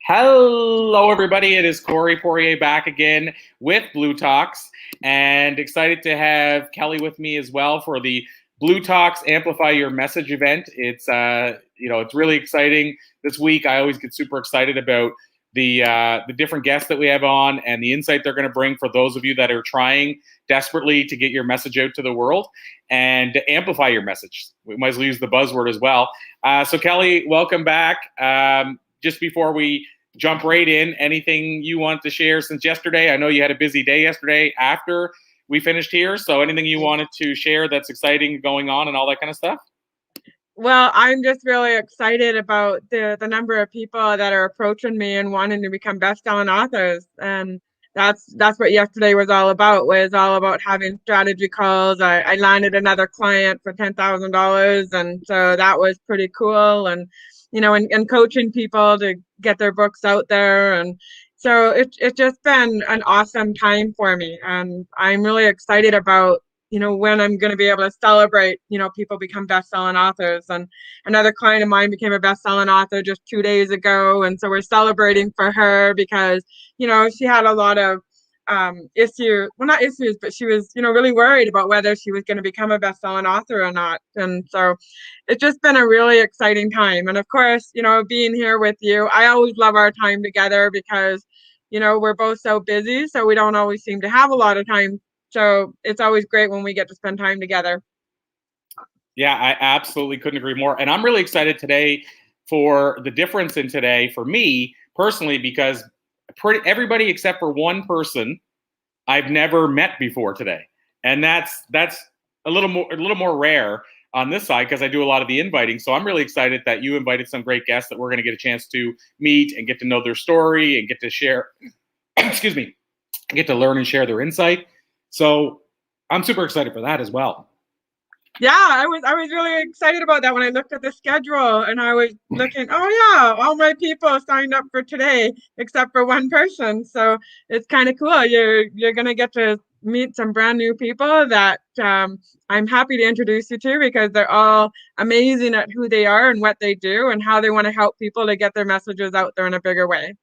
Hello, everybody. It is Corey Poirier back again with Blue Talks, and excited to have Kelly with me as well for the Blue Talks Amplify Your Message event. It's really exciting this week. I always get super excited about the different guests that we have on and the insight they're going to bring for those of you that are trying desperately to get your message out to the world and to amplify your message. We might as well use the buzzword as well. So Kelly, welcome back. Just before we jump right in, anything you want to share since yesterday? I know you had a busy day yesterday after we finished here. So anything you wanted to share that's exciting going on and all that kind of stuff? Well, I'm just really excited about the number of people that are approaching me and wanting to become best-selling authors. And that's what yesterday was all about having strategy calls. I landed another client for $10,000. And so that was pretty cool. And, and coaching people to get their books out there. And so it's just been an awesome time for me. And I'm really excited about when I'm going to be able to celebrate, people become best-selling authors. And another client of mine became a best-selling author just 2 days ago. And so we're celebrating for her because, she had a lot of issues, well, not issues, but she was, really worried about whether she was going to become a best-selling author or not. And so it's just been a really exciting time. And of course, being here with you, I always love our time together because, we're both so busy. So we don't always seem to have a lot of time. So it's always great when we get to spend time together. Yeah, I absolutely couldn't agree more. And I'm really excited today for the difference in today for me personally, because everybody except for one person I've never met before today. And that's a little more rare on this side because I do a lot of the inviting. So I'm really excited that you invited some great guests that we're going to get a chance to meet and get to know their story and get to share, excuse me, get to learn and share their insight. So I'm super excited for that as well. Yeah, I was really excited about that when I looked at the schedule and I was looking, oh yeah, all my people signed up for today except for one person. So it's kind of cool. You're gonna get to meet some brand new people that I'm happy to introduce you to because they're all amazing at who they are and what they do and how they want to help people to get their messages out there in a bigger way.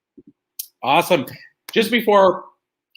Awesome. Just before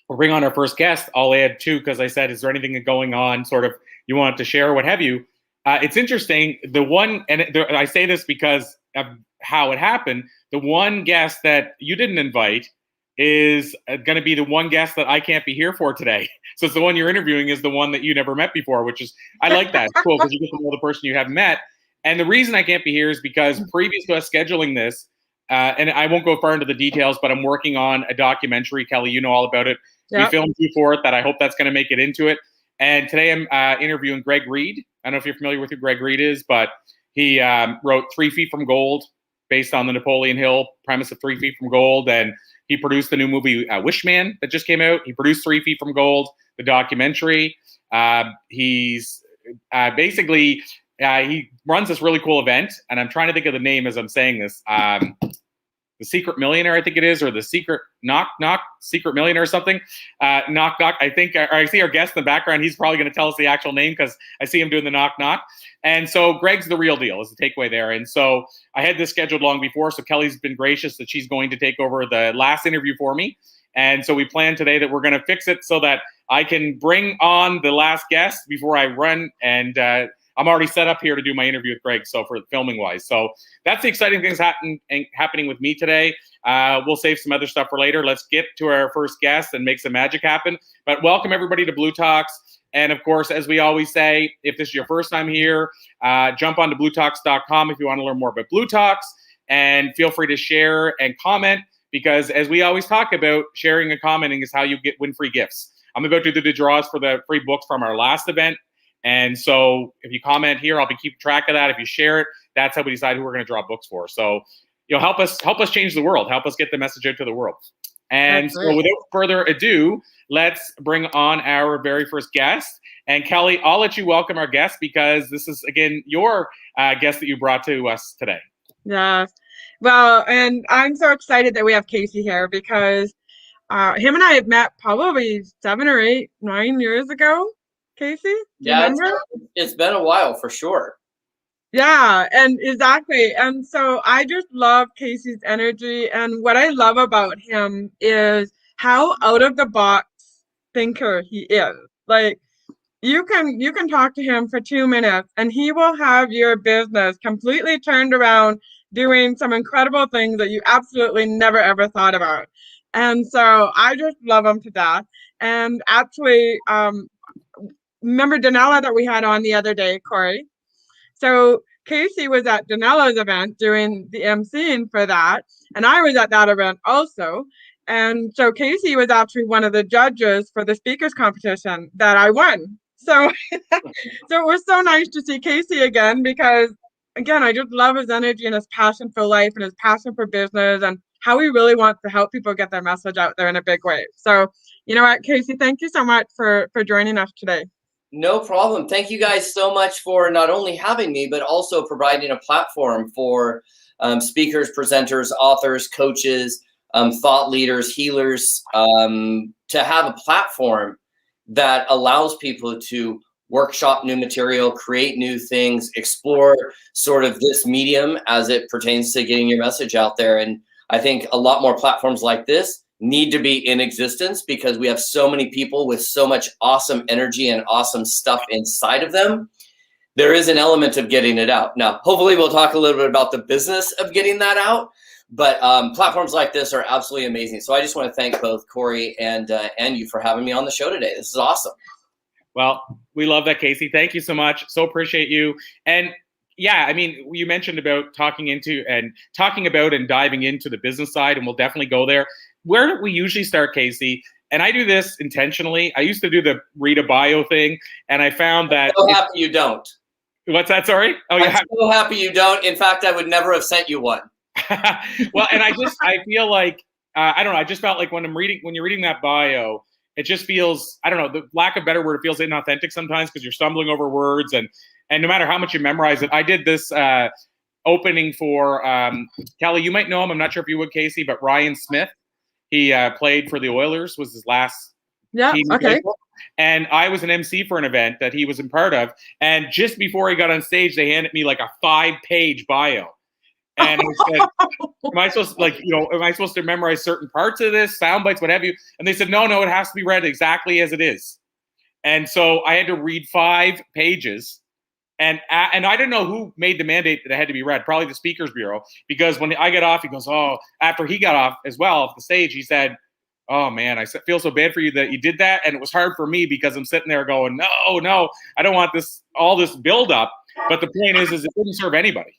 we bring on our first guest, I'll add too, because I said, is there anything going on sort of you want to share or what have you? It's interesting. I say this because of how it happened. The one guest that you didn't invite is going to be the one guest that I can't be here for today. So it's the one you're interviewing is the one that you never met before, which is, I like that. It's cool because you get to know the person you haven't met. And the reason I can't be here is because previous to us scheduling this, and I won't go far into the details, but I'm working on a documentary. Kelly, you know all about it. Yep. We filmed you for it that I hope that's going to make it into it. And today I'm interviewing Greg Reid. I don't know if you're familiar with who Greg Reid is, but he wrote 3 Feet from Gold based on the Napoleon Hill premise of 3 Feet from Gold. And he produced the new movie Wishman that just came out. He produced 3 Feet from Gold, the documentary. He's basically, he runs this really cool event. And I'm trying to think of the name as I'm saying this. The Secret Millionaire, I think it is, or the Secret Knock Secret Millionaire or something. Knock. I think I see our guest in the background. He's probably going to tell us the actual name because I see him doing the knock. And so Greg's the real deal is the takeaway there. And so I had this scheduled long before. So Kelly's been gracious that she's going to take over the last interview for me. And so we plan today that we're going to fix it so that I can bring on the last guest before I run and I'm already set up here to do my interview with Greg, so for filming wise. So that's the exciting things happening with me today. We'll save some other stuff for later. Let's get to our first guest and make some magic happen. But welcome everybody to Blue Talks. And of course, as we always say, if this is your first time here, jump on to bluetalks.com if you want to learn more about Blue Talks. And feel free to share and comment because as we always talk about, sharing and commenting is how you win free gifts. I'm about to do the draws for the free books from our last event. And so if you comment here, I'll be keeping track of that. If you share it, that's how we decide who we're going to draw books for. So, help us change the world. Help us get the message out to the world. And so without further ado, let's bring on our very first guest. And Kelly, I'll let you welcome our guest because this is, again, your guest that you brought to us today. Yeah. Well, and I'm so excited that we have Casey here because him and I have met probably 7 or 8, 9 years ago. Casey? Yeah, it's been a while for sure. Yeah, and exactly. And so I just love Casey's energy. And what I love about him is how out of the box thinker he is. Like you can talk to him for 2 minutes and he will have your business completely turned around doing some incredible things that you absolutely never ever thought about. And so I just love him to death. And actually, remember Danella that we had on the other day, Corey? So Casey was at Danella's event doing the emceeing for that, and I was at that event also. And so Casey was actually one of the judges for the speakers competition that I won. So so it was so nice to see Casey again because again, I just love his energy and his passion for life and his passion for business and how he really wants to help people get their message out there in a big way. So, you know what, Casey, thank you so much for joining us today. No problem. Thank you guys so much for not only having me, but also providing a platform for speakers, presenters, authors, coaches, thought leaders, healers, to have a platform that allows people to workshop new material, create new things, explore sort of this medium as it pertains to getting your message out there. And I think a lot more platforms like this need to be in existence because we have so many people with so much awesome energy and awesome stuff inside of them. There is an element of getting it out. Now, hopefully we'll talk a little bit about the business of getting that out, but platforms like this are absolutely amazing. So I just want to thank both Corey and you for having me on the show today. This is awesome. Well, we love that, Casey. Thank you so much. So appreciate you. And yeah, I mean, you mentioned about talking about and diving into the business side, and we'll definitely go there. Where do we usually start, Casey? And I do this intentionally. I used to do the read a bio thing, and I found that. I'm so happy you don't. What's that? Sorry? Oh, yeah. I'm so happy you don't. In fact, I would never have sent you one. Well, and I feel like, I don't know, I just felt like when you're reading that bio, it just feels, I don't know, the lack of better word, it feels inauthentic sometimes because you're stumbling over words, and no matter how much you memorize it. I did this opening for, Kelly, you might know him. I'm not sure if you would, Casey, but Ryan Smith. He played for the Oilers, was his last team. Okay. And I was an MC for an event that he was a part of. And just before he got on stage, they handed me like a 5-page bio. And I said, am I supposed to memorize certain parts of this, sound bites, what have you? And they said, no, it has to be read exactly as it is. And so I had to read 5 pages. And I don't know who made the mandate that it had to be read, probably the Speakers Bureau, because when I got off, he goes, after he got off as well off the stage, he said, oh man, I feel so bad for you that you did that. And it was hard for me because I'm sitting there going, no, I don't want all this build up. But the point is it didn't serve anybody.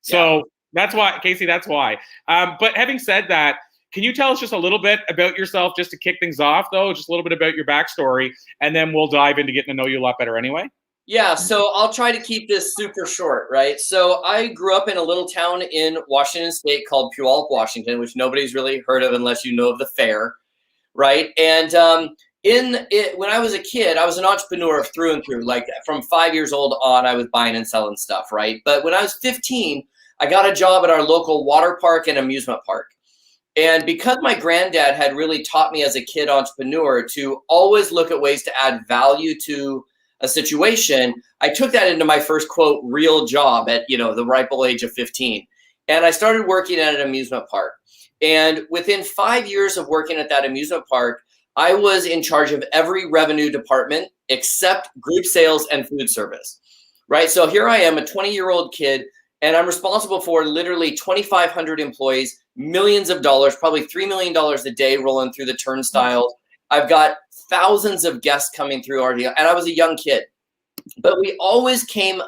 So that's why, Casey, that's why. But having said that, can you tell us just a little bit about yourself just to kick things off, though, just a little bit about your backstory, and then we'll dive into getting to know you a lot better anyway? Yeah, so I'll try to keep this super short, right? So I grew up in a little town in Washington State called Puyallup, Washington, which nobody's really heard of unless you know of the fair, right? And when I was a kid, I was an entrepreneur through and through. Like from 5 years old on, I was buying and selling stuff, right? But when I was 15, I got a job at our local water park and amusement park. And because my granddad had really taught me as a kid entrepreneur to always look at ways to add value to a situation, I took that into my first, quote, real job at, the ripe old age of 15. And I started working at an amusement park. And within 5 years of working at that amusement park, I was in charge of every revenue department except group sales and food service, right? So here I am, a 20-year-old kid, and I'm responsible for literally 2,500 employees, millions of dollars, probably $3 million a day rolling through the turnstiles. I've got thousands of guests coming through our deal, and I was a young kid. But we always came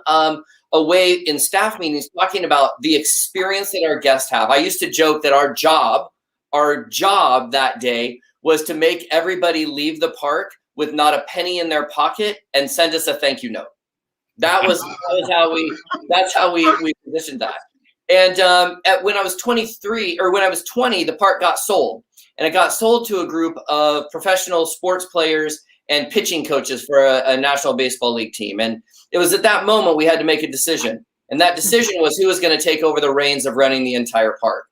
away in staff meetings talking about the experience that our guests have. I used to joke that our job that day was to make everybody leave the park with not a penny in their pocket and send us a thank you note. That's how we positioned that. And when I was 23, or when I was 20, the park got sold. And it got sold to a group of professional sports players and pitching coaches for a National Baseball League team. And it was at that moment we had to make a decision. And that decision was who was going to take over the reins of running the entire park.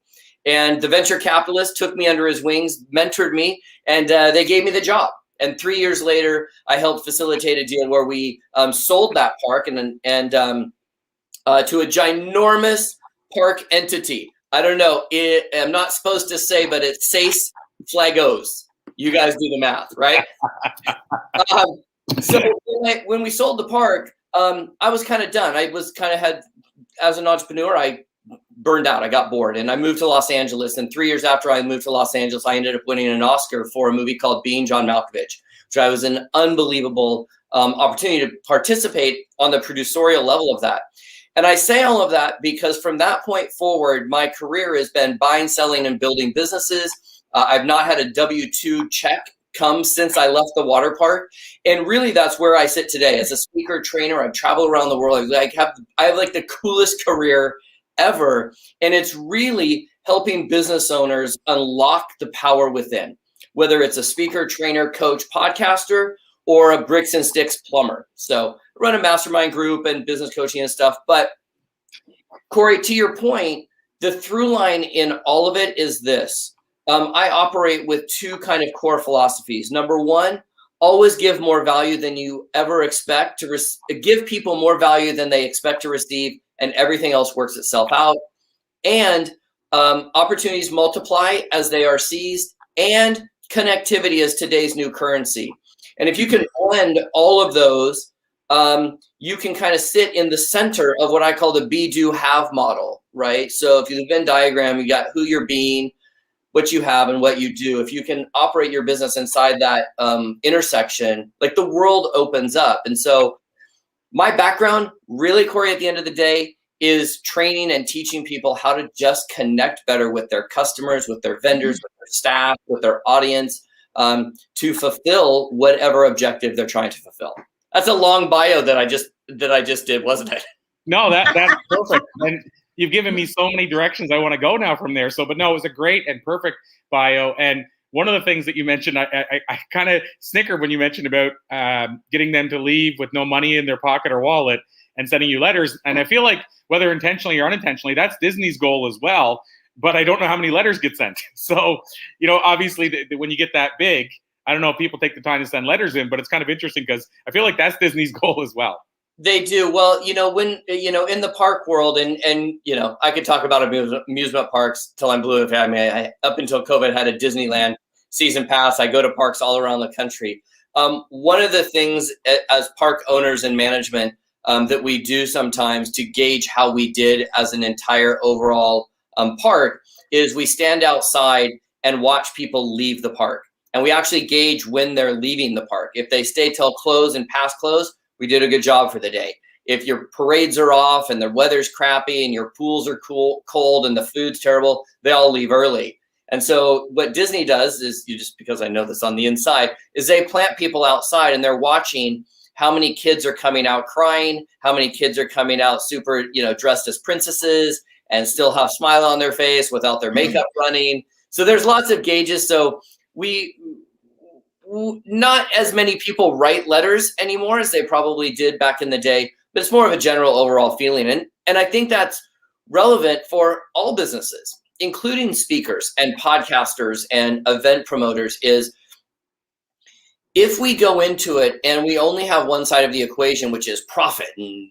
And the venture capitalist took me under his wings, mentored me, and they gave me the job. And 3 years later, I helped facilitate a deal where we sold that park and to a ginormous park entity. I don't know. I'm not supposed to say, but it's Jase Flagos. You guys do the math, right? So when we sold the park, I was kind of done. I was kind of as an entrepreneur, I burned out. I got bored, and I moved to Los Angeles. And 3 years after I moved to Los Angeles, I ended up winning an Oscar for a movie called Being John Malkovich, which I was an unbelievable opportunity to participate on the producerial level of that. And I say all of that because from that point forward, my career has been buying, selling, and building businesses. I've not had a W-2 check come since I left the water park. And really, that's where I sit today. As a speaker, trainer, I've traveled around the world. I have like the coolest career ever. And it's really helping business owners unlock the power within, whether it's a speaker, trainer, coach, podcaster, or a bricks and sticks plumber. So I run a mastermind group and business coaching and stuff. But Corey, to your point, the through line in all of it is this. I operate with two kind of core philosophies. Number one, always give more value than you ever expect to give people more value than they expect to receive, and everything else works itself out. And opportunities multiply as they are seized, and connectivity is today's new currency. And if you can blend all of those, you can kind of sit in the center of what I call the be, do, have model, right? So if you the Venn diagram, you got who you're being, what you have, and what you do. If you can operate your business inside that intersection, like the world opens up. And so my background, really, Corey, at the end of the day, is training and teaching people how to just connect better with their customers, with their vendors, with their staff, with their audience, to fulfill whatever objective they're trying to fulfill. That's a long bio that I just did, wasn't it? No, that's perfect. And you've given me so many directions I want to go now from there. So, but no, it was a great and perfect bio. And one of the things that you mentioned, I kind of snickered when you mentioned about getting them to leave with no money in their pocket or wallet and sending you letters. And I feel like whether intentionally or unintentionally, that's Disney's goal as well. But I don't know how many letters get sent. So, obviously when you get that big, I don't know if people take the time to send letters in, but it's kind of interesting because I feel like that's Disney's goal as well. They do. Well, when, in the park world and I could talk about amusement parks till I'm blue in the face. I mean, I up until COVID had a Disneyland season pass. I go to parks all around the country. One of the things as park owners and management that we do sometimes to gauge how we did as an entire overall park is we stand outside and watch people leave the park. And we actually gauge when they're leaving the park. If they stay till close and past close, we did a good job for the day. If your parades are off and the weather's crappy and your pools are cold and the food's terrible, they all leave early. And so what Disney does is, because I know this on the inside, is they plant people outside and they're watching how many kids are coming out crying, how many kids are coming out super, dressed as princesses and still have a smile on their face without their makeup running. So there's lots of gauges. So not as many people write letters anymore as they probably did back in the day, but it's more of a general overall feeling. And I think that's relevant for all businesses, including speakers and podcasters and event promoters, is if we go into it and we only have one side of the equation, which is profit and,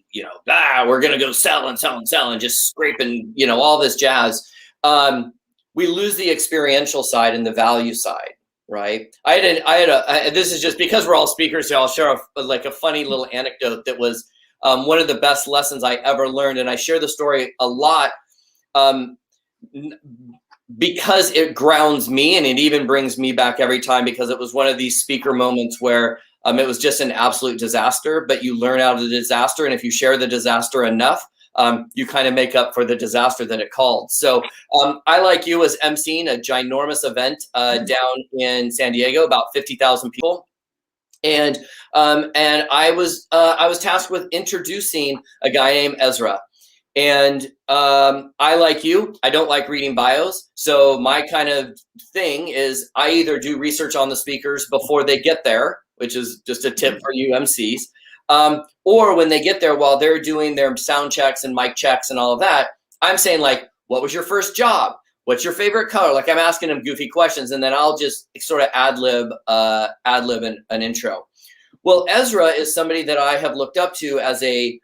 we're going to go sell and sell and sell and just scrape and, all this jazz, we lose the experiential side and the value side. Right. This is just because we're all speakers. So I'll share a funny little anecdote that was one of the best lessons I ever learned. And I share the story a lot because it grounds me and it even brings me back every time, because it was one of these speaker moments where it was just an absolute disaster, but you learn out of the disaster. And if you share the disaster enough, you kind of make up for the disaster that it called. So I, like you, was emceeing a ginormous event down in San Diego, about 50,000 people. And I was tasked with introducing a guy named Ezra. And I, like you, I don't like reading bios. So my kind of thing is I either do research on the speakers before they get there, which is just a tip for you MCs, or when they get there, while they're doing their sound checks and mic checks and all of that, I'm saying, like, what was your first job? What's your favorite color? Like, I'm asking them goofy questions, and then I'll just sort of ad-lib an intro. Well, Ezra is somebody that I have looked up to as a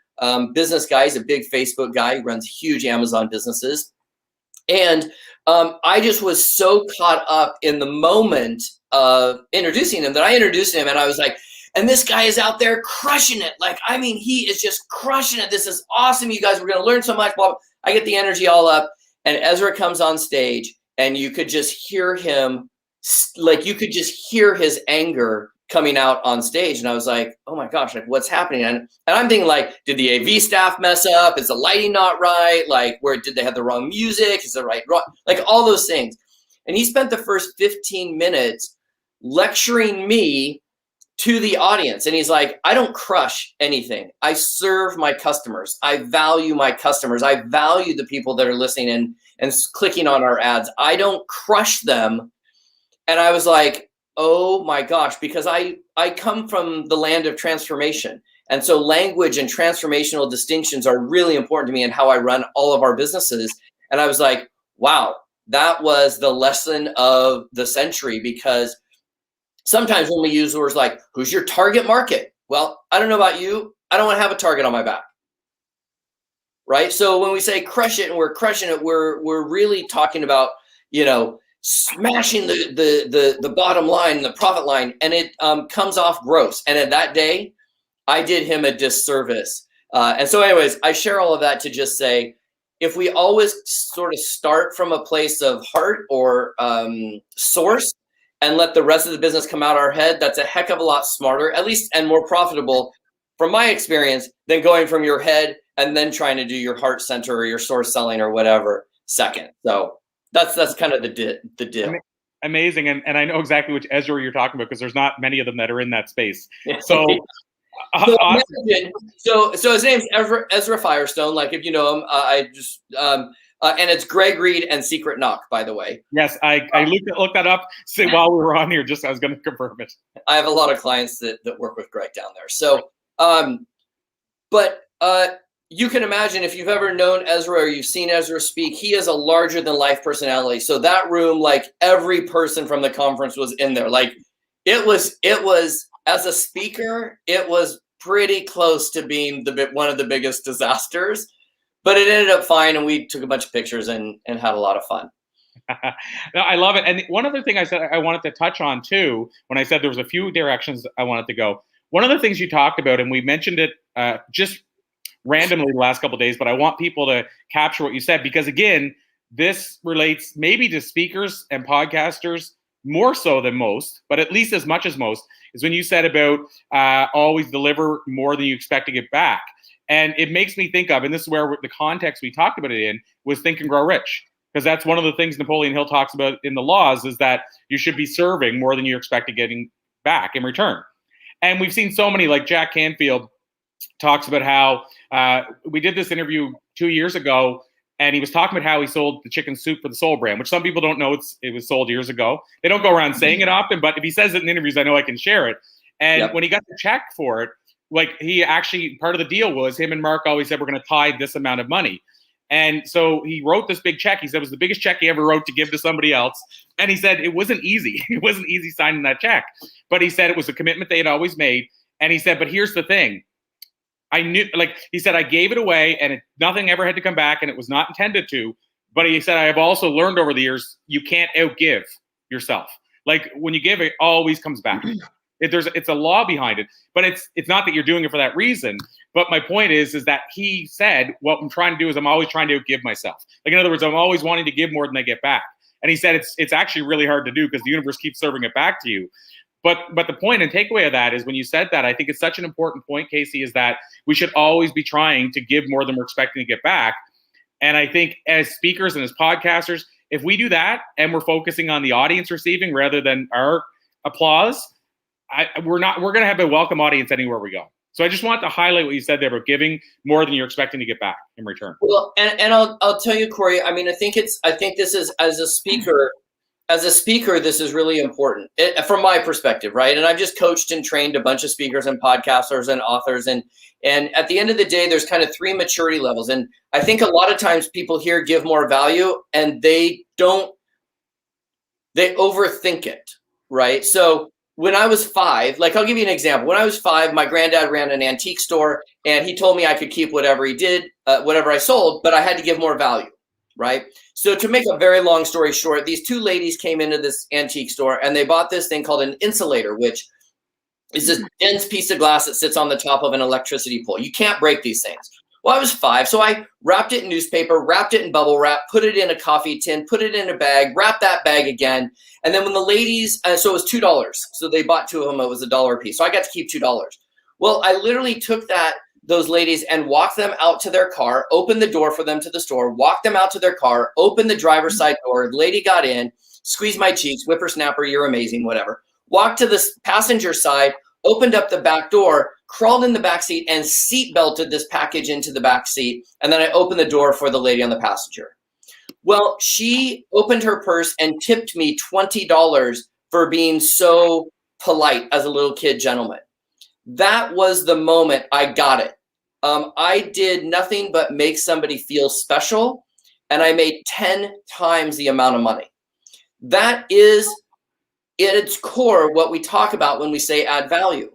business guy. He's a big Facebook guy. He runs huge Amazon businesses. And I just was so caught up in the moment of introducing him that I introduced him, and I was like, and this guy is out there crushing it. Like, I mean, he is just crushing it. This is awesome. You guys, we're going to learn so much. Blah, blah. I get the energy all up, and Ezra comes on stage, and you could just hear him, like you could just hear his anger coming out on stage. And I was like, oh my gosh, like what's happening? And I'm thinking like, did the AV staff mess up? Is the lighting not right? Like, where did they have the wrong music? Is the right, like all those things. And he spent the first 15 minutes lecturing me to the audience. And he's like, I don't crush anything. I serve my customers. I value my customers. I value the people that are listening and clicking on our ads. I don't crush them. And I was like, oh my gosh, because I come from the land of transformation. And so language and transformational distinctions are really important to me in how I run all of our businesses. And I was like, wow, that was the lesson of the century, because sometimes when we use words like, who's your target market? Well, I don't know about you. I don't want to have a target on my back. Right? So when we say crush it and we're crushing it, we're really talking about, you know, smashing the bottom line, the profit line, and it comes off gross. And at that day, I did him a disservice. And so anyways, I share all of that to just say, if we always sort of start from a place of heart or source and let the rest of the business come out our head, that's a heck of a lot smarter, at least, and more profitable from my experience than going from your head and then trying to do your heart center or your source selling or whatever second. So that's kind of the deal. Amazing. And I know exactly which Ezra you're talking about, because there's not many of them that are in that space. So, so his name's Ezra Firestone. Like, if you know him, and it's Greg Reed and Secret Knock, by the way. Yes, I looked that up while we were on here. Just I was going to confirm it. I have a lot of clients that work with Greg down there. So, but you can imagine, if you've ever known Ezra or you've seen Ezra speak, he is a larger than life personality. So that room, like every person from the conference was in there. Like it was as a speaker, it was pretty close to being one of the biggest disasters, but it ended up fine. And we took a bunch of pictures and had a lot of fun. No, I love it. And one other thing I said I wanted to touch on too, when I said there was a few directions I wanted to go. One of the things you talked about, and we mentioned it just randomly the last couple of days, but I want people to capture what you said, because again, this relates maybe to speakers and podcasters more so than most, but at least as much as most, is when you said about always deliver more than you expect to get back. And it makes me think of, and this is where the context we talked about it in, was Think and Grow Rich. Because that's one of the things Napoleon Hill talks about in the laws, is that you should be serving more than you expect to getting back in return. And we've seen so many, like Jack Canfield talks about how we did this interview 2 years ago, and he was talking about how he sold the chicken soup for the Soul brand, which some people don't know it was sold years ago. They don't go around saying it often, but if he says it in interviews, I know I can share it. And when he got the check for it, like he actually, part of the deal was him and Mark always said, we're going to tithe this amount of money. And so he wrote this big check. He said it was the biggest check he ever wrote to give to somebody else. And he said it wasn't easy. It wasn't easy signing that check. But he said it was a commitment they had always made. And he said, but here's the thing. I knew, like he said, I gave it away and nothing ever had to come back, and it was not intended to. But he said, I have also learned over the years, you can't outgive yourself. Like when you give, it always comes back. It's a law behind it, but it's not that you're doing it for that reason. But my point is that he said, what I'm trying to do is I'm always trying to outgive myself. Like, in other words, I'm always wanting to give more than I get back. And he said, it's actually really hard to do because the universe keeps serving it back to you. But the point and takeaway of that is, when you said that, I think it's such an important point, Casey, is that we should always be trying to give more than we're expecting to get back. And I think as speakers and as podcasters, if we do that and we're focusing on the audience receiving rather than our applause, we're going to have a welcome audience anywhere we go. So I just want to highlight what you said there about giving more than you're expecting to get back in return. Well, and I'll tell you, Corey, I mean, I think this is, as a speaker, this is really important from my perspective, right? And I've just coached and trained a bunch of speakers and podcasters and authors. And at the end of the day, there's kind of 3 maturity levels. And I think a lot of times people here give more value and they overthink it, right? So when I was 5, like I'll give you an example. When I was 5, my granddad ran an antique store, and he told me I could keep whatever he did, whatever I sold, but I had to give more value, right? So to make a very long story short, these 2 ladies came into this antique store, and they bought this thing called an insulator, which is this dense piece of glass that sits on the top of an electricity pole. You can't break these things. Well, I was 5, so I wrapped it in newspaper, wrapped it in bubble wrap, put it in a coffee tin, put it in a bag, wrapped that bag again. And then when the ladies, so it was $2. So they bought 2 of them, it was $1 a piece. So I got to keep $2. Well, I literally took those ladies and walked them out to their car, opened the door for them to the store, walked them out to their car, opened the driver's side door. The lady got in, squeezed my cheeks, whippersnapper, you're amazing, whatever. Walked to the passenger side, opened up the back door, crawled in the back seat, and seat belted this package into the back seat. And then I opened the door for the lady on the passenger. Well, she opened her purse and tipped me $20 for being so polite as a little kid gentleman. That was the moment I got it. I did nothing but make somebody feel special, and I made 10 times the amount of money. That is at its core what we talk about when we say add value.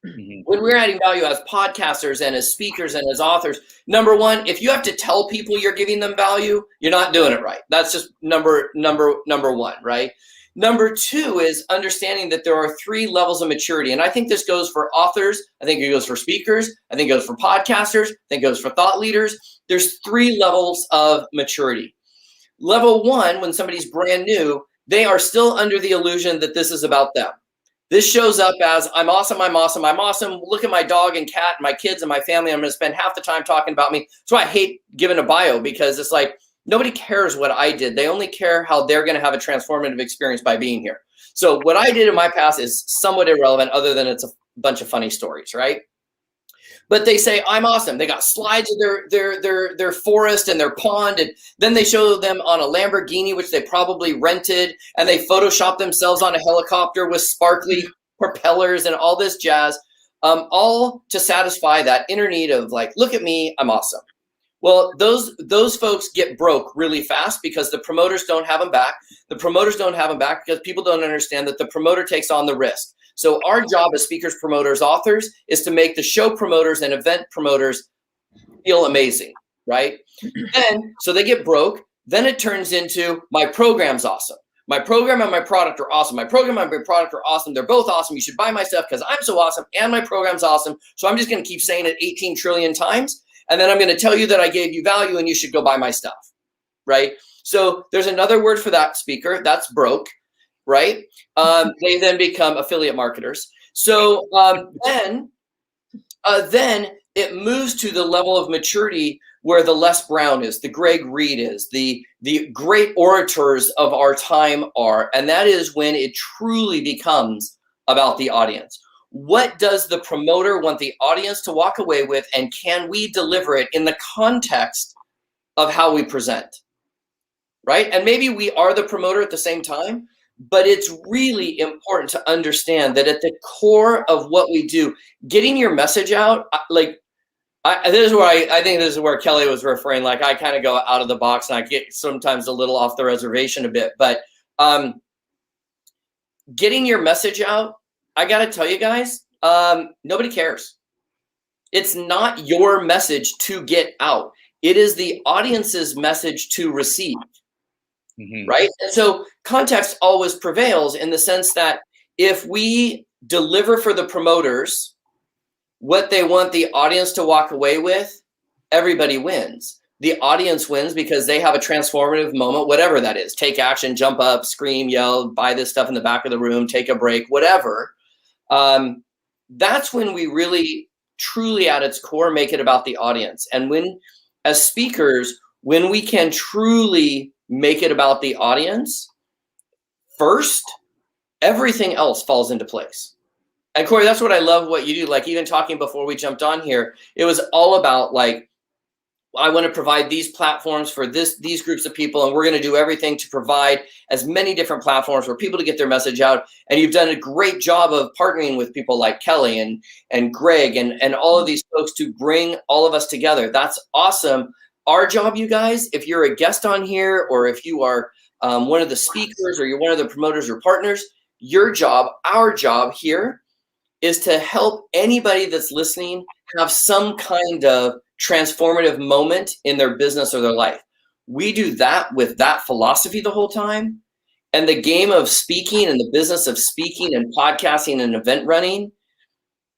When we're adding value as podcasters and as speakers and as authors, number one, if you have to tell people you're giving them value, you're not doing it right. That's just number one, right? Number 2 is understanding that there are 3 levels of maturity. And I think this goes for authors. I think it goes for speakers. I think it goes for podcasters. I think it goes for thought leaders. There's 3 levels of maturity. Level 1, when somebody's brand new, they are still under the illusion that this is about them. This shows up as I'm awesome, I'm awesome, I'm awesome. Look at my dog and cat and my kids and my family. I'm going to spend half the time talking about me. That's why I hate giving a bio, because it's like nobody cares what I did. They only care how they're going to have a transformative experience by being here. So what I did in my past is somewhat irrelevant, other than it's a bunch of funny stories, right? But they say, I'm awesome. They got slides of their forest and their pond. And then they show them on a Lamborghini, which they probably rented. And they Photoshop themselves on a helicopter with sparkly propellers and all this jazz, all to satisfy that inner need of like, look at me, I'm awesome. Well, those folks get broke really fast because the promoters don't have them back. The promoters don't have them back because people don't understand that the promoter takes on the risk. So our job as speakers, promoters, authors is to make the show promoters and event promoters feel amazing, right? And so they get broke. Then it turns into my program's awesome. My program and my product are awesome. My program and my product are awesome. They're both awesome. You should buy my stuff because I'm so awesome and my program's awesome. So I'm just going to keep saying it 18 trillion times. And then I'm going to tell you that I gave you value and you should go buy my stuff, right? So there's another word for that, speaker. That's broke. Right? They then become affiliate marketers. So then it moves to the level of maturity where the Les Brown is, the Greg Reed is, the great orators of our time are. And that is when it truly becomes about the audience. What does the promoter want the audience to walk away with, and can we deliver it in the context of how we present? Right? And maybe we are the promoter at the same time. But it's really important to understand that at the core of what we do, getting your message out, like this is where I think this is where Kelly was referring. Like I kind of go out of the box and I get sometimes a little off the reservation a bit. But getting your message out, I got to tell you guys, nobody cares. It's not your message to get out. It is the audience's message to receive. Mm-hmm. Right? And so context always prevails in the sense that if we deliver for the promoters what they want the audience to walk away with, everybody wins. The audience wins because they have a transformative moment, whatever that is. Take action, jump up, scream, yell, buy this stuff in the back of the room, take a break, whatever. That's when we really, truly at its core, make it about the audience. And when, as speakers, when we can truly make it about the audience first, everything else falls into place. And Corey, that's what I love what you do. Like even talking before we jumped on here, it was all about like, I want to provide these platforms for these groups of people, and we're going to do everything to provide as many different platforms for people to get their message out. And you've done a great job of partnering with people like Kelly and Greg and all of these folks to bring all of us together. That's awesome. Our job, you guys, if you're a guest on here or if you are one of the speakers or you're one of the promoters or partners, your job, our job here, is to help anybody that's listening have some kind of transformative moment in their business or their life. We do that with that philosophy the whole time. And the game of speaking and the business of speaking and podcasting and event running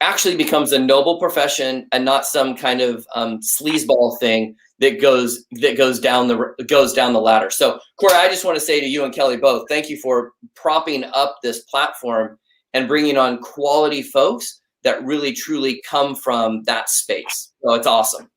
actually becomes a noble profession and not some kind of sleazeball thing that goes down the ladder. So, Corey, I just want to say to you and Kelly both, thank you for propping up this platform and bringing on quality folks that really truly come from that space. So it's awesome.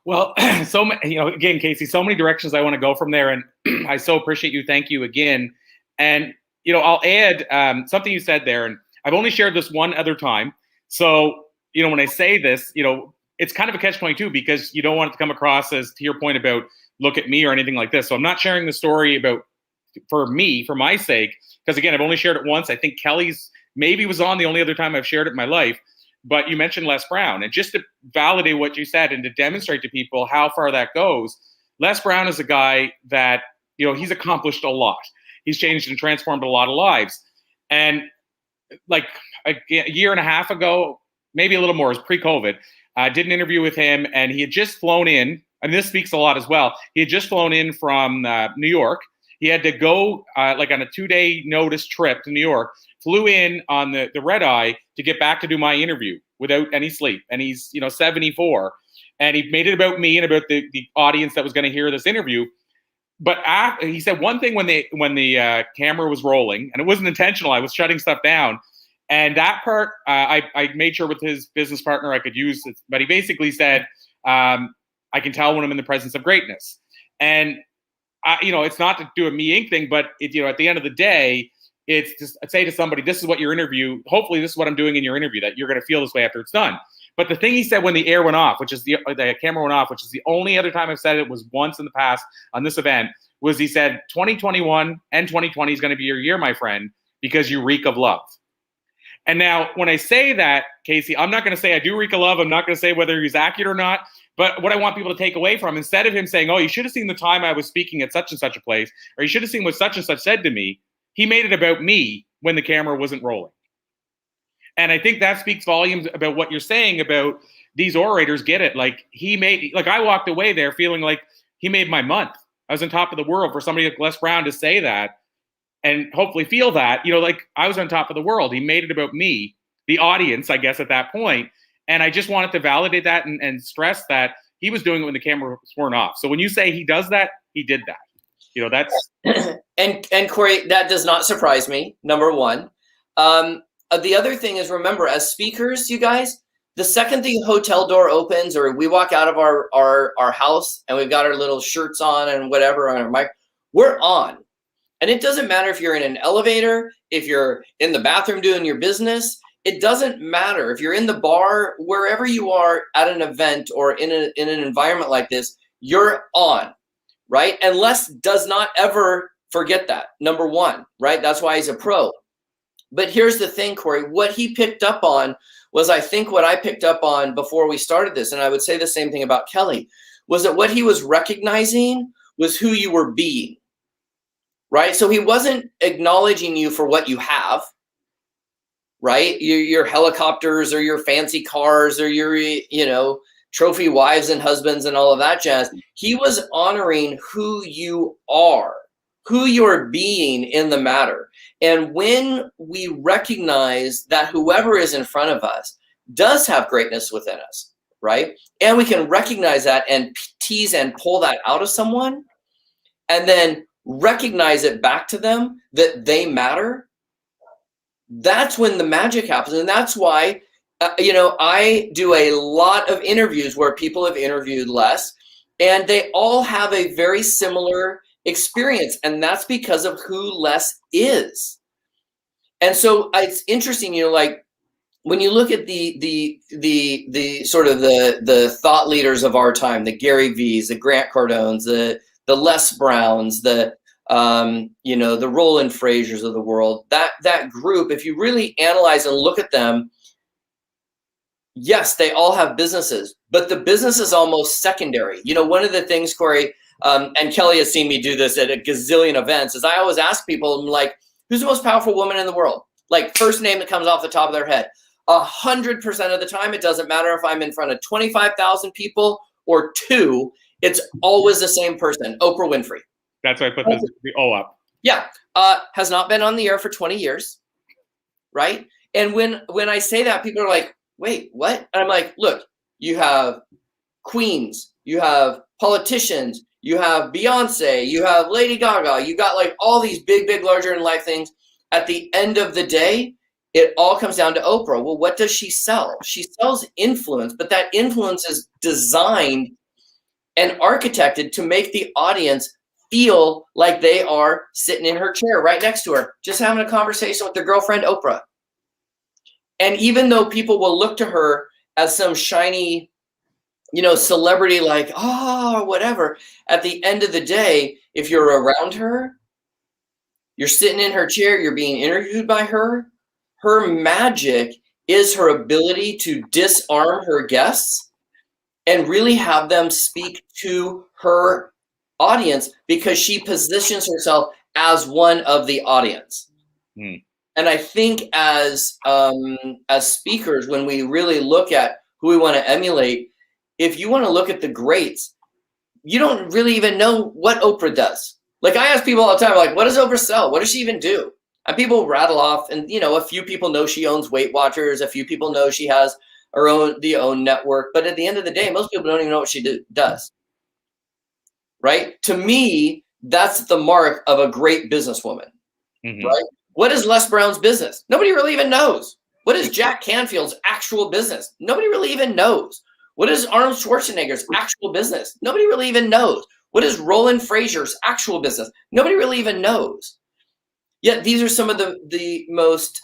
Well, again, Casey, so many directions I want to go from there, and I so appreciate you. Thank you again. And I'll add something you said there, and I've only shared this one other time. So when I say this, it's kind of a catch-22 because you don't want it to come across as, to your point about look at me or anything like this. So I'm not sharing the story about for my sake, because again, I've only shared it once. I think Kelly's maybe was on the only other time I've shared it in my life. But you mentioned Les Brown, and just to validate what you said and to demonstrate to people how far that goes, Les Brown is a guy that, he's accomplished a lot. He's changed and transformed a lot of lives. And like a year and a half ago, maybe a little more, it was pre-COVID, I did an interview with him, and he had just flown in, and this speaks a lot as well. He had just flown in from New York. He had to go on a 2-day notice trip to New York, flew in on the red eye to get back to do my interview without any sleep. And he's, 74. And he made it about me and about the audience that was going to hear this interview. But he said one thing when the camera was rolling, and it wasn't intentional, I was shutting stuff down. And that part, I made sure with his business partner I could use it. But he basically said, I can tell when I'm in the presence of greatness. And it's not to do a me Inc. thing, but at the end of the day, it's just I'd say to somebody, this is what your interview, hopefully this is what I'm doing in your interview, that you're going to feel this way after it's done. But the thing he said when the air went off, which is the camera went off, which is the only other time I've said it, was once in the past on this event, was he said, 2021 and 2020 is going to be your year, my friend, because you reek of love. And now when I say that, Casey, I'm not going to say I do reek of love. I'm not going to say whether he's accurate or not. But what I want people to take away from, instead of him saying, oh, you should have seen the time I was speaking at such and such a place, or you should have seen what such and such said to me, he made it about me when the camera wasn't rolling. And I think that speaks volumes about what you're saying about these orators get it. I walked away there feeling like he made my month. I was on top of the world for somebody like Les Brown to say that and hopefully feel that, I was on top of the world. He made it about me, the audience, I guess, at that point. And I just wanted to validate that and stress that he was doing it when the cameras weren't off. So when you say he does that, he did that. That's and Corey, that does not surprise me. Number one. The other thing is, remember, as speakers, you guys, the second the hotel door opens or we walk out of our house and we've got our little shirts on and whatever on our mic, we're on. And it doesn't matter if you're in an elevator, if you're in the bathroom doing your business. It doesn't matter if you're in the bar, wherever you are at an event or in an environment like this, you're on, right? And Les does not ever forget that, number one, right? That's why he's a pro. But here's the thing, Corey, what he picked up on was, I think, what I picked up on before we started this, and I would say the same thing about Kelly, was that what he was recognizing was who you were being, right? So he wasn't acknowledging you for what you have, right? Your helicopters or your fancy cars or your, trophy wives and husbands and all of that jazz. He was honoring who you are, who you're being in the matter. And when we recognize that whoever is in front of us does have greatness within us, right? And we can recognize that and tease and pull that out of someone and then recognize it back to them that they matter. That's when the magic happens. And that's why, I do a lot of interviews where people have interviewed Les, and they all have a very similar experience. And that's because of who Les is. And so it's interesting, when you look at the sort of the thought leaders of our time, the Gary V's, the Grant Cardones, the Les Browns, the Roland Frasers of the world, that group, if you really analyze and look at them, yes, they all have businesses, but the business is almost secondary. One of the things, Corey, and Kelly has seen me do this at a gazillion events, is I always ask people, I'm like, Who's the most powerful woman in the world? Like first name that comes off the top of their head. 100% of the time, it doesn't matter if I'm in front of 25,000 people or 2, it's always the same person, Oprah Winfrey. That's why I put the O up. Yeah, has not been on the air for 20 years, right? And when I say that, people are like, wait, what? And I'm like, look, you have queens, you have politicians, you have Beyonce, you have Lady Gaga, you got like all these big, larger in life things. At the end of the day, it all comes down to Oprah. Well, what does she sell? She sells influence, but that influence is designed and architected to make the audience feel like they are sitting in her chair right next to her, just having a conversation with their girlfriend, Oprah. And even though people will look to her as some shiny, celebrity, like, oh, whatever, at the end of the day, if you're around her, you're sitting in her chair, you're being interviewed by her, her magic is her ability to disarm her guests and really have them speak to her audience because she positions herself as one of the audience. And I think as speakers, when we really look at who we want to emulate, if you want to look at the greats, you don't really even know what Oprah does. Like I ask people all the time, like, what does Oprah sell? What does she even do? And people rattle off, and a few people know she owns Weight Watchers. A few people know she has her own network. But at the end of the day, most people don't even know what she does. Right? To me, that's the mark of a great businesswoman. Right? What is Les Brown's business? Nobody really even knows. What is Jack Canfield's actual business? Nobody really even knows. What is Arnold Schwarzenegger's actual business? Nobody really even knows. What is Roland Fraser's actual business? Nobody really even knows. Yet these are some of the most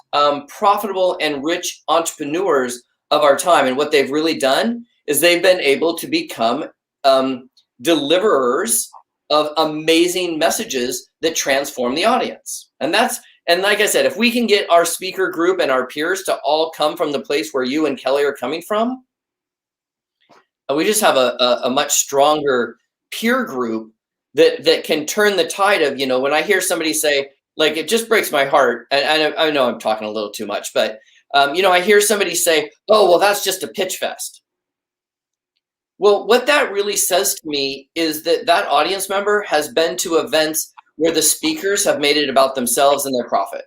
profitable and rich entrepreneurs of our time. And what they've really done is they've been able to become deliverers of amazing messages that transform the audience. And like I said, if we can get our speaker group and our peers to all come from the place where you and Kelly are coming from, we just have a much stronger peer group that can turn the tide of, when I hear somebody say, like, it just breaks my heart. And I know I'm talking a little too much, but, I hear somebody say, oh, well, that's just a pitch fest. Well, what that really says to me is that audience member has been to events where the speakers have made it about themselves and their profit.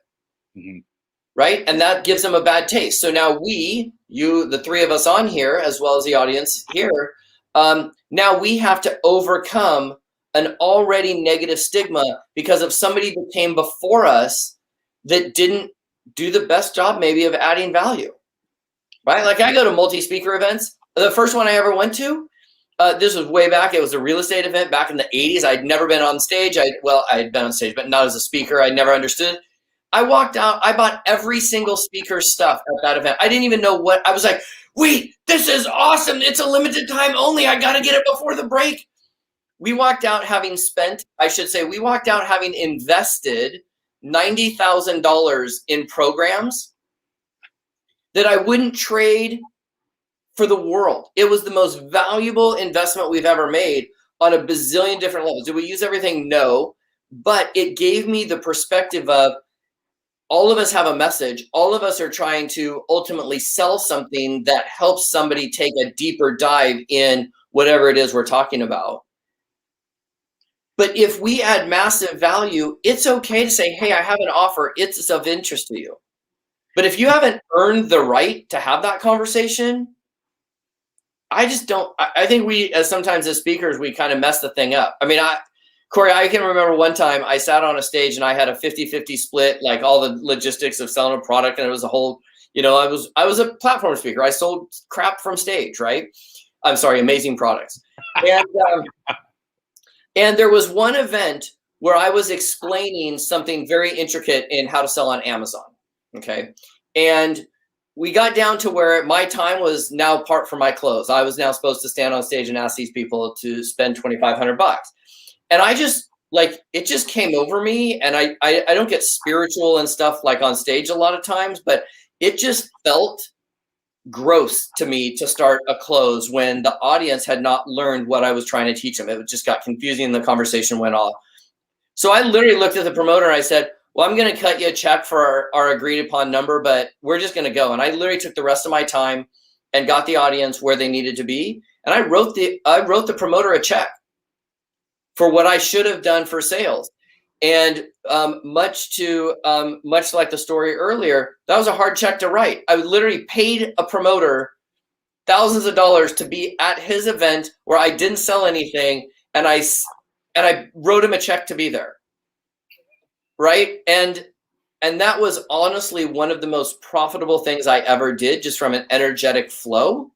Right? And that gives them a bad taste. So now the 3 of us on here, as well as the audience here, now we have to overcome an already negative stigma because of somebody that came before us that didn't do the best job maybe of adding value, right? Like I go to multi-speaker events. The first one I ever went to, this was way back. It was a real estate event back in the 80s. I'd never been on stage. I had been on stage, but not as a speaker. I never understood. I walked out. I bought every single speaker's stuff at that event. I didn't even know what. I was like, wait, this is awesome. It's a limited time only. I got to get it before the break. We walked out having invested $90,000 in programs that I wouldn't trade for the world. It was the most valuable investment we've ever made on a bazillion different levels. Did we use everything? No. But it gave me the perspective of all of us have a message. All of us are trying to ultimately sell something that helps somebody take a deeper dive in whatever it is we're talking about. But if we add massive value, it's okay to say, hey, I have an offer. It's of interest to you. But if you haven't earned the right to have that conversation, I just don't. I think we, sometimes as speakers, we kind of mess the thing up. I mean, Corey, I can remember one time I sat on a stage and I had a 50-50 split, like all the logistics of selling a product. And it was a whole, I was a platform speaker. I sold crap from stage, right? I'm sorry, amazing products. And there was one event where I was explaining something very intricate in how to sell on Amazon. Okay. And we got down to where my time was now part for my close. I was now supposed to stand on stage and ask these people to spend $2,500. And I just, it just came over me. And I don't get spiritual and stuff like on stage a lot of times, but it just felt gross to me to start a close when the audience had not learned what I was trying to teach them. It just got confusing and the conversation went off. So I literally looked at the promoter and I said, well, I'm going to cut you a check for our agreed upon number, but we're just going to go. And I literally took the rest of my time and got the audience where they needed to be. And I wrote the promoter a check for what I should have done for sales. And much like the story earlier, that was a hard check to write. I literally paid a promoter thousands of dollars to be at his event where I didn't sell anything, and I wrote him a check to be there. Right? And that was honestly one of the most profitable things I ever did, just from an energetic flow.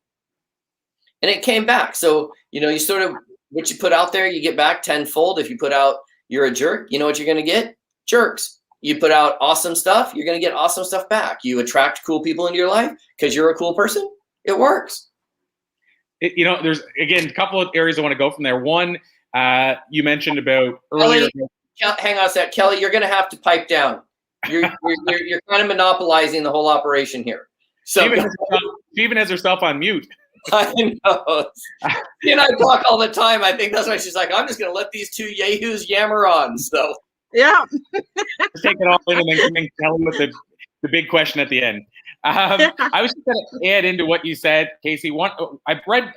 And it came back. So, you sort of, what you put out there, you get back tenfold. If you put out, you're a jerk, you know what you're going to get? Jerks. You put out awesome stuff, you're going to get awesome stuff back. You attract cool people into your life because you're a cool person. It works. There's, again, a couple of areas I want to go from there. One, you mentioned about earlier. Hang on a sec. Kelly, you're going to have to pipe down. You're kind of monopolizing the whole operation here. So she even has herself on mute. I know. She and I talk all the time. I think that's why she's like, I'm just going to let these two yahoos yammer on. So yeah. Just take it all in and then tell them with the big question at the end. I was just going to add into what you said, Casey. I've read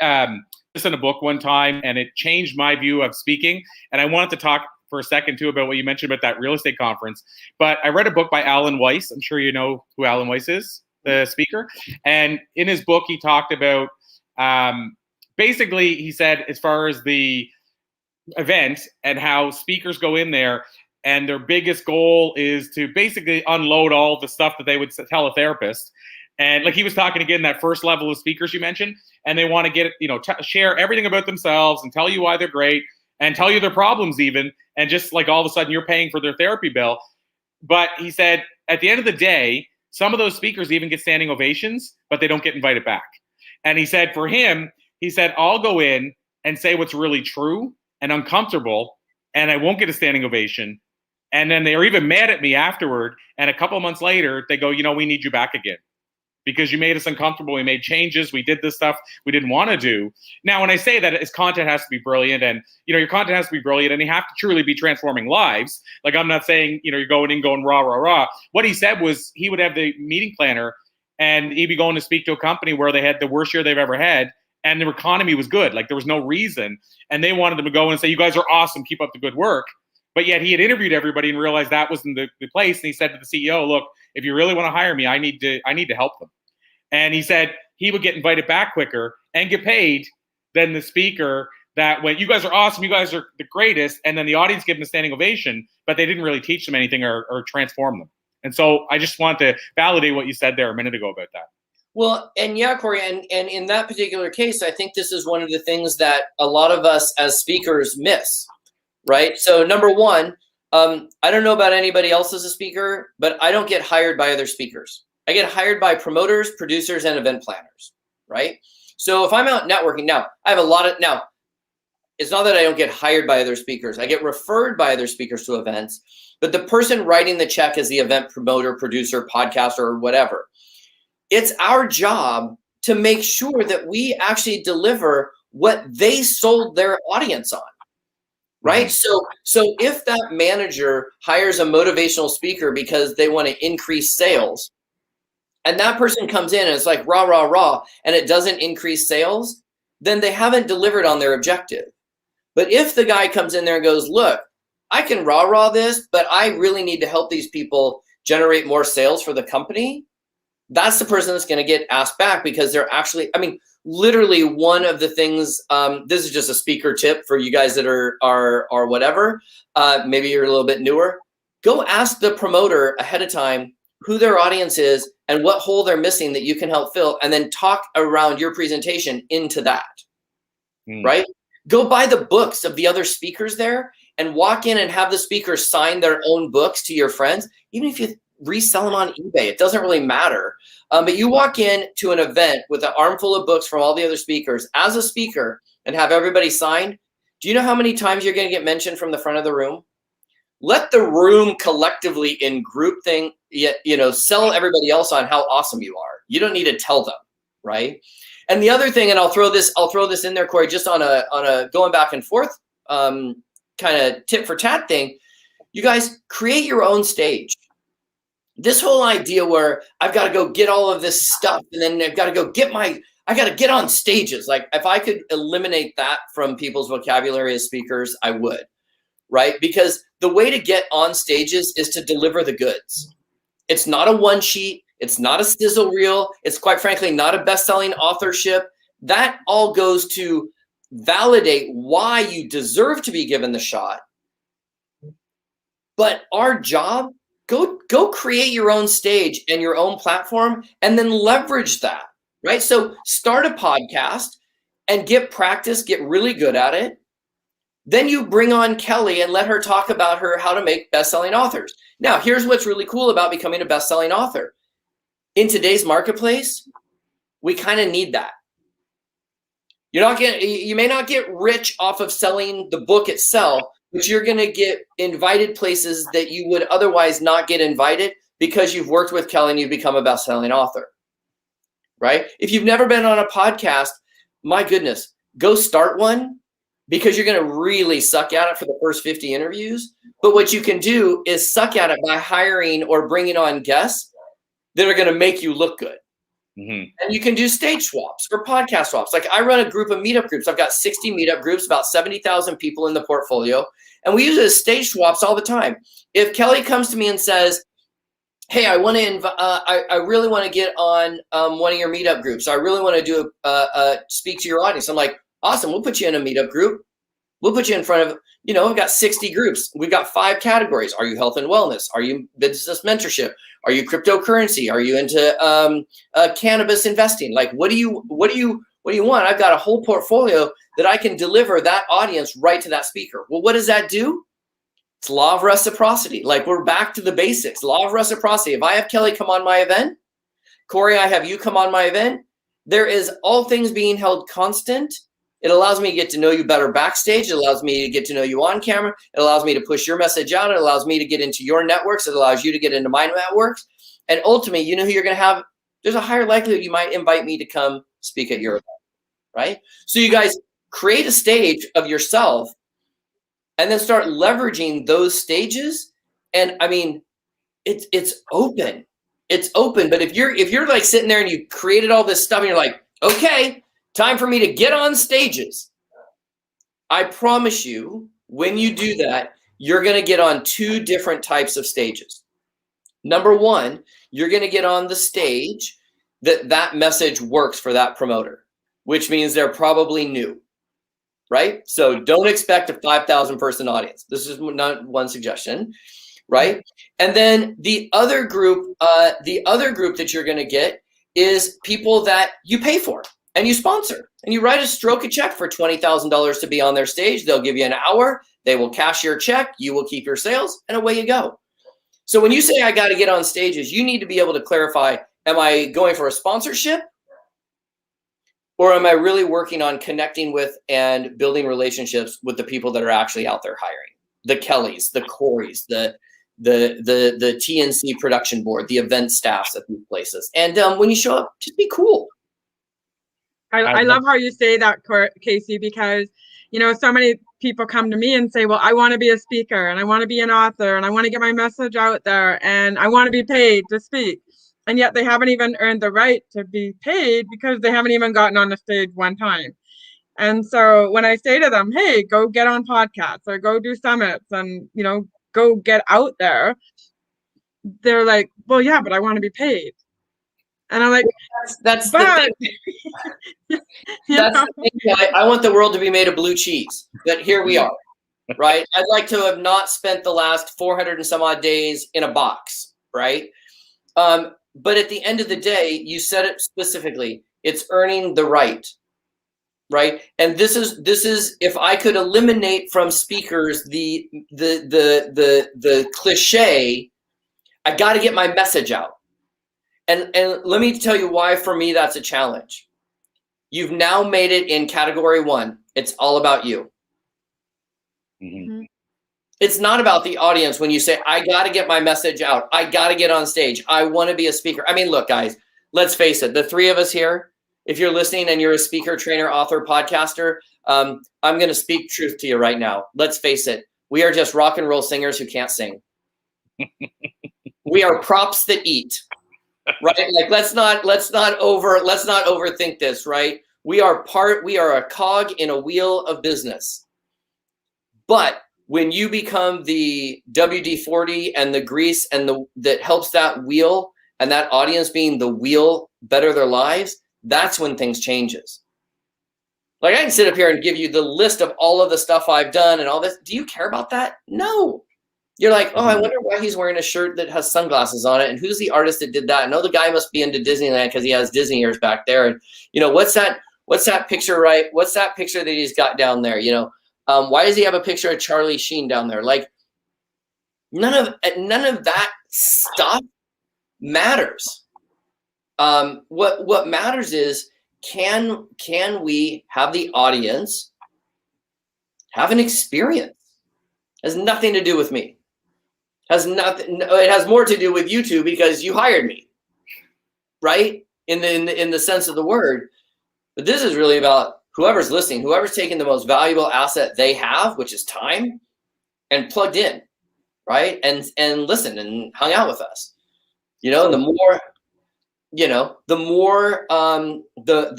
this in a book one time, and it changed my view of speaking. And I wanted to talk for a second, too, about what you mentioned about that real estate conference. But I read a book by Alan Weiss. I'm sure you know who Alan Weiss is, the speaker. And in his book, he talked about, basically, he said, as far as the event and how speakers go in there, and their biggest goal is to basically unload all the stuff that they would tell a therapist. And like he was talking again, that first level of speakers you mentioned, and they want to get, share everything about themselves and tell you why they're great and tell you their problems even. And just like all of a sudden you're paying for their therapy bill. But he said, at the end of the day, some of those speakers even get standing ovations, but they don't get invited back. And he said, for him, he said, I'll go in and say what's really true and uncomfortable, and I won't get a standing ovation. And then they're even mad at me afterward. And a couple of months later, they go, we need you back again because you made us uncomfortable. We made changes. We did this stuff we didn't want to do. Now, when I say that, his content has to be brilliant, and, your content has to be brilliant, and you have to truly be transforming lives. Like, I'm not saying, you're going in, going rah, rah, rah. What he said was he would have the meeting planner and he'd be going to speak to a company where they had the worst year they've ever had. And their economy was good. Like, there was no reason. And they wanted them to go and say, you guys are awesome. Keep up the good work. But yet he had interviewed everybody and realized that wasn't the place. And he said to the CEO, look, if you really want to hire me, I need to help them. And he said he would get invited back quicker and get paid than the speaker that went, you guys are awesome, you guys are the greatest. And then the audience gave them a standing ovation, but they didn't really teach them anything or transform them. And so I just want to validate what you said there a minute ago about that. Well, and yeah, Corey, and in that particular case, I think this is one of the things that a lot of us as speakers miss. Right. So number one, I don't know about anybody else as a speaker, but I don't get hired by other speakers. I get hired by promoters, producers, and event planners. Right. So if I'm out networking now, I have it's not that I don't get hired by other speakers. I get referred by other speakers to events, but the person writing the check is the event promoter, producer, podcaster, or whatever. It's our job to make sure that we actually deliver what they sold their audience on. Right. So if that manager hires a motivational speaker because they want to increase sales, and that person comes in and it's like rah, rah, rah, and it doesn't increase sales, then they haven't delivered on their objective. But if the guy comes in there and goes, look, I can rah, rah this, but I really need to help these people generate more sales for the company, that's the person that's going to get asked back because they're actually, literally one of the things, this is just a speaker tip for you guys that are whatever, maybe you're a little bit newer, go ask the promoter ahead of time who their audience is and what hole they're missing that you can help fill, and then talk around your presentation into that, right? Go buy the books of the other speakers there and walk in and have the speakers sign their own books to your friends, even if you resell them on eBay. It doesn't really matter. But you walk in to an event with an armful of books from all the other speakers as a speaker and have everybody signed. Do you know how many times you're going to get mentioned from the front of the room? Let the room collectively in group thing, sell everybody else on how awesome you are. You don't need to tell them, right? And the other thing, and I'll throw this in there, Corey, just on a going back and forth kind of tit for tat thing. You guys create your own stage. This whole idea where I've got to go get all of this stuff and then I've got to go I got to get on stages. Like if I could eliminate that from people's vocabulary as speakers, I would, right? Because the way to get on stages is to deliver the goods. It's not a one sheet. It's not a sizzle reel. It's quite frankly not a best-selling authorship. That all goes to validate why you deserve to be given the shot. But our job, go create your own stage and your own platform and then leverage that, right? So start a podcast and get practice, get really good at it. Then you bring on Kelly and let her talk about how to make best-selling authors. Now, here's what's really cool about becoming a best-selling author. In today's marketplace, we kind of need that. You may not get rich off of selling the book itself, but you're going to get invited places that you would otherwise not get invited because you've worked with Kelly and you've become a best-selling author, right? If you've never been on a podcast, my goodness, go start one because you're going to really suck at it for the first 50 interviews. But what you can do is suck at it by hiring or bringing on guests that are going to make you look good. And you can do stage swaps or podcast swaps. Like I run a group of meetup groups. I've got 60 meetup groups, about 70,000 people in the portfolio. And we use it as stage swaps all the time. If Kelly comes to me and says, hey, I want to I really want to get on one of your meetup groups. I really want to do speak to your audience. I'm like, awesome. We'll put you in a meetup group. We'll put you in front of, we've got 60 groups. We've got 5 categories. Are you health and wellness? Are you business mentorship? Are you cryptocurrency? Are you into cannabis investing? Like, what do you want? I've got a whole portfolio that I can deliver that audience right to that speaker. Well, what does that do? It's law of reciprocity. Like we're back to the basics. Law of reciprocity. If I have Kelly come on my event, Corey, I have you come on my event, there is all things being held constant. It allows me to get to know you better backstage. It allows me to get to know you on camera. It allows me to push your message out. It allows me to get into your networks. It allows you to get into my networks. And ultimately, you know who you're going to have? There's a higher likelihood you might invite me to come speak at your event, right? So you guys create a stage of yourself and then start leveraging those stages. And I mean, it's open. It's open. But if you're like sitting there and you created all this stuff and you're like, okay, time for me to get on stages. I promise you, when you do that, you're going to get on 2 different types of stages. Number 1, you're going to get on the stage that message works for that promoter, which means they're probably new, right? So don't expect a 5,000 person audience. This is not one suggestion, right? And then the other group that you're going to get is people that you pay for. And you sponsor, and you write a check for $20,000 to be on their stage. They'll give you an hour. They will cash your check. You will keep your sales, and away you go. So when you say I got to get on stages, you need to be able to clarify, am I going for a sponsorship? Or am I really working on connecting with and building relationships with the people that are actually out there hiring? The Kellys, the Coreys, the TNC production board, the event staffs at these places. And when you show up, just be cool. I love how you say that, Casey, because, so many people come to me and say, well, I want to be a speaker and I want to be an author and I want to get my message out there and I want to be paid to speak. And yet they haven't even earned the right to be paid because they haven't even gotten on the stage one time. And so when I say to them, hey, go get on podcasts or go do summits and, go get out there, they're like, well, yeah, but I want to be paid. And I'm like, that's the thing. That's the thing. I want the world to be made of blue cheese, but here we are, right? I'd like to have not spent the last 400 and some odd days in a box, right? But at the end of the day, you said it specifically, it's earning the right, And this is if I could eliminate from speakers the cliche, I got to get my message out. And let me tell you why, for me, that's a challenge. You've now made it in category 1. It's all about you. Mm-hmm. It's not about the audience when you say, I got to get my message out. I got to get on stage. I want to be a speaker. I mean, look, guys, let's face it. The 3 of us here, if you're listening and you're a speaker, trainer, author, podcaster, I'm going to speak truth to you right now. Let's face it. We are just rock and roll singers who can't sing. We are props that eat, right? Like let's not overthink this, right? We are a cog in a wheel of business. But when you become the WD-40 and the grease and that helps that wheel and that audience being the wheel better their lives, that's when things changes. Like I can sit up here and give you the list of all of the stuff I've done and all this. Do you care about that? No. You're like, oh, I wonder why he's wearing a shirt that has sunglasses on it, and who's the artist that did that? I know the guy must be into Disneyland because he has Disney ears back there. And what's that picture, right? What's that picture that he's got down there? Why does he have a picture of Charlie Sheen down there? Like none of that stuff matters. What matters is can we have the audience have an experience? It has nothing to do with me. It has more to do with you two because you hired me, right? In the sense of the word. But this is really about whoever's listening, whoever's taking the most valuable asset they have, which is time, and plugged in, right? And listened and hung out with us. And the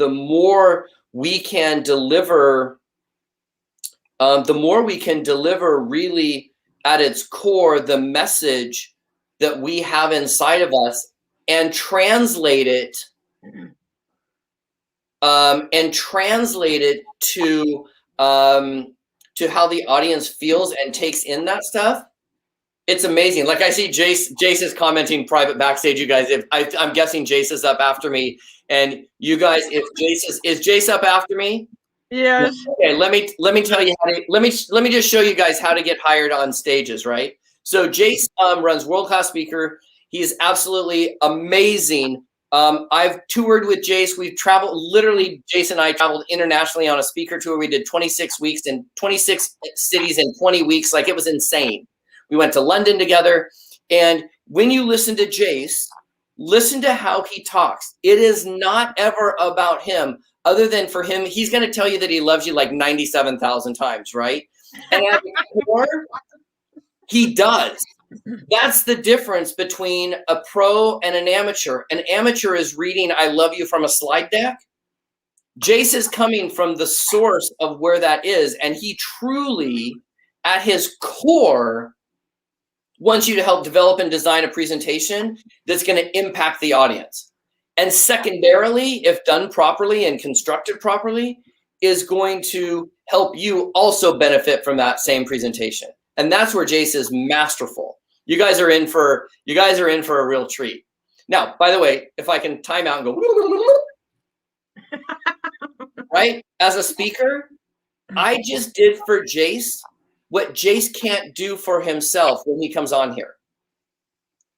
more we can deliver, really at its core the message that we have inside of us and translate it to how the audience feels and takes in that stuff. It's amazing. Like I see Jase is commenting private backstage. You guys, I'm guessing Jase is up after me, and you guys, if Jase is Jase up after me? Yes. Okay, let me tell you how to let me just show you guys how to get hired on stages, right? So Jase runs World Class Speaker. He's absolutely amazing. I've toured with Jase. We've traveled, literally, Jase and I traveled internationally on a speaker tour. We did 26 weeks in 26 cities in 20 weeks. Like, it was insane. We went to London together. And when you listen to Jase, listen to how he talks. It is not ever about him. Other than for him, he's going to tell you that he loves you like 97,000 times, right? And at the core, he does. That's the difference between a pro and an amateur. An amateur is reading I love you from a slide deck. Jase is coming from the source of where that is, and he truly, at his core, wants you to help develop and design a presentation that's going to impact the audience. And secondarily, if done properly and constructed properly, is going to help you also benefit from that same presentation. And that's where Jase is masterful. You guys are in for a real treat. Now, by the way, if I can time out and go, right? As a speaker, I just did for Jase what Jase can't do for himself when he comes on here.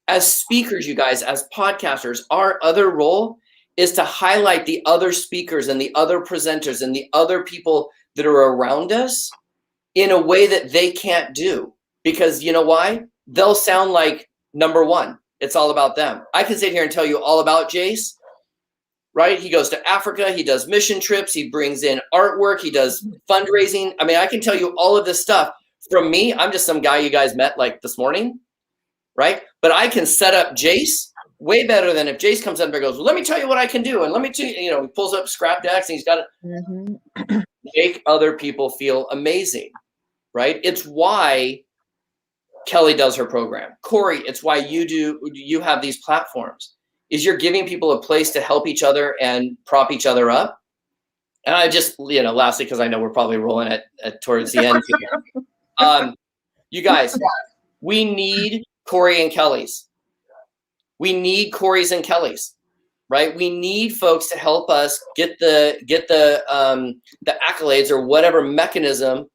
As speakers, you guys, as podcasters, our other role is to highlight the other speakers and the other presenters and the other people that are around us in a way that they can't do. Because you know why? They'll sound like number one. It's all about them. I can sit here and tell you all about Jase, right? He goes to Africa. He does mission trips. He brings in artwork. He does fundraising. I mean, I can tell you all of this stuff. From me, I'm just some guy you guys met like this morning, right? But I can set up Jase way better than if Jase comes up and goes, well, let me tell you what I can do. And let me tell you, he pulls up scrap decks and he's got to make other people feel amazing, right? It's why Kelly does her program. Corey, it's why you have these platforms, is you're giving people a place to help each other and prop each other up. And I just, lastly, because I know we're probably rolling at towards the end here. You guys, we need Corey and Kelly's. We need Corey's and Kelly's, right? We need folks to help us get the accolades or whatever mechanism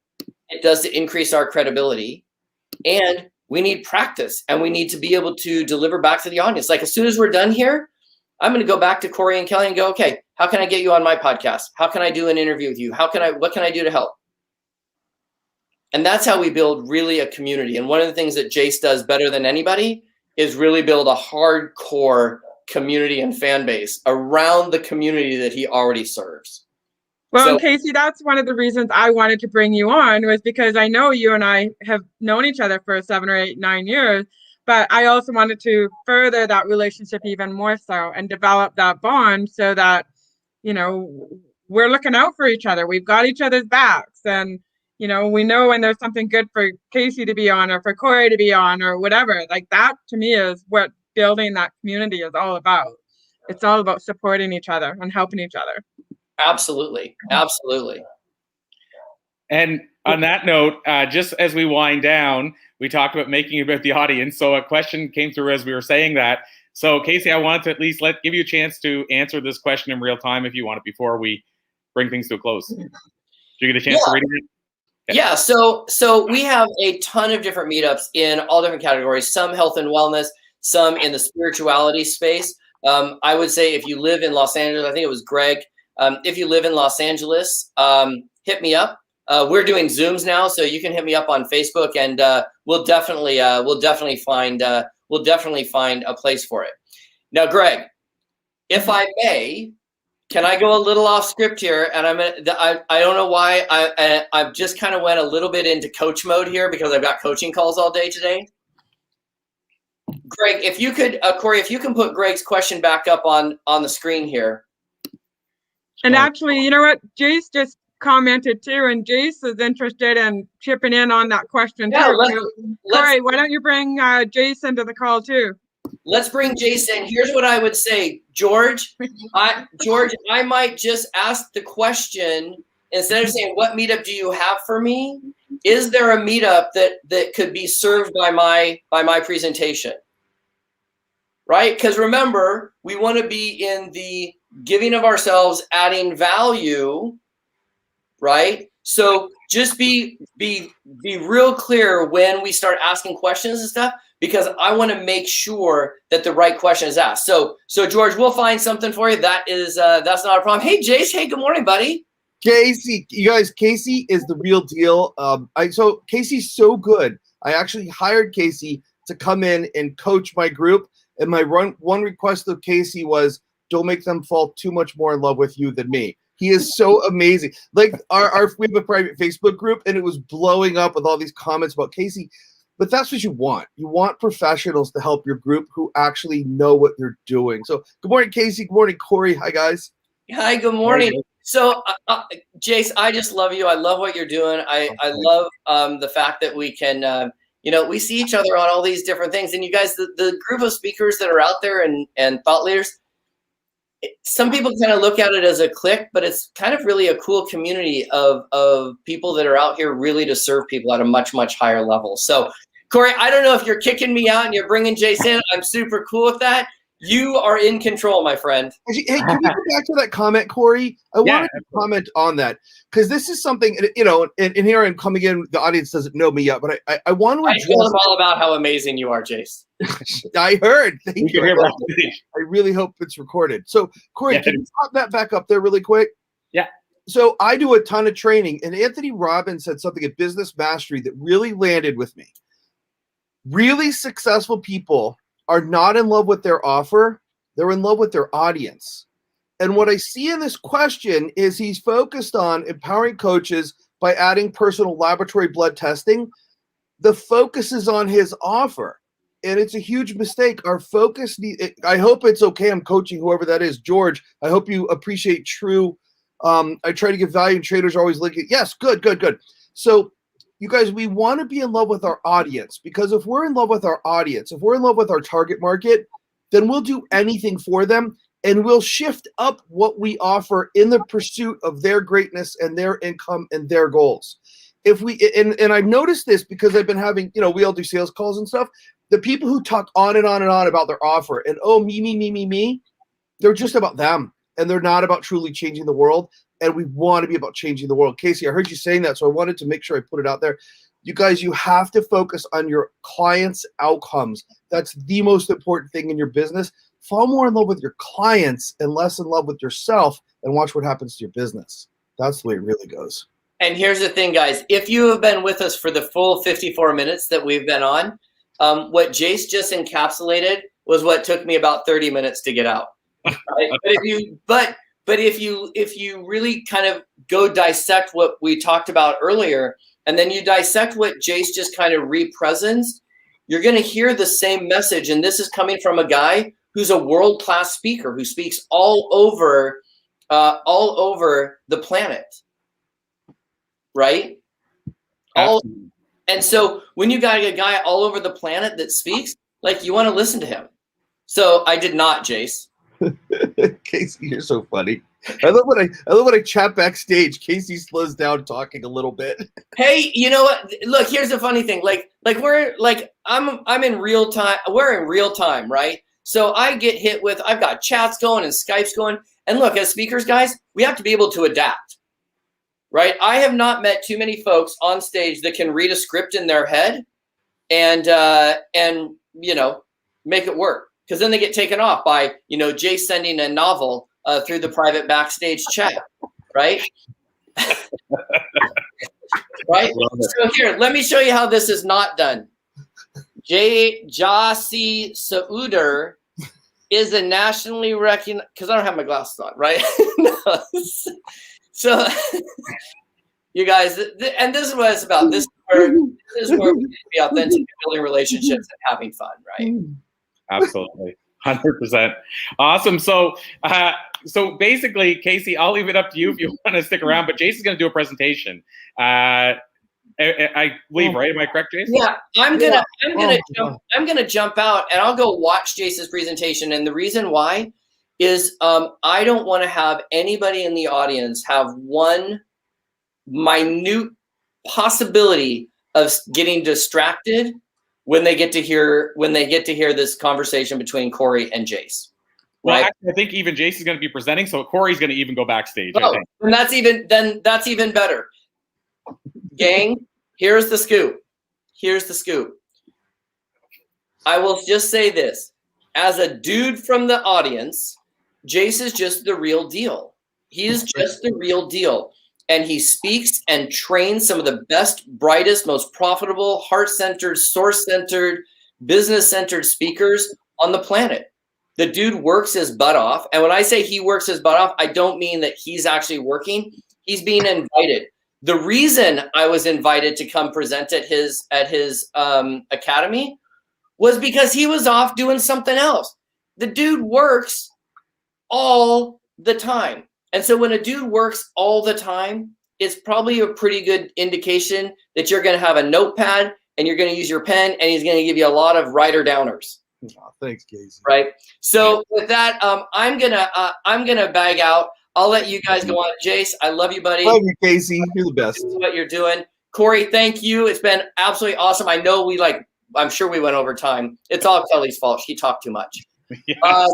it does to increase our credibility. And we need practice, and we need to be able to deliver back to the audience. Like, as soon as we're done here, I'm going to go back to Corey and Kelly and go, okay, how can I get you on my podcast? How can I do an interview with you? What can I do to help? And that's how we build really a community. And one of the things that Jase does better than anybody is really build a hardcore community and fan base around the community that he already serves. Well, So- and Casey, that's one of the reasons I wanted to bring you on, was because I know you and I have known each other for 7 or 8, 9 years, but I also wanted to further that relationship even more so and develop that bond so that, you know, we're looking out for each other. We've got each other's backs, and, you know, we know when there's something good for Casey to be on or for Corey to be on or whatever. Like, that to me is what building that community is all about. It's all about supporting each other and helping each other. Absolutely. Absolutely. And on that note, just as we wind down, we talked about making it about the audience. So a question came through as we were saying that. So Casey, I wanted to at least give you a chance to answer this question in real time if you want it before we bring things to a close. Did you get a chance to read it? Okay. Yeah. So we have a ton of different meetups in all different categories, some health and wellness, some in the spirituality space. I would say if you live in Los Angeles, I think it was Greg. If you live in Los Angeles, hit me up. We're doing Zooms now, so you can hit me up on Facebook, and we'll definitely find a place for it. Now, Greg, if I may, can I go a little off script here? And I don't know why I've just kind of went a little bit into coach mode here because I've got coaching calls all day today. Greg, if you could, Corey, if you can put Greg's question back up on the screen here. And actually, you know what? Jase just commented too, and Jase is interested in chipping in on that question too. Corey, why don't you bring Jase into the call too? Let's bring Jase in. Here's what I would say, George. I might just ask the question instead of saying, "What meetup do you have for me?" Is there a meetup that could be served by my presentation? Right? Because remember, we want to be in the giving of ourselves, adding value, right? So just be real clear when we start asking questions and stuff, because I want to make sure that the right question is asked. So George, we'll find something for you. That's not a problem. Hey, Jase. Hey, good morning, buddy. Casey, you guys, Casey is the real deal. So Casey's so good. I actually hired Casey to come in and coach my group. And my one request of Casey was, don't make them fall too much more in love with you than me. He is so amazing. Like we have a private Facebook group, and it was blowing up with all these comments about Casey. But that's what you want. You want professionals to help your group who actually know what they're doing. So good morning, Casey. Good morning, Corey. Hi, guys. Hi, good morning. So, Jase, I just love you. I love what you're doing. I love the fact that we can, we see each other on all these different things. And you guys, the group of speakers that are out there and thought leaders, some people kind of look at it as a clique, but it's kind of really a cool community of people that are out here really to serve people at a much, much higher level. So, Corey, I don't know if you're kicking me out and you're bringing Jase in. I'm super cool with that. You are in control, my friend. Hey, can we go back to that comment, Corey? I wanted to comment on that because this is something, and here I'm coming in. The audience doesn't know me yet, but I want to address. I told them all about how amazing you are, Jase. I heard. Thank you. I really hope it's recorded. So, Corey, can you pop that back up there really quick? Yeah. So I do a ton of training, and Anthony Robbins said something at Business Mastery that really landed with me. Really successful people are not in love with their offer. They're in love with their audience. And what I see in this question is he's focused on empowering coaches by adding personal laboratory blood testing. The focus is on his offer. And it's a huge mistake. Our focus, I hope it's okay. I'm coaching whoever that is. George, I hope you appreciate true. I try to give value, and traders are always looking. Yes, good. So you guys, we want to be in love with our audience, because if we're in love with our audience, if we're in love with our target market, then we'll do anything for them, and we'll shift up what we offer in the pursuit of their greatness and their income and their goals. If we, and I've noticed this because I've been having, we all do sales calls and stuff. The people who talk on and on and on about their offer and, me, they're just about them, and they're not about truly changing the world. And we want to be about changing the world. Casey, I heard you saying that, so I wanted to make sure I put it out there. You guys, you have to focus on your clients' outcomes. That's the most important thing in your business. Fall more in love with your clients and less in love with yourself, and watch what happens to your business. That's the way it really goes. And here's the thing, guys. If you have been with us for the full 54 minutes that we've been on, what Jase just encapsulated was what took me about 30 minutes to get out. Right? But if you really kind of go dissect what we talked about earlier, and then you dissect what Jase just kind of represents, you're going to hear the same message. And this is coming from a guy who's a world-class speaker who speaks all over the planet, right? And so when you got a guy all over the planet that speaks, like, you want to listen to him. So I did not, Jase. Casey, you're so funny. I love when I chat backstage. Casey slows down talking a little bit. Hey, you know what? Look, here's the funny thing. I'm in real time. We're in real time, right? So I get hit with, I've got chats going and Skypes going. And look, as speakers, guys, we have to be able to adapt, right? I have not met too many folks on stage that can read a script in their head and make it work. Because then they get taken off by, Jay sending a novel through the private backstage chat, right? Right? So here, let me show you how this is not done. Jase Souder is a nationally recognized, because I don't have my glasses on, right? No. So, you guys, and this is what it's about. This is where we need to be authentic, building relationships and having fun, right? Absolutely. 100%. Awesome. So basically, Casey, I'll leave it up to you if you want to stick around, but Jase is going to do a presentation. I believe, right? Am I correct, Jase? Yeah, I'm gonna jump out and I'll go watch Jase's presentation. And the reason why is I don't want to have anybody in the audience have one minute possibility of getting distracted when they get to hear this conversation between Corey and Jase. Well, right? actually, I think even Jase is going to be presenting, so Corey's going to even go backstage. Oh, I think. and that's even better. Gang, here's the scoop. I will just say this. As a dude from the audience, Jase is just the real deal. He is just the real deal. And he speaks and trains some of the best, brightest, most profitable, heart-centered, source-centered, business-centered speakers on the planet. The dude works his butt off. And when I say he works his butt off, I don't mean that he's actually working. He's being invited. The reason I was invited to come present at his academy was because he was off doing something else. The dude works all the time. And so when a dude works all the time, it's probably a pretty good indication that you're going to have a notepad and you're going to use your pen, and he's going to give you a lot of writer-downers. Oh, thanks, Casey. Right. So with that, I'm gonna bag out. I'll let you guys go on. Jase, I love you, buddy. Love you, Casey. You're the best. This is what you're doing. Corey, thank you. It's been absolutely awesome. I know I'm sure we went over time. It's all Kelly's fault. She talked too much. Yeah,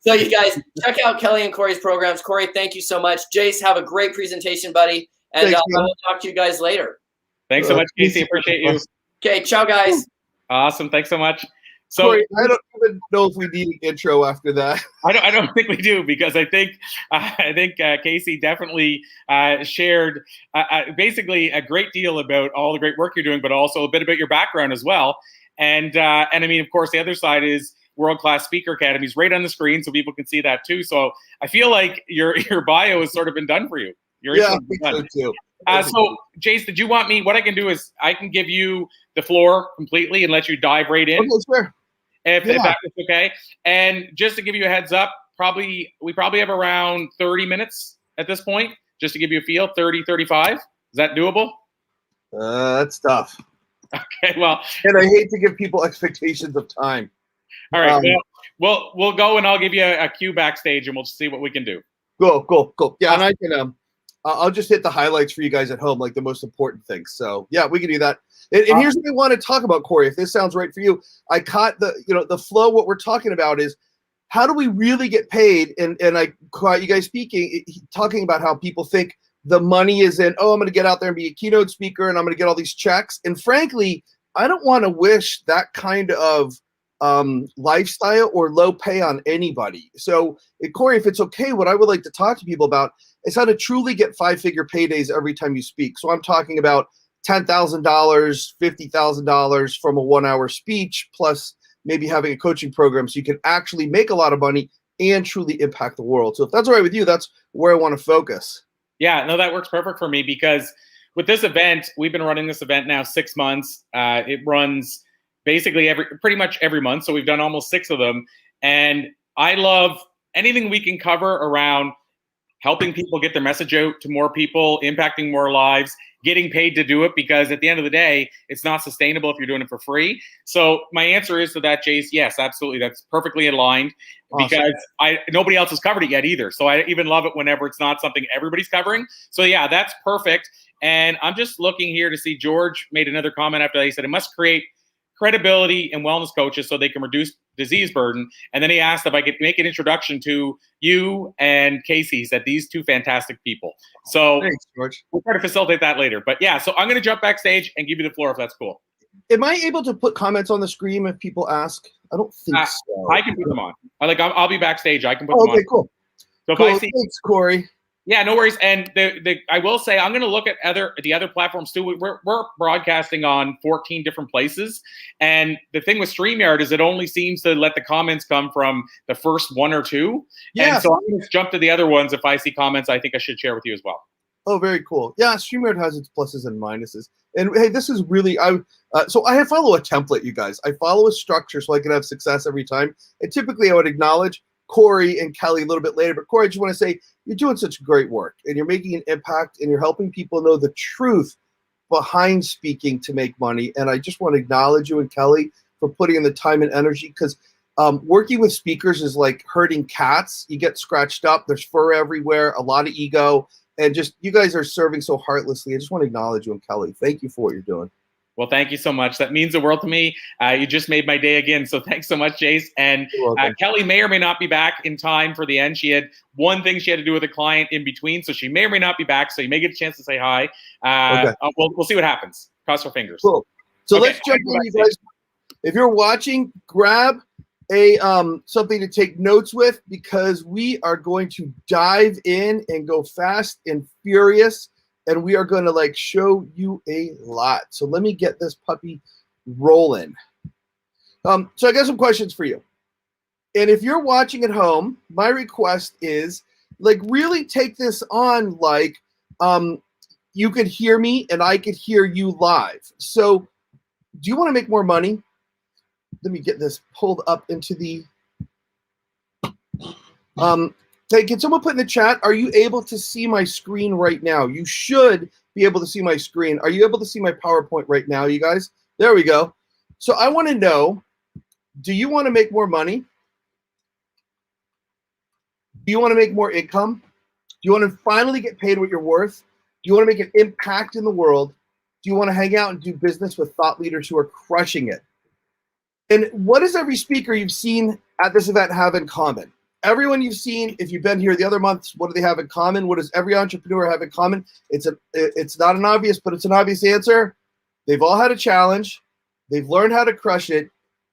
So you guys check out Kelly and Corey's programs. Corey, thank you so much. Jase, have a great presentation, buddy. And Thanks, I will talk to you guys later. Thanks so much, Casey. Appreciate you. Okay, ciao, guys. Awesome. Thanks so much. So Corey, I don't even know if we need an intro after that. I don't think we do, because I think Casey definitely shared basically a great deal about all the great work you're doing, but also a bit about your background as well. And I mean, of course, the other side is World-Class Speaker Academies right on the screen, so people can see that too. So I feel like your bio has sort of been done for you. Yeah, I think so too. So, Jase, did you want me? What I can do is I can give you the floor completely and let you dive right in. Okay, sure. If that was okay. And just to give you a heads up, we probably have around 30 minutes at this point, just to give you a feel, 30, 35. Is that doable? That's tough. Okay, well. And I hate to give people expectations of time. All right, we'll go, and I'll give you a cue backstage, and we'll see what we can do. Cool. Yeah, and I can I'll just hit the highlights for you guys at home, like the most important things. So yeah, we can do that. And here's what I want to talk about, Corey, if this sounds right for you. I caught the flow. What we're talking about is how do we really get paid? And I caught you guys talking about how people think the money is in, I'm going to get out there and be a keynote speaker and I'm going to get all these checks. And frankly, I don't want to wish that kind of lifestyle or low pay on anybody. So Corey, if it's okay, what I would like to talk to people about is how to truly get 5-figure paydays every time you speak. So I'm talking about $10,000, $50,000 from a 1-hour speech, plus maybe having a coaching program so you can actually make a lot of money and truly impact the world. So if that's all right with you, that's where I want to focus. Yeah, no, that works perfect for me because with this event, we've been running this event now 6 months. It runs basically pretty much every month. So we've done almost 6 of them. And I love anything we can cover around helping people get their message out to more people, impacting more lives, getting paid to do it, because at the end of the day, it's not sustainable if you're doing it for free. So my answer is to that, Jase, yes, absolutely. That's perfectly aligned. Awesome. Because nobody else has covered it yet either. So I even love it whenever it's not something everybody's covering. So yeah, that's perfect. And I'm just looking here to see, George made another comment after that. He said, it must create credibility in wellness coaches so they can reduce disease burden. And then he asked if I could make an introduction to you and Casey, said these 2 fantastic people. So thanks, George. We'll try to facilitate that later. But yeah, so I'm going to jump backstage and give you the floor if that's cool. Am I able to put comments on the screen if people ask? I don't think so. I can put them on. I'll be backstage. I can put them on. Okay, cool. So cool. If I see, thanks, Corey. Yeah, no worries. And I will say I'm going to look at the other platforms too. We're broadcasting on 14 different places, and the thing with StreamYard is it only seems to let the comments come from the first 1 or 2. Yeah. And so I'm going to jump to the other ones if I see comments I think I should share with you as well. Oh, very cool. Yeah, StreamYard has its pluses and minuses. And hey, this is really so I follow a template, you guys. I follow a structure so I can have success every time. And typically I would acknowledge Corey and Kelly a little bit later. But Corey, I just want to say you're doing such great work and you're making an impact and you're helping people know the truth behind speaking to make money. And I just want to acknowledge you and Kelly for putting in the time and energy, because working with speakers is like herding cats. You get scratched up. There's fur everywhere, a lot of ego. And just you guys are serving so heartlessly. I just want to acknowledge you and Kelly. Thank you for what you're doing. Well, thank you so much. That means the world to me. You just made my day again. So thanks so much, Jase. And Kelly may or may not be back in time for the end. She had one thing she had to do with a client in between. So she may or may not be back. So you may get a chance to say hi. Okay. We'll see what happens. Cross our fingers. Cool. So let's jump in, you guys. If you're watching, grab a something to take notes with, because we are going to dive in and go fast and furious. And we are going to show you a lot. So let me get this puppy rolling. So I got some questions for you. And if you're watching at home, my request is really take this on you could hear me and I could hear you live. So do you want to make more money? Let me get this pulled up into the hey, can someone put in the chat, are you able to see my screen right now? You should be able to see my screen. Are you able to see my PowerPoint right now, you guys? There we go. So I want to know, do you want to make more money? Do you want to make more income? Do you want to finally get paid what you're worth? Do you want to make an impact in the world? Do you want to hang out and do business with thought leaders who are crushing it? And what does every speaker you've seen at this event have in common? Everyone you've seen, if you've been here the other months, what do they have in common? What does every entrepreneur have in common? It's not an obvious, but it's an obvious answer. They've all had a challenge. They've learned how to crush it,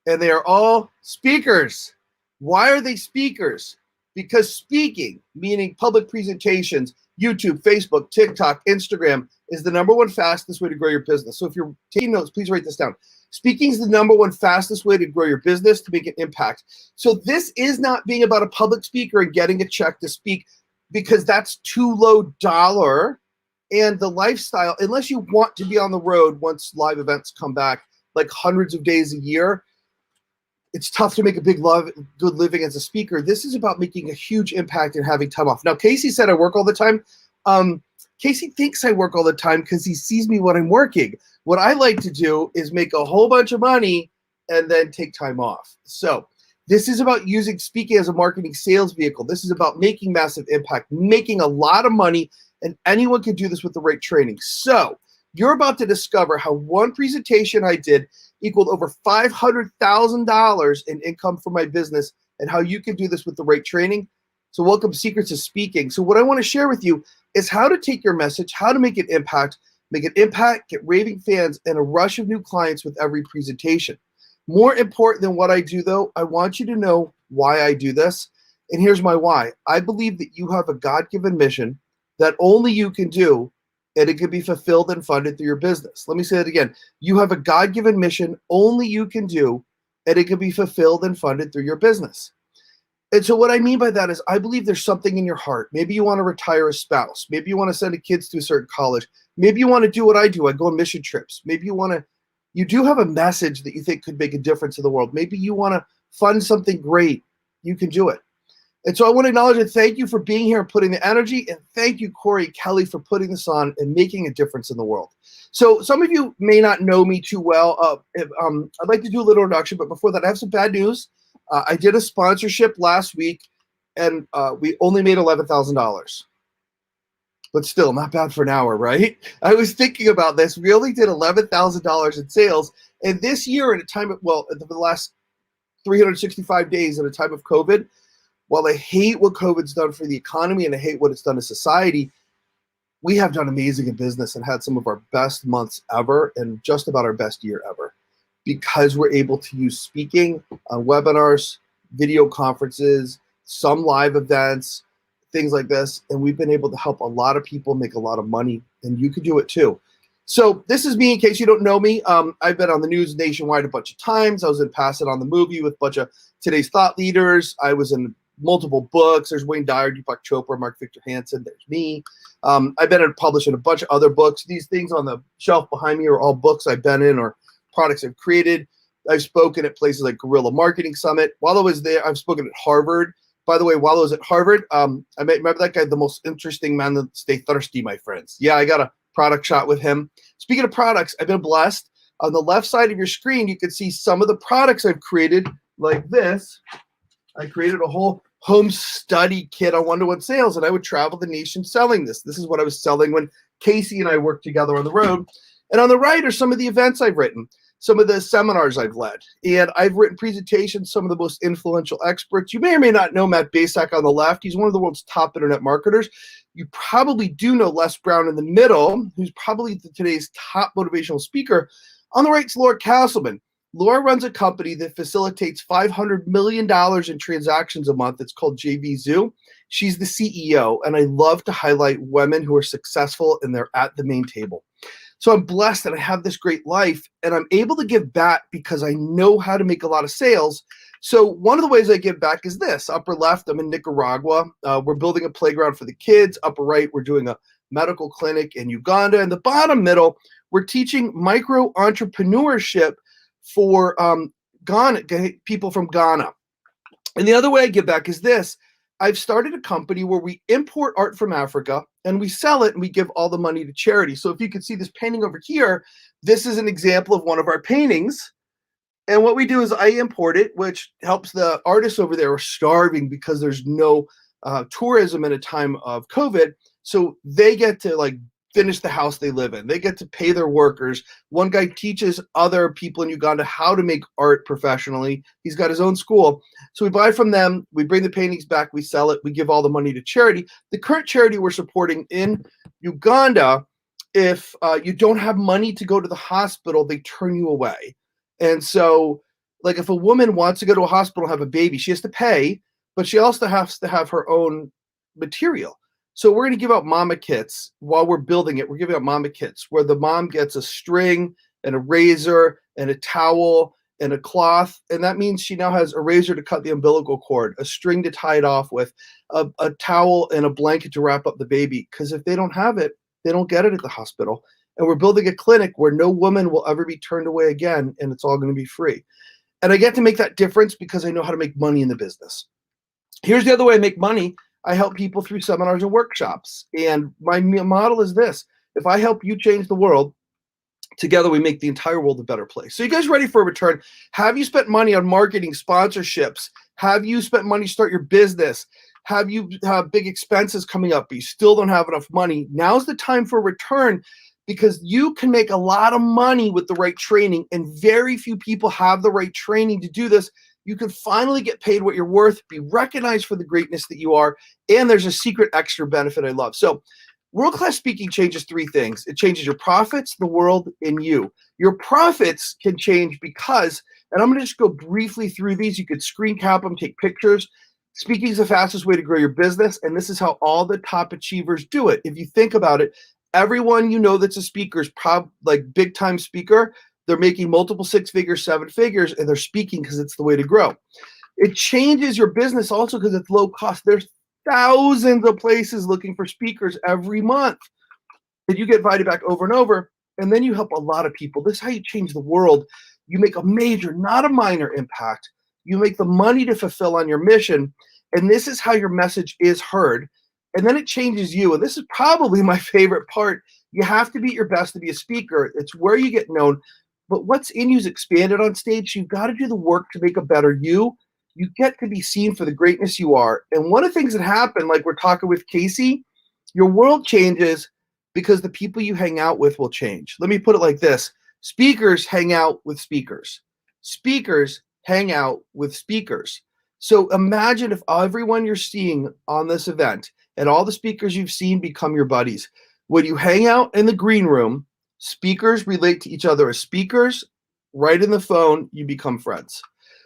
and they are all speakers. Why are they speakers? Because speaking, meaning public presentations, YouTube, Facebook, TikTok, Instagram, is the #1 fastest way to grow your business. So if you're taking notes, please write this down. Speaking is the #1 fastest way to grow your business, to make an impact. So this is not being about a public speaker and getting a check to speak, because that's too low dollar. And the lifestyle, unless you want to be on the road once live events come back, hundreds of days a year, it's tough to make a good living as a speaker. This is about making a huge impact and having time off. Now, Casey said I work all the time. Casey thinks I work all the time because he sees me when I'm working. What I like to do is make a whole bunch of money and then take time off. So this is about using speaking as a marketing sales vehicle. This is about making massive impact, making a lot of money, and anyone can do this with the right training. So you're about to discover how one presentation I did equaled over $500,000 in income for my business, and how you can do this with the right training. So welcome, Secrets of Speaking. So what I want to share with you is how to take your message, how to make an impact, get raving fans, and a rush of new clients with every presentation. More important than what I do, though, I want you to know why I do this. And here's my why. I believe that you have a God-given mission that only you can do, and it can be fulfilled and funded through your business. Let me say that again. You have a God-given mission only you can do, and it can be fulfilled and funded through your business. And so what I mean by that is I believe there's something in your heart. Maybe you want to retire a spouse. Maybe you want to send the kids to a certain college. Maybe you want to do what I do. I go on mission trips. Maybe you do have a message that you think could make a difference in the world. Maybe you want to fund something great. You can do it. And so I want to acknowledge and thank you for being here and putting the energy. And thank you, Corey Kelly, for putting this on and making a difference in the world. So some of you may not know me too well. I'd like to do a little introduction, but before that, I have some bad news. I did a sponsorship last week, and we only made $11,000. But still, not bad for an hour, right? I was thinking about this. We only did $11,000 in sales. And this year, at a time of, the last 365 days at a time of COVID, while I hate what COVID's done for the economy and I hate what it's done to society, we have done amazing in business and had some of our best months ever and just about our best year ever, because we're able to use speaking on webinars, video conferences, some live events, things like this. And we've been able to help a lot of people make a lot of money, and you can do it too. So this is me, in case you don't know me. I've been on the news nationwide a bunch of times. I was in Pass It On the Movie with a bunch of today's thought leaders. I was in multiple books. There's Wayne Dyer, Deepak Chopra, Mark Victor Hansen. There's me. I've been published in a bunch of other books. These things on the shelf behind me are all books I've been in or products I've created. I've spoken at places like Guerrilla Marketing Summit. While I was there, I've spoken at Harvard. By the way, while I was at Harvard, I remember that guy, the most interesting man that stay thirsty, my friends. Yeah, I got a product shot with him. Speaking of products, I've been blessed. On the left side of your screen, you can see some of the products I've created, like this. I created a whole home study kit on one-to-one sales, and I would travel the nation selling this. This is what I was selling when Casey and I worked together on the road. And on the right are some of the events I've written, some of the seminars I've led, and I've written presentations, some of the most influential experts. You may or may not know Matt Basak on the left. He's one of the world's top internet marketers. You probably do know Les Brown in the middle, who's probably today's top motivational speaker. On the right is Laura Castleman. Laura runs a company that facilitates $500 million in transactions a month. It's called JV Zoo. She's the CEO, and I love to highlight women who are successful and they're at the main table. So I'm blessed that I have this great life, and I'm able to give back because I know how to make a lot of sales. So one of the ways I give back is this. Upper left, I'm in Nicaragua. We're building a playground for the kids. Upper right, we're doing a medical clinic in Uganda. And the bottom middle, we're teaching micro entrepreneurship for Ghana, people from Ghana. And the other way I give back is this. I've started a company where we import art from Africa and we sell it and we give all the money to charity. So if you can see this painting over here, this is an example of one of our paintings. And what we do is I import it, which helps the artists over there who are starving because there's no tourism in a time of COVID. So they get to finish the house they live in. They get to pay their workers. One guy teaches other people in Uganda how to make art professionally. He's got his own school. So we buy from them. We bring the paintings back. We sell it. We give all the money to charity. The current charity we're supporting in Uganda, if you don't have money to go to the hospital, they turn you away. And so if a woman wants to go to a hospital and have a baby, she has to pay, but she also has to have her own material. So we're going to give out mama kits while we're building it. We're giving out mama kits where the mom gets a string and a razor and a towel and a cloth. And that means she now has a razor to cut the umbilical cord, a string to tie it off with, a towel and a blanket to wrap up the baby. Because if they don't have it, they don't get it at the hospital. And we're building a clinic where no woman will ever be turned away again, and it's all going to be free. And I get to make that difference because I know how to make money in the business. Here's the other way I make money. I help people through seminars and workshops. And my model is this. If I help you change the world, together we make the entire world a better place. So you guys ready for a return? Have you spent money on marketing, sponsorships? Have you spent money to start your business? Have you have big expenses coming up, but you still don't have enough money? Now's the time for a return, because you can make a lot of money with the right training, and very few people have the right training to do this. You can finally get paid what you're worth, be recognized for the greatness that you are, and there's a secret extra benefit I love. So world-class speaking changes three things. It changes your profits, the world, and you. Your profits can change because, and I'm going to just go briefly through these. You could screen cap them, take pictures. Speaking is the fastest way to grow your business, and this is how all the top achievers do it. If you think about it, everyone you know that's a speaker is big-time speaker. They're making multiple 6 figures, 7 figures, and they're speaking because it's the way to grow. It changes your business also because it's low cost. There's thousands of places looking for speakers every month. And you get invited back over and over, and then you help a lot of people. This is how you change the world. You make a major, not a minor impact. You make the money to fulfill on your mission, and this is how your message is heard. And then it changes you, and this is probably my favorite part. You have to be at your best to be a speaker. It's where you get known, but what's in you is expanded on stage. You've got to do the work to make a better you. You get to be seen for the greatness you are. And one of the things that happen, like we're talking with Casey, your world changes because the people you hang out with will change. Let me put it like this. Speakers hang out with speakers. Speakers hang out with speakers. So imagine if everyone you're seeing on this event and all the speakers you've seen become your buddies. When you hang out in the green room, speakers relate to each other as speakers. Right in the phone, you become friends.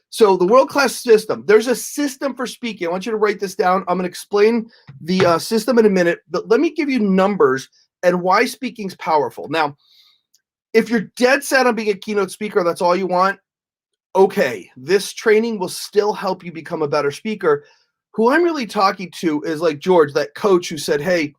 So the world-class system, there's a system for speaking. I want you to write this down. I'm going to explain the system in a minute, but let me give you numbers and why speaking is powerful. Now, if you're dead set on being a keynote speaker, that's all you want, okay, this training will still help you become a better speaker. Who I'm really talking to is like George, that coach who said, hey,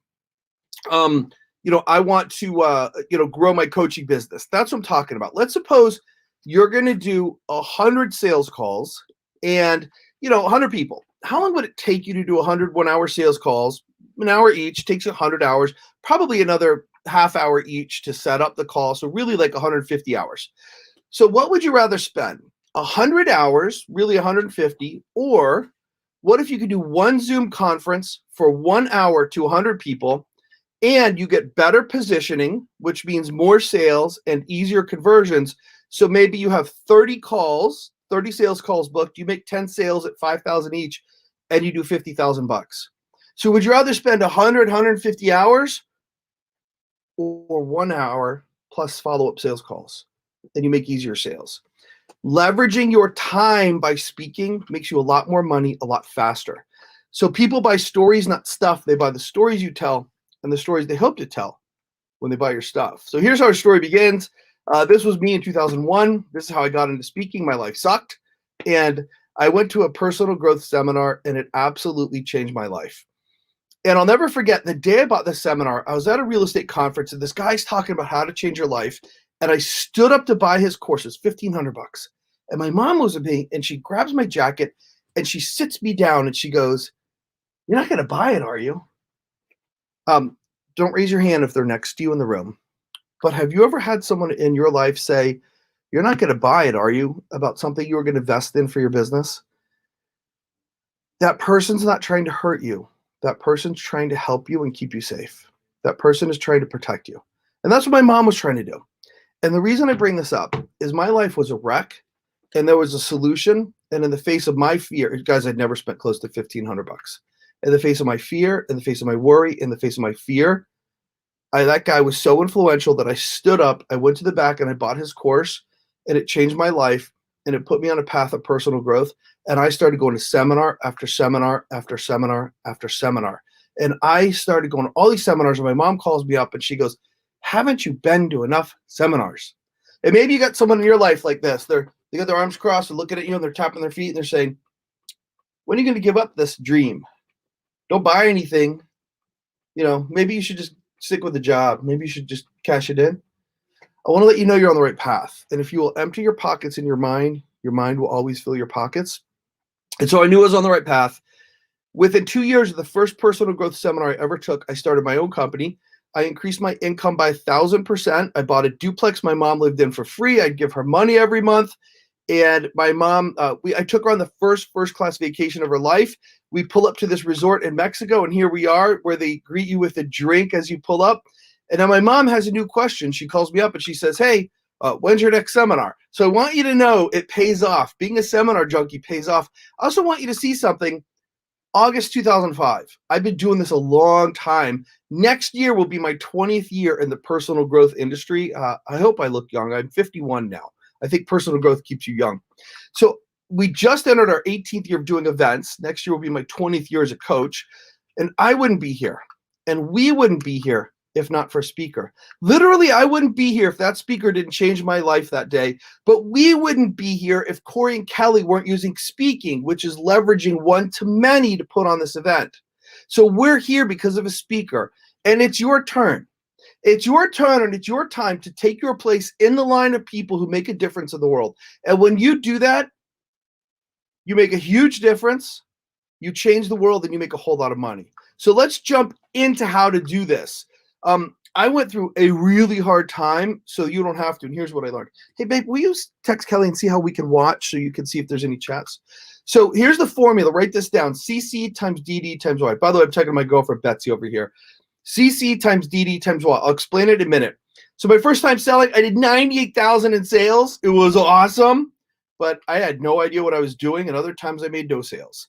I want to, grow my coaching business. That's what I'm talking about. Let's suppose you're going to do 100 sales calls and, 100 people. How long would it take you to do 100 1-hour sales calls? An hour each, takes you 100 hours, probably another half hour each to set up the call. So really like 150 hours. So what would you rather spend? 100 hours, really 150, or what if you could do one Zoom conference for 1 hour to 100 people and you get better positioning, which means more sales and easier conversions. So maybe you have 30 sales calls booked, you make 10 sales at 5,000 each and you do $50,000. So would you rather spend 100, 150 hours or 1 hour plus follow-up sales calls? Then you make easier sales. Leveraging your time by speaking makes you a lot more money, a lot faster. So people buy stories, not stuff. They buy the stories you tell and the stories they hope to tell when they buy your stuff. So here's how our story begins. This was me in 2001. This is how I got into speaking. My life sucked. And I went to a personal growth seminar and it absolutely changed my life. And I'll never forget the day I bought this seminar, I was at a real estate conference and this guy's talking about how to change your life. And I stood up to buy his courses, $1,500. And my mom was with me and she grabs my jacket and she sits me down and she goes, "You're not going to buy it, are you?" Don't raise your hand if they're next to you in the room. But have you ever had someone in your life say, "You're not going to buy it, are you?" about something you were going to invest in for your business? That person's not trying to hurt you. That person's trying to help you and keep you safe. That person is trying to protect you. And that's what my mom was trying to do. And the reason I bring this up is my life was a wreck and there was a solution. And in the face of my fear, guys, I'd never spent close to $1,500. In the face of my fear, in the face of my worry, in the face of my fear, that guy was so influential that I stood up, I went to the back and I bought his course and it changed my life and it put me on a path of personal growth. And I started going to seminar after seminar after seminar after seminar. And I started going to all these seminars and my mom calls me up and she goes, "Haven't you been to enough seminars?" And maybe you got someone in your life like this. They got their arms crossed and looking at you and they're tapping their feet and they're saying, "When are you going to give up this dream? Don't buy anything. Maybe you should just stick with the job. Maybe you should just cash it in." I want to let you know you're on the right path. And if you will empty your pockets in your mind will always fill your pockets. And so I knew I was on the right path. Within 2 years of the first personal growth seminar I ever took, I started my own company. I increased my income by 1,000%. I bought a duplex my mom lived in for free. I'd give her money every month. And my mom, I took her on the first class vacation of her life. We pull up to this resort in Mexico, and here we are where they greet you with a drink as you pull up. And now my mom has a new question. She calls me up and she says, "Hey, when's your next seminar?" So I want you to know it pays off. Being a seminar junkie pays off. I also want you to see something. August 2005. I've been doing this a long time. Next year will be my 20th year in the personal growth industry. I hope I look young. I'm 51 now. I think personal growth keeps you young. So we just entered our 18th year of doing events. Next year will be my 20th year as a coach. And I wouldn't be here. And we wouldn't be here if not for a speaker. Literally, I wouldn't be here if that speaker didn't change my life that day. But we wouldn't be here if Corey and Kelly weren't using speaking, which is leveraging one-to-many to put on this event. So we're here because of a speaker, and it's your turn. It's your turn, and it's your time to take your place in the line of people who make a difference in the world. And when you do that, you make a huge difference, you change the world, and you make a whole lot of money. So let's jump into how to do this. I went through a really hard time, so you don't have to. And here's what I learned. Hey, babe, will you text Kelly and see how we can watch so you can see if there's any chats? So here's the formula. Write this down. CC times DD times Y. By the way, I'm checking my girlfriend, Betsy, over here. CC times DD times Y. I'll explain it in a minute. So my first time selling, I did 98,000 in sales. It was awesome, but I had no idea what I was doing. And other times I made no sales.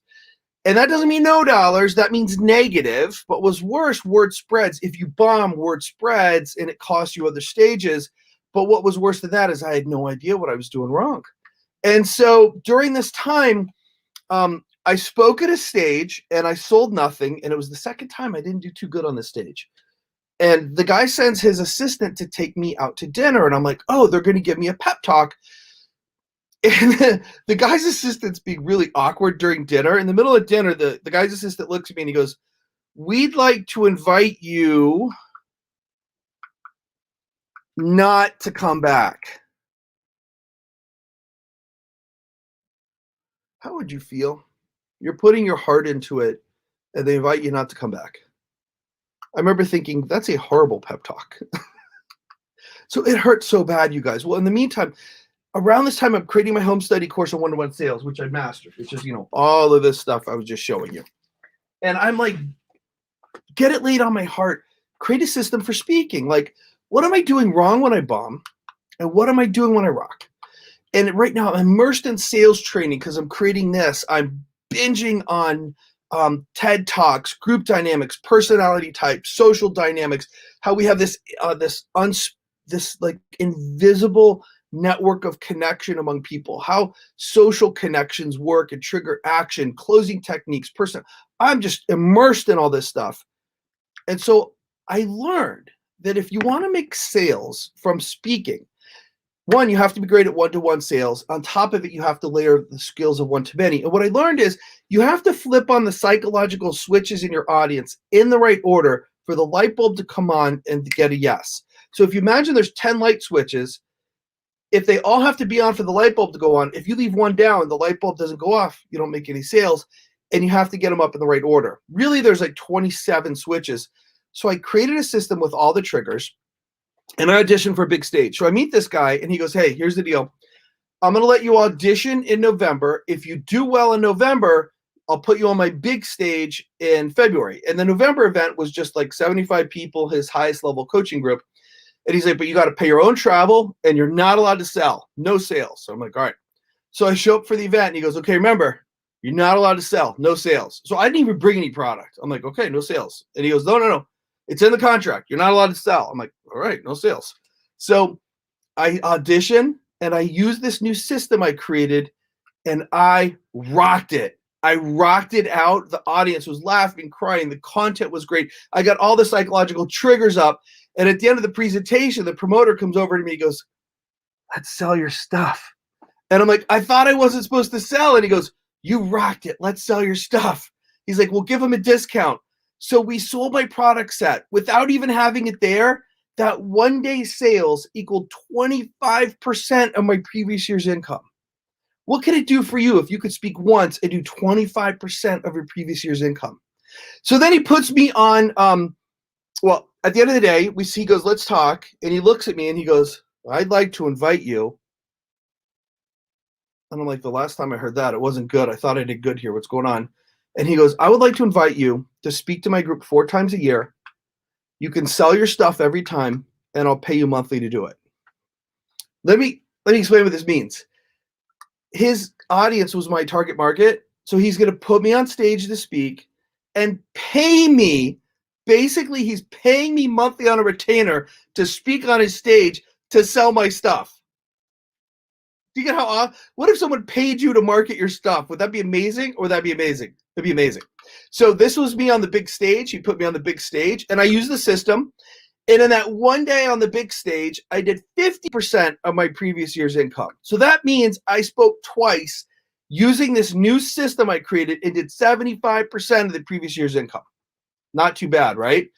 And that doesn't mean no dollars. That means negative. But what's worse, word spreads. If you bomb, word spreads, and it costs you other stages. But what was worse than that is I had no idea what I was doing wrong. And so during this time, I spoke at a stage, and I sold nothing. And it was the second time I didn't do too good on the stage. And the guy sends his assistant to take me out to dinner. And I'm like, oh, they're going to give me a pep talk. And the guy's assistant's being really awkward during dinner. In the middle of dinner, the guy's assistant looks at me and he goes, we'd like to invite you not to come back. How would you feel? You're putting your heart into it, and they invite you not to come back. I remember thinking, that's a horrible pep talk. So it hurt so bad, you guys. Well, in the meantime, around this time, I'm creating my home study course on one-to-one sales, which I mastered, which is, all of this stuff I was just showing you. And I'm like, get it laid on my heart. Create a system for speaking. Like, what am I doing wrong when I bomb? And what am I doing when I rock? And right now, I'm immersed in sales training because I'm creating this. I'm binging on TED Talks, group dynamics, personality types, social dynamics, how we have this like invisible network of connection among people, how social connections work and trigger action, closing techniques, I'm just immersed in all this stuff. And so I learned that if you want to make sales from speaking, one, you have to be great at one-to-one sales. On top of it, you have to layer the skills of one-to-many. And what I learned is you have to flip on the psychological switches in your audience in the right order for the light bulb to come on and to get a yes. So if you imagine there's 10 light switches, if they all have to be on for the light bulb to go on, if you leave one down, the light bulb doesn't go off, you don't make any sales, and you have to get them up in the right order. Really, there's like 27 switches. So I created a system with all the triggers, and I auditioned for a big stage. So I meet this guy, and he goes, hey, here's the deal. I'm going to let you audition in November. If you do well in November, I'll put you on my big stage in February. And the November event was just like 75 people, his highest level coaching group. And he's like, but you got to pay your own travel, and you're not allowed to sell. No sales. So I'm like, all right. So I show up for the event, and he goes, okay, remember, you're not allowed to sell. No sales. So I didn't even bring any product. I'm like, okay, no sales. And he goes, no. It's in the contract. You're not allowed to sell. I'm like, all right, no sales. So I audition, and I use this new system I created, and I rocked it. I rocked it out. The audience was laughing, crying. The content was great. I got all the psychological triggers up. And at the end of the presentation, the promoter comes over to me. He goes, let's sell your stuff. And I'm like, I thought I wasn't supposed to sell. And he goes, you rocked it. Let's sell your stuff. He's like, well, give him a discount. So we sold my product set without even having it there. That one-day sales equaled 25% of my previous year's income. What could it do for you if you could speak once and do 25% of your previous year's income? So then he puts me on, at the end of the day, he goes, let's talk. And he looks at me and he goes, I'd like to invite you. And I'm like, the last time I heard that, it wasn't good. I thought I did good here. What's going on? And he goes, I would like to invite you to speak to my group 4 times a year. You can sell your stuff every time, and I'll pay you monthly to do it. Let me explain what this means. His audience was my target market, so he's going to put me on stage to speak and pay me. Basically, he's paying me monthly on a retainer to speak on his stage to sell my stuff. Do you get how? What if someone paid you to market your stuff? Would that be amazing, or would that be amazing? It'd be amazing. So this was me on the big stage. He put me on the big stage, and I used the system. And in that one day on the big stage, I did 50% of my previous year's income. So that means I spoke twice using this new system I created and did 75% of the previous year's income. Not too bad, right?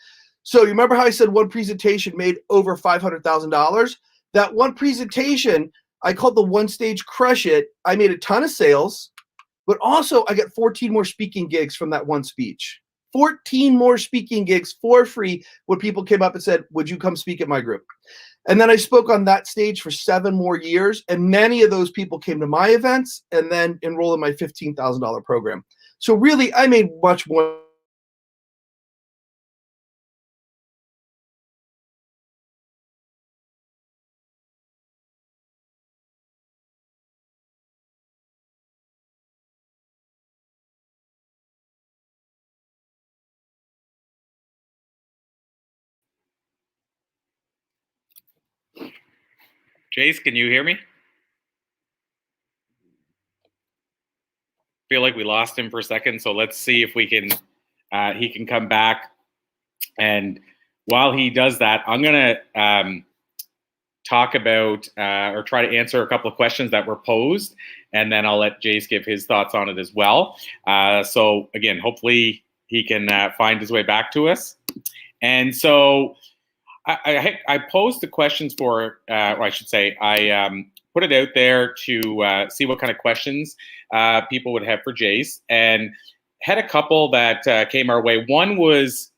So you remember how I said one presentation made over $500,000? That one presentation, I called the one stage Crush It. I made a ton of sales, but also I got 14 more speaking gigs from that one speech. 14 more speaking gigs for free when people came up and said, would you come speak at my group? And then I spoke on that stage for 7 more years. And many of those people came to my events and then enrolled in my $15,000 program. So really, I made much more. Jase, can you hear me? Feel like we lost him for a second, so let's see if we can he can come back. And while he does that, I'm gonna talk about or try to answer a couple of questions that were posed, and then I'll let Jase give his thoughts on it as well. So again, hopefully he can find his way back to us. And so I posed the questions for, or I should say, I put it out there to see what kind of questions people would have for Jase, and had a couple that came our way. One was,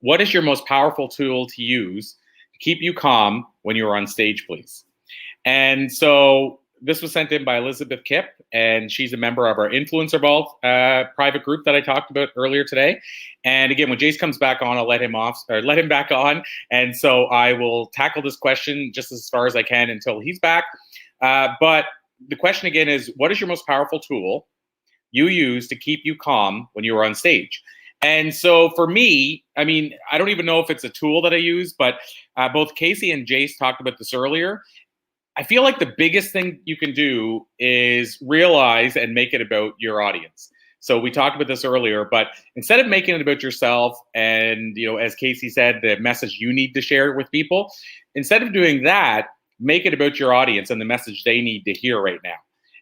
what is your most powerful tool to use to keep you calm when you're on stage, please? And so this was sent in by Elizabeth Kipp, and she's a member of our Influencer Vault private group that I talked about earlier today. And again, when Jase comes back on, I'll let him back on. And so I will tackle this question just as far as I can until he's back. But the question again is, what is your most powerful tool you use to keep you calm when you're on stage? And so for me, I mean, I don't even know if it's a tool that I use, but both Casey and Jase talked about this earlier. I feel like the biggest thing you can do is realize and make it about your audience. So we talked about this earlier, but instead of making it about yourself and, you know, as Casey said, the message you need to share with people, instead of doing that, make it about your audience and the message they need to hear right now.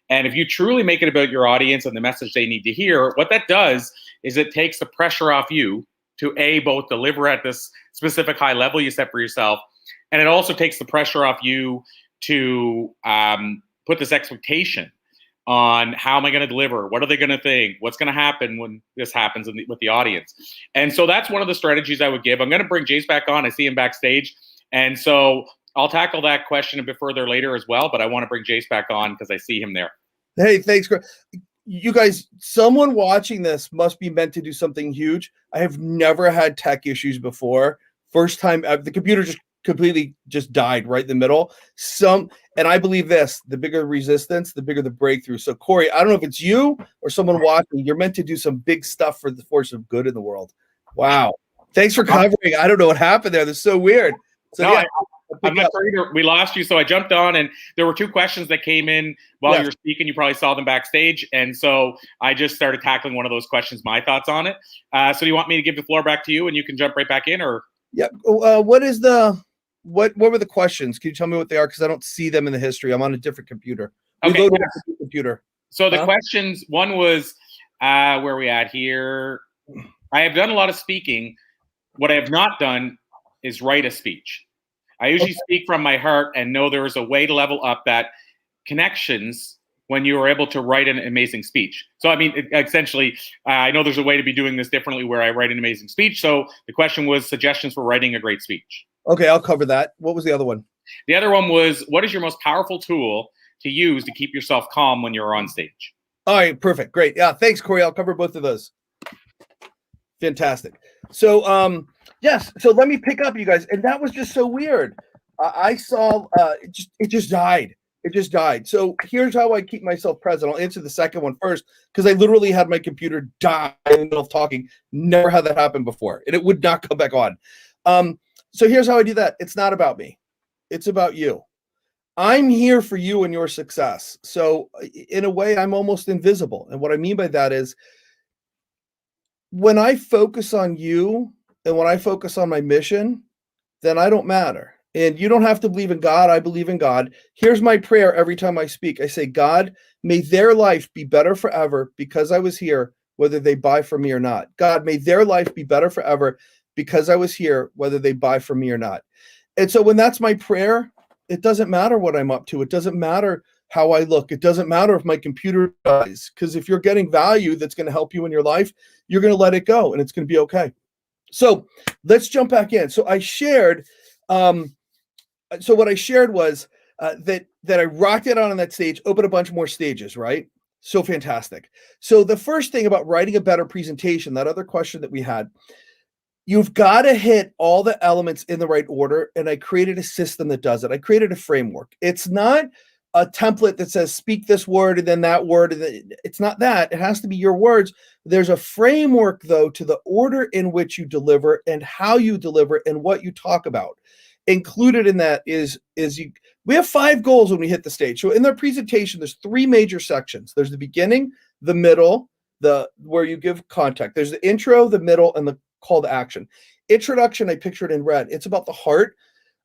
And if you truly make it about your audience and the message they need to hear, what that does is it takes the pressure off you to both deliver at this specific high level you set for yourself, and it also takes the pressure off you to put this expectation on how am I going to deliver? What are they going to think? What's going to happen when this happens with the audience? And so that's one of the strategies I would give. I'm going to bring Jase back on. I see him backstage. And so I'll tackle that question a bit further later as well, but I want to bring Jase back on because I see him there. Hey, thanks. You guys, someone watching this must be meant to do something huge. I have never had tech issues before. First time, the computer just completely died right in the middle. And I believe this, the bigger the resistance, the bigger the breakthrough. So Corey, I don't know if it's you or someone watching, you're meant to do some big stuff for the force of good in the world. Wow. Thanks for covering. I don't know what happened there. That's so weird. So no, yeah, I'm not sure we lost you. So I jumped on, and there were 2 questions that came in while you were speaking. You probably saw them backstage. And so I just started tackling one of those questions, my thoughts on it. So do you want me to give the floor back to you and you can jump right back in, or? Yeah. What were the questions? Can you tell me what they are? Because I don't see them in the history. I'm on a different computer. Okay. Computer. So the questions, one was, where are we at here? I have done a lot of speaking. What I have not done is write a speech. I usually speak from my heart and know there is a way to level up that connections when you are able to write an amazing speech. So, I mean, essentially, I know there's a way to be doing this differently where I write an amazing speech. So the question was suggestions for writing a great speech. Okay, I'll cover that. What was the other one? The other one was, what is your most powerful tool to use to keep yourself calm when you're on stage? All right, perfect. Great. Yeah, thanks, Corey. I'll cover both of those. Fantastic. So, yes. So let me pick up, you guys. And that was just so weird. I saw it just died. It just died. So here's how I keep myself present. I'll answer the second one first because I literally had my computer die in the middle of talking. Never had that happen before, and it would not come back on. So here's how I do that. It's not about me. It's about you. I'm here for you and your success. So in a way, I'm almost invisible. And what I mean by that is when I focus on you and when I focus on my mission, then I don't matter. And you don't have to believe in God. I believe in God. Here's my prayer every time I speak. I say, God, may their life be better forever because I was here, whether they buy from me or not. God, may their life be better forever because I was here, whether they buy from me or not. And so when that's my prayer, it doesn't matter what I'm up to. It doesn't matter how I look. It doesn't matter if my computer dies, because if you're getting value that's going to help you in your life, you're going to let it go and it's going to be okay. So let's jump back in. So I shared, what I shared was that I rocked it on that stage, opened a bunch more stages, right? So fantastic. So the first thing about writing a better presentation, that other question that we had, you've got to hit all the elements in the right order. And I created a system that does it. I created a framework. It's not a template that says speak this word and then that word. And then, it's not that. It has to be your words. There's a framework, though, to the order in which you deliver and how you deliver and what you talk about. Included in that we have 5 goals when we hit the stage. So in their presentation, there's 3 major sections. There's the beginning, the middle, where you give context. There's the intro, the middle, and the call to action. Introduction, I pictured in red. It's about the heart.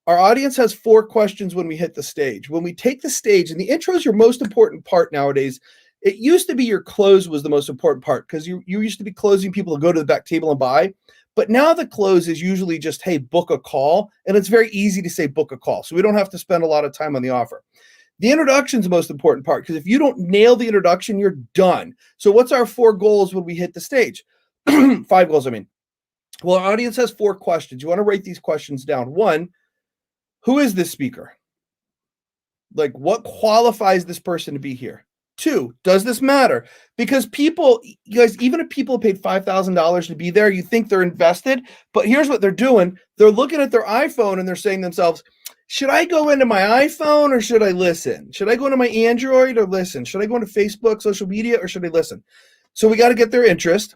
Our audience has 4 questions when we hit the stage. When we take the stage, and the intro is your most important part nowadays. It used to be your close was the most important part, because you used to be closing people to go to the back table and buy. But now the close is usually just, hey, book a call. And it's very easy to say book a call. So we don't have to spend a lot of time on the offer. The introduction is the most important part, because if you don't nail the introduction, you're done. So what's our 4 goals when we hit the stage? 5 goals, I mean. Well, our audience has 4 questions. You want to write these questions down. 1, who is this speaker? Like, what qualifies this person to be here? 2, does this matter? Because people, you guys, even if people paid $5,000 to be there, you think they're invested, but here's what they're doing. They're looking at their iPhone and they're saying to themselves, should I go into my iPhone or should I listen? Should I go into my Android or listen? Should I go into Facebook, social media, or should I listen? So we got to get their interest.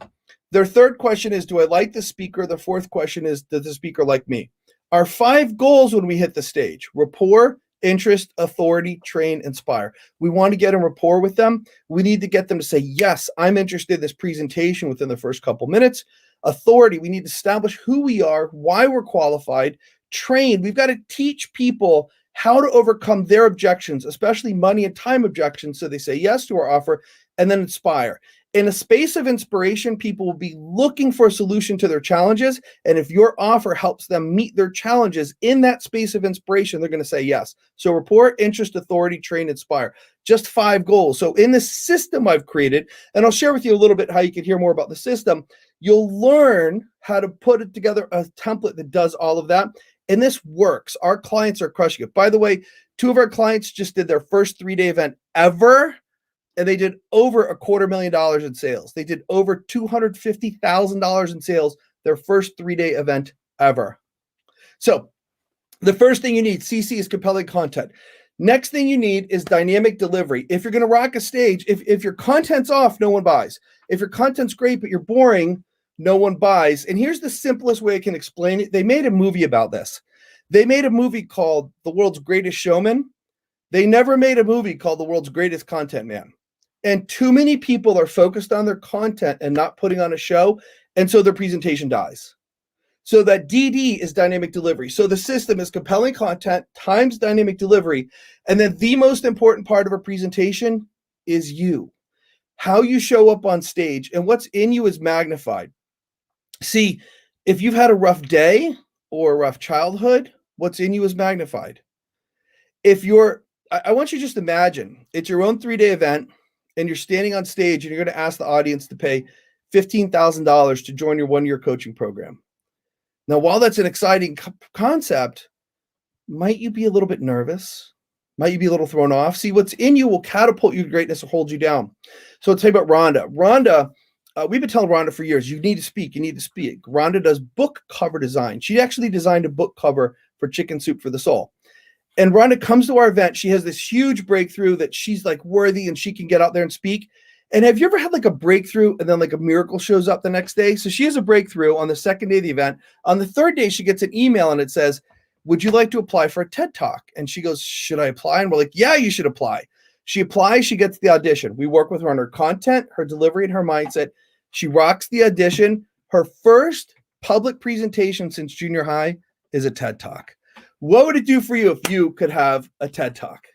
Their 3rd question is, do I like the speaker? The 4th question is, does the speaker like me? Our 5 goals when we hit the stage: rapport, interest, authority, train, inspire. We want to get in rapport with them. We need to get them to say, yes, I'm interested in this presentation within the first couple minutes. Authority, we need to establish who we are, why we're qualified. Train, we've got to teach people how to overcome their objections, especially money and time objections, so they say yes to our offer. And then inspire. In a space of inspiration, people will be looking for a solution to their challenges. And if your offer helps them meet their challenges in that space of inspiration, they're going to say yes. So rapport, interest, authority, train, inspire. Just 5 goals. So in this system I've created, and I'll share with you a little bit how you can hear more about the system, you'll learn how to put it together, a template that does all of that. And this works. Our clients are crushing it. By the way, 2 of our clients just did their first 3-day event ever. And they did over $250,000 in sales. They did over $250,000 in sales their first 3-day event ever. So the first thing you need, CC, is compelling content. Next thing you need is dynamic delivery. If you're going to rock a stage, if your content's off, no one buys. If your content's great, but you're boring, no one buys. And here's the simplest way I can explain it. They made a movie about this. They made a movie called The World's Greatest Showman. They never made a movie called The World's Greatest Content Man. And too many people are focused on their content and not putting on a show. And so their presentation dies. So that DD is dynamic delivery. So the system is compelling content times dynamic delivery. And then the most important part of a presentation is you. How you show up on stage, and what's in you is magnified. See, if you've had a rough day or a rough childhood, what's in you is magnified. I want you to just imagine it's your own 3-day event, and you're standing on stage and you're going to ask the audience to pay $15,000 to join your 1-year coaching program. Now, while that's an exciting concept, might you be a little bit nervous? Might you be a little thrown off? See, what's in you will catapult you to greatness or hold you down. So I'll tell you about Rhonda. Rhonda, we've been telling Rhonda for years, you need to speak, you need to speak. Rhonda does book cover design. She actually designed a book cover for Chicken Soup for the Soul. And Rhonda comes to our event. She has this huge breakthrough that she's like worthy and she can get out there and speak. And have you ever had like a breakthrough and then like a miracle shows up the next day? So she has a breakthrough on the 2nd day of the event. On the 3rd day, she gets an email and it says, would you like to apply for a TED Talk? And she goes, should I apply? And we're like, yeah, you should apply. She applies, she gets the audition. We work with her on her content, her delivery, and her mindset. She rocks the audition. Her first public presentation since junior high is a TED Talk. What would it do for you if you could have a TED Talk?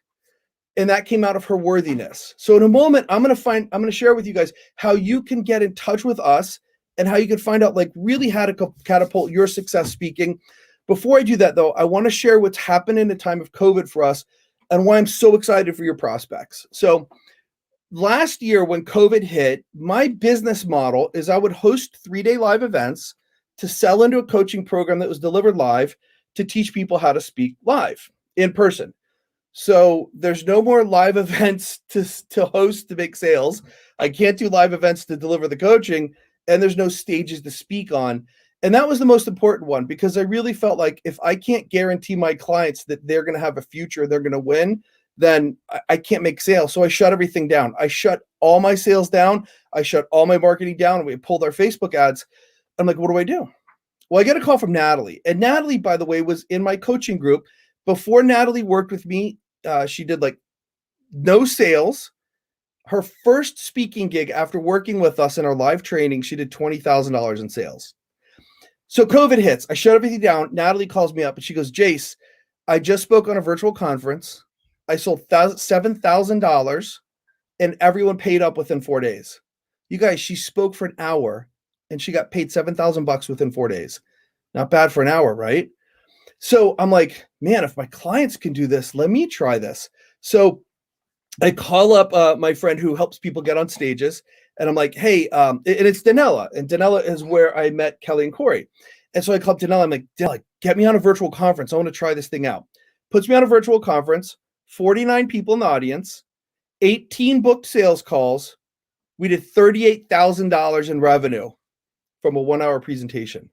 And that came out of her worthiness. So in a moment, I'm going to share with you guys how you can get in touch with us and how you can find out like really how to catapult your success speaking. Before I do that though, I want to share what's happened in the time of COVID for us and why I'm so excited for your prospects. So last year when COVID hit, my business model is I would host 3-day live events to sell into a coaching program that was delivered live to teach people how to speak live in person. So there's no more live events to host to make sales. I can't do live events to deliver the coaching, and there's no stages to speak on. And that was the most important one because I really felt like if I can't guarantee my clients that they're going to have a future, they're going to win, then I can't make sales. So I shut everything down. I shut all my sales down. I shut all my marketing down. We pulled our Facebook ads. I'm like, what do I do? Well, I get a call from Natalie. And Natalie, by the way, was in my coaching group. Before Natalie worked with me, she did like no sales. Her first speaking gig after working with us in our live training, she did $20,000 in sales. So COVID hits. I shut everything down. Natalie calls me up and she goes, Jase, I just spoke on a virtual conference. I sold $7,000 and everyone paid up within 4 days. You guys, she spoke for an hour and she got paid $7,000 within 4 days. Not bad for an hour, right? So I'm like, man, if my clients can do this, let me try this. So I call up my friend who helps people get on stages. And I'm like, hey, and it's Danella. And Danella is where I met Kelly and Corey. And so I called Danella. I'm like, Danella, get me on a virtual conference. I want to try this thing out. Puts me on a virtual conference, 49 people in the audience, 18 booked sales calls. We did $38,000 in revenue from a 1-hour presentation.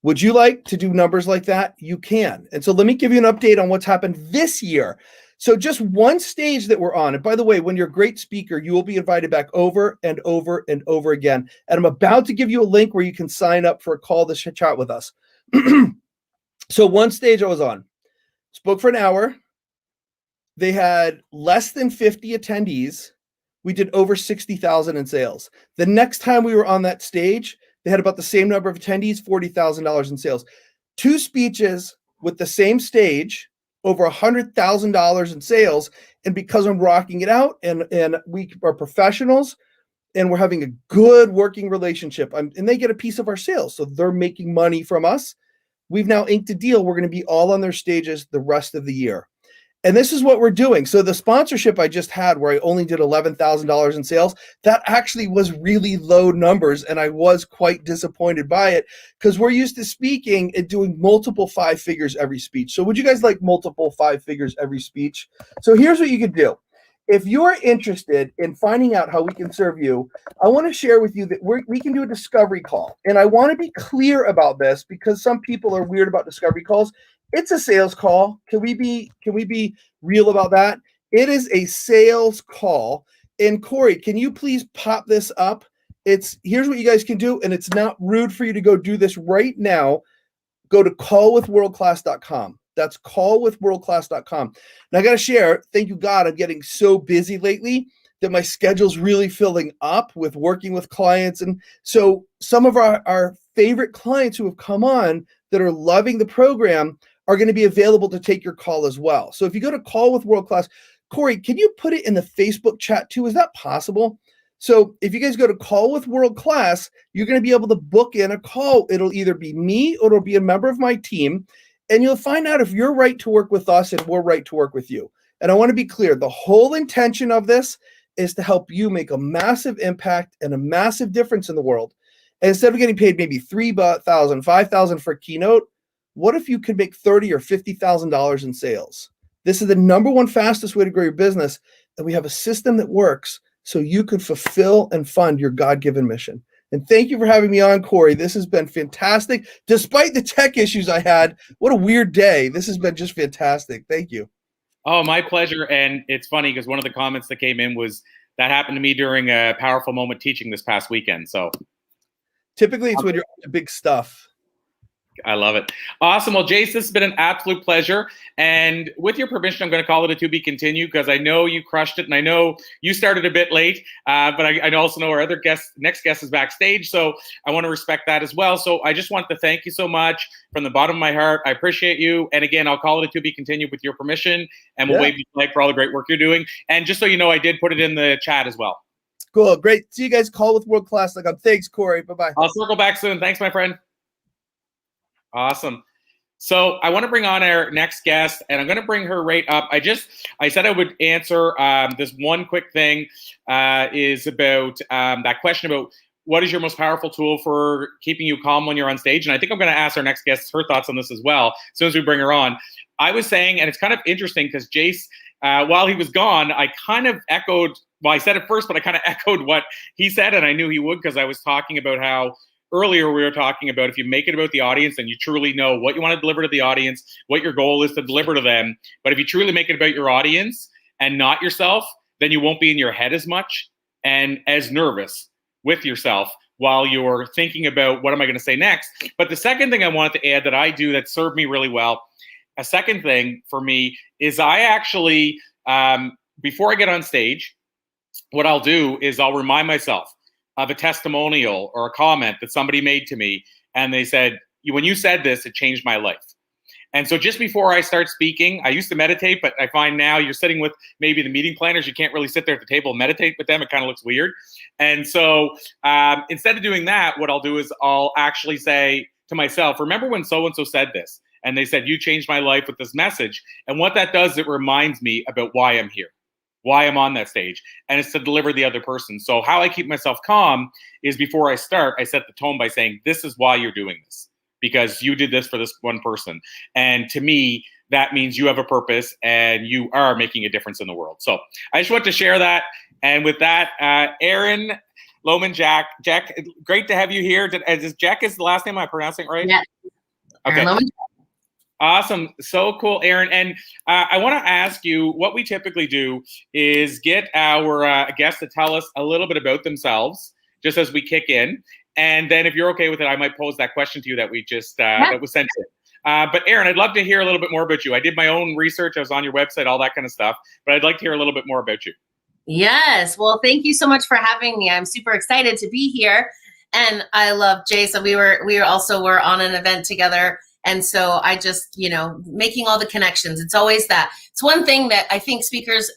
Would you like to do numbers like that? You can. And so let me give you an update on what's happened this year. So just one stage that we're on. And by the way, when you're a great speaker, you will be invited back over and over and over again. And I'm about to give you a link where you can sign up for a call to chat with us. So one stage I was on, spoke for an hour. They had less than 50 attendees. We did over 60,000 in sales. The next time we were on that stage, they had about the same number of attendees, $40,000 in sales. 2 speeches with the same stage, over $100,000 in sales. And because I'm rocking it out and we are professionals and we're having a good working relationship and they get a piece of our sales. So they're making money from us. We've now inked a deal. We're going to be all on their stages the rest of the year. And this is what we're doing. So the sponsorship I just had where I only did $11,000 in sales, that actually was really low numbers. And I was quite disappointed by it because we're used to speaking and doing multiple 5 figures every speech. So would you guys like multiple 5 figures every speech? So here's what you could do. If you're interested in finding out how we can serve you, I want to share with you that we can do a discovery call. And I want to be clear about this because some people are weird about discovery calls. It's a sales call. Can we be real about that? It is a sales call. And Corey, can you please pop this up? Here's what you guys can do. And it's not rude for you to go do this right now. Go to callwithworldclass.com. That's callwithworldclass.com. And I got to share, thank you God, I'm getting so busy lately that my schedule's really filling up with working with clients. And so some of our favorite clients who have come on that are loving the program are going to be available to take your call as well. So if you go to Call with World Class, Corey, can you put it in the Facebook chat too? Is that possible? So if you guys go to Call with World Class, you're going to be able to book in a call. It'll either be me or it'll be a member of my team. And you'll find out if you're right to work with us and we're right to work with you. And I want to be clear, the whole intention of this is to help you make a massive impact and a massive difference in the world. And instead of getting paid maybe $3,000, $5,000 for a keynote, what if you could make $30,000 or $50,000 in sales? This is the number one fastest way to grow your business. And we have a system that works so you could fulfill and fund your God-given mission. And thank you for having me on, Corey. This has been fantastic. Despite the tech issues I had, what a weird day. This has been just fantastic. Thank you. Oh, my pleasure. And it's funny because one of the comments that came in was that happened to me during a powerful moment teaching this past weekend. So typically it's when you're up to big stuff. I love it. Awesome. Well, Jase, this has been an absolute pleasure. And with your permission, I'm going to call it a to be continued because I know you crushed it. And I know you started a bit late, but I also know our other next guest is backstage. So I want to respect that as well. So I just want to thank you so much from the bottom of my heart. I appreciate you. And again, I'll call it a to be continued with your permission. And we'll wave you flag for all the great work you're doing. And just so you know, I did put it in the chat as well. Cool. Great. See you guys. Call with World Class. Thanks, Corey. Bye-bye. I'll circle back soon. Thanks, my friend. Awesome. So I want to bring on our next guest, and I'm going to bring her right up. I said I would answer this one quick thing is about that question about what is your most powerful tool for keeping you calm when you're on stage? And I think I'm going to ask our next guest her thoughts on this as well as soon as we bring her on. I was saying, and it's kind of interesting because Jase, while he was gone, I kind of echoed, well, I said it first, but I kind of echoed what he said, and I knew he would because I was talking about how earlier we were talking about if you make it about the audience and you truly know what you want to deliver to the audience, what your goal is to deliver to them. But if you truly make it about your audience and not yourself, then you won't be in your head as much and as nervous with yourself while you're thinking about what am I going to say next. But the second thing I wanted to add that I do that served me really well, a second thing for me is I actually, before I get on stage, what I'll do is I'll remind myself of a testimonial or a comment that somebody made to me. And they said, when you said this, it changed my life. And so just before I start speaking, I used to meditate, but I find now you're sitting with maybe the meeting planners. You can't really sit there at the table and meditate with them. It kind of looks weird. And so instead of doing that, what I'll do is I'll actually say to myself, remember when so-and-so said this? And they said, you changed my life with this message. And what that does, it reminds me about why I'm here, why I'm on that stage, and it's to deliver the other person. So how I keep myself calm is before I start, I set the tone by saying, this is why you're doing this, because you did this for this one person. And to me, that means you have a purpose and you are making a difference in the world. So I just want to share that. And with that, Erin, Loman, Jeck, great to have you here. Is Jeck is the last name? Am I pronouncing it right? Yeah. Okay. Loman. Awesome. So cool, Erin. And I want to ask you, what we typically do is get our guests to tell us a little bit about themselves, just as we kick in. And then if you're okay with it, I might pose that question to you that we just, that was sent in. But Erin, I'd love to hear a little bit more about you. I did my own research. I was on your website, all that kind of stuff. But I'd like to hear a little bit more about you. Yes. Well, thank you so much for having me. I'm super excited to be here. And I love Jase. We were on an event together. And so I just, making all the connections. It's always that. It's one thing that I think speakers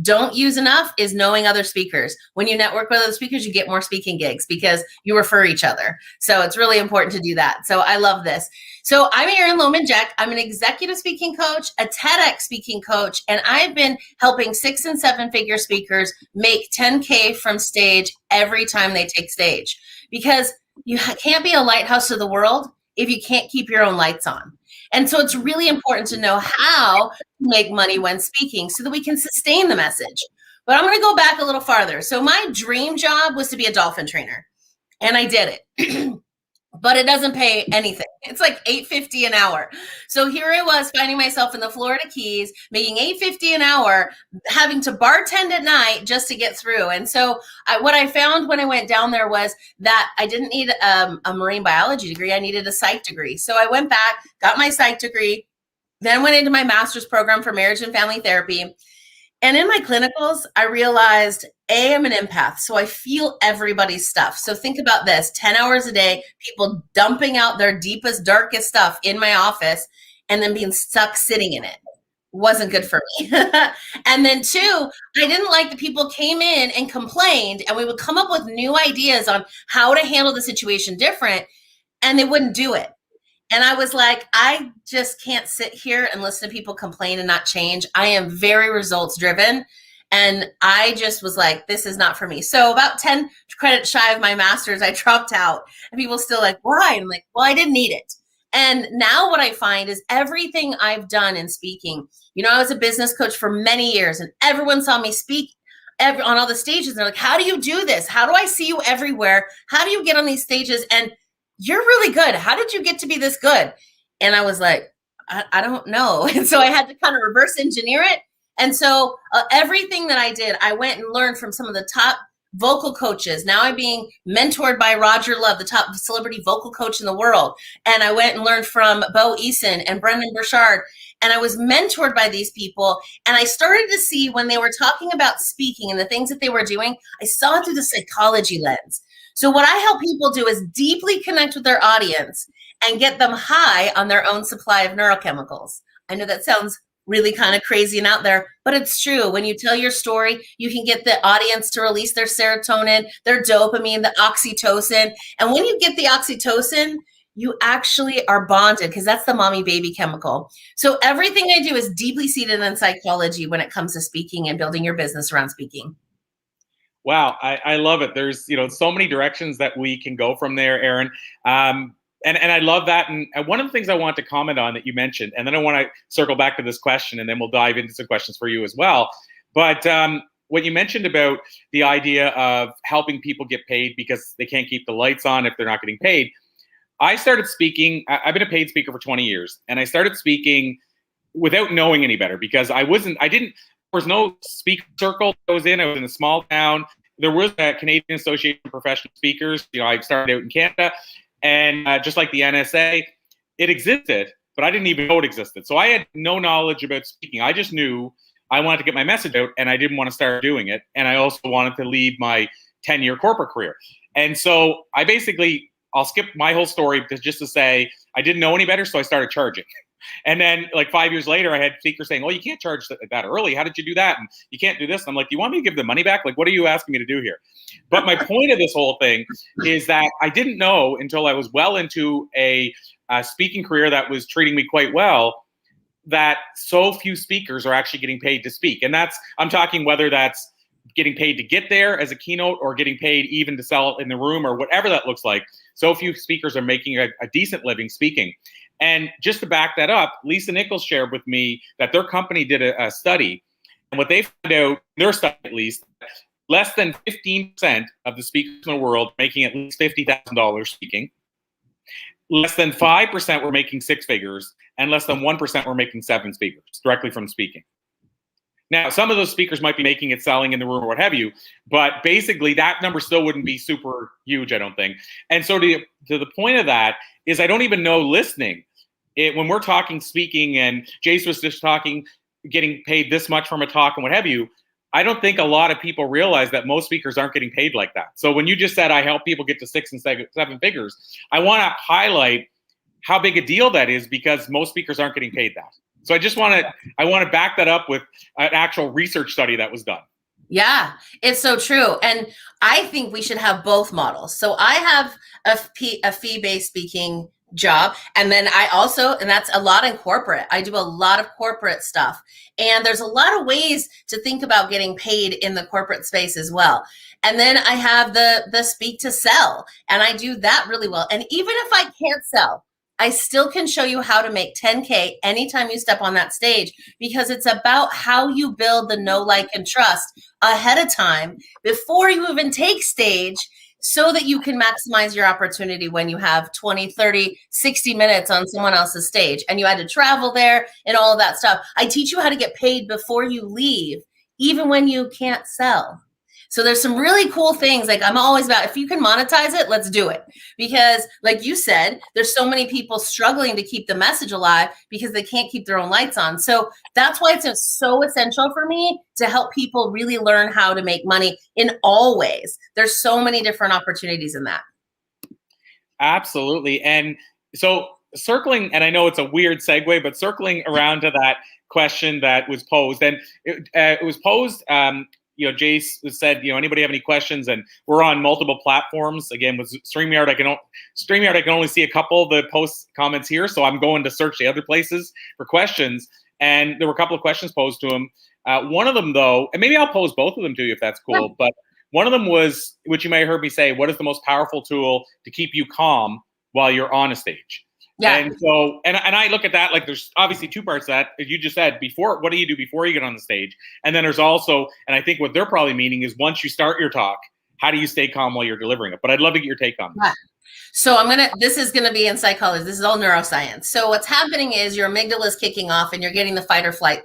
don't use enough is knowing other speakers. When you network with other speakers, you get more speaking gigs because you refer each other. So it's really important to do that. So I love this. So I'm Erin Loman Jeck. I'm an executive speaking coach, a TEDx speaking coach, and I've been helping 6- and 7-figure speakers make 10K from stage every time they take stage. Because you can't be a lighthouse to the world if you can't keep your own lights on. And so it's really important to know how to make money when speaking so that we can sustain the message. But I'm going to go back a little farther. So my dream job was to be a dolphin trainer, and I did it. But it doesn't pay anything. It's like $8.50 an hour. So here I was finding myself in the Florida Keys, making $8.50 an hour, having to bartend at night just to get through. And so what I found when I went down there was that I didn't need a marine biology degree. I needed a psych degree. So I went back, got my psych degree, then went into my master's program for marriage and family therapy. And in my clinicals, I realized, I'm an empath, so I feel everybody's stuff. So think about this, 10 hours a day, people dumping out their deepest, darkest stuff in my office and then being stuck sitting in it. Wasn't good for me. And then 2, I didn't like the people came in and complained, and we would come up with new ideas on how to handle the situation different, and they wouldn't do it. And I was like, I just can't sit here and listen to people complain and not change. I am very results driven. And I just was like, this is not for me. So about 10 credits shy of my master's, I dropped out. And people still like, why? I'm like, well, I didn't need it. And now what I find is everything I've done in speaking, I was a business coach for many years, and everyone saw me speak on all the stages. And they're like, how do you do this? How do I see you everywhere? How do you get on these stages? And you're really good. How did you get to be this good? And I was like, I don't know. And so I had to kind of reverse engineer it. And so everything that I did, I went and learned from some of the top vocal coaches. Now I'm being mentored by Roger Love, the top celebrity vocal coach in the world. And I went and learned from Bo Eason and Brendan Burchard. And I was mentored by these people. And I started to see when they were talking about speaking and the things that they were doing, I saw it through the psychology lens. So what I help people do is deeply connect with their audience and get them high on their own supply of neurochemicals. I know that sounds really kind of crazy and out there, but it's true. When you tell your story, you can get the audience to release their serotonin, their dopamine, the oxytocin. And when you get the oxytocin, you actually are bonded, because that's the mommy baby chemical. So everything I do is deeply seated in psychology when it comes to speaking and building your business around speaking. Wow, I love it. There's so many directions that we can go from there, Erin. And I love that. And one of the things I want to comment on that you mentioned, and then I want to circle back to this question, and then we'll dive into some questions for you as well. But what you mentioned about the idea of helping people get paid because they can't keep the lights on if they're not getting paid. I started speaking. I've been a paid speaker for 20 years, and I started speaking without knowing any better, because there was no speaker circle I was in. I was in a small town. There was a Canadian Association of Professional Speakers. I started out in Canada, and just like the NSA, it existed, but I didn't even know it existed. So I had no knowledge about speaking. I just knew I wanted to get my message out, and I didn't want to start doing it. And I also wanted to leave my 10-year corporate career. And so I'll skip my whole story just to say I didn't know any better, so I started charging. And then like 5 years later, I had speakers saying, "Oh, you can't charge that early. How did you do that? And you can't do this." And I'm like, "Do you want me to give the money back? Like, what are you asking me to do here?" But my point of this whole thing is that I didn't know until I was well into a speaking career that was treating me quite well, that so few speakers are actually getting paid to speak. And I'm talking whether that's getting paid to get there as a keynote or getting paid even to sell in the room or whatever that looks like. So few speakers are making a decent living speaking. And just to back that up, Lisa Nichols shared with me that their company did a study. And what they found out, their study at least, less than 15% of the speakers in the world making at least $50,000 speaking. Less than 5% were making six figures, and less than 1% were making seven figures directly from speaking. Now, some of those speakers might be making it selling in the room or what have you, but basically that number still wouldn't be super huge, I don't think. And so to the point of that is I don't even know listening. When we're talking speaking, and Jase was just talking, getting paid this much from a talk and what have you, I don't think a lot of people realize that most speakers aren't getting paid like that. So when you just said I help people get to 6 and 7 figures, I want to highlight how big a deal that is, because most speakers aren't getting paid that. So I want to back that up with an actual research study that was done. Yeah, it's so true. And I think we should have both models. So I have a fee-based speaking job. And then I also, and that's a lot in corporate. I do a lot of corporate stuff. And there's a lot of ways to think about getting paid in the corporate space as well. And then I have the speak to sell, and I do that really well. And even if I can't sell, I still can show you how to make 10K anytime you step on that stage, because it's about how you build the know, like, and trust ahead of time before you even take stage, so that you can maximize your opportunity when you have 20, 30, 60 minutes on someone else's stage and you had to travel there and all of that stuff. I teach you how to get paid before you leave, even when you can't sell. So there's some really cool things. Like, I'm always about, if you can monetize it, let's do it. Because like you said, there's so many people struggling to keep the message alive because they can't keep their own lights on. So that's why it's so essential for me to help people really learn how to make money in all ways. There's so many different opportunities in that. Absolutely. And so circling, and I know it's a weird segue, but circling around to that question that was posed, and it was posed, Jase said, anybody have any questions? And we're on multiple platforms. Again, with StreamYard, I can only see a couple of the post comments here, so I'm going to search the other places for questions. And there were a couple of questions posed to him. One of them, though, and maybe I'll pose both of them to you if that's cool. Yeah. But one of them was, which you may have heard me say, what is the most powerful tool to keep you calm while you're on a stage? Yeah. And so, and I look at that, like, there's obviously two parts to that. As you just said, before, what do you do before you get on the stage? And then there's also, and I think what they're probably meaning is, once you start your talk, how do you stay calm while you're delivering it? But I'd love to get your take on that. So this is going to be in psychology. This is all neuroscience. So what's happening is your amygdala is kicking off and you're getting the fight or flight,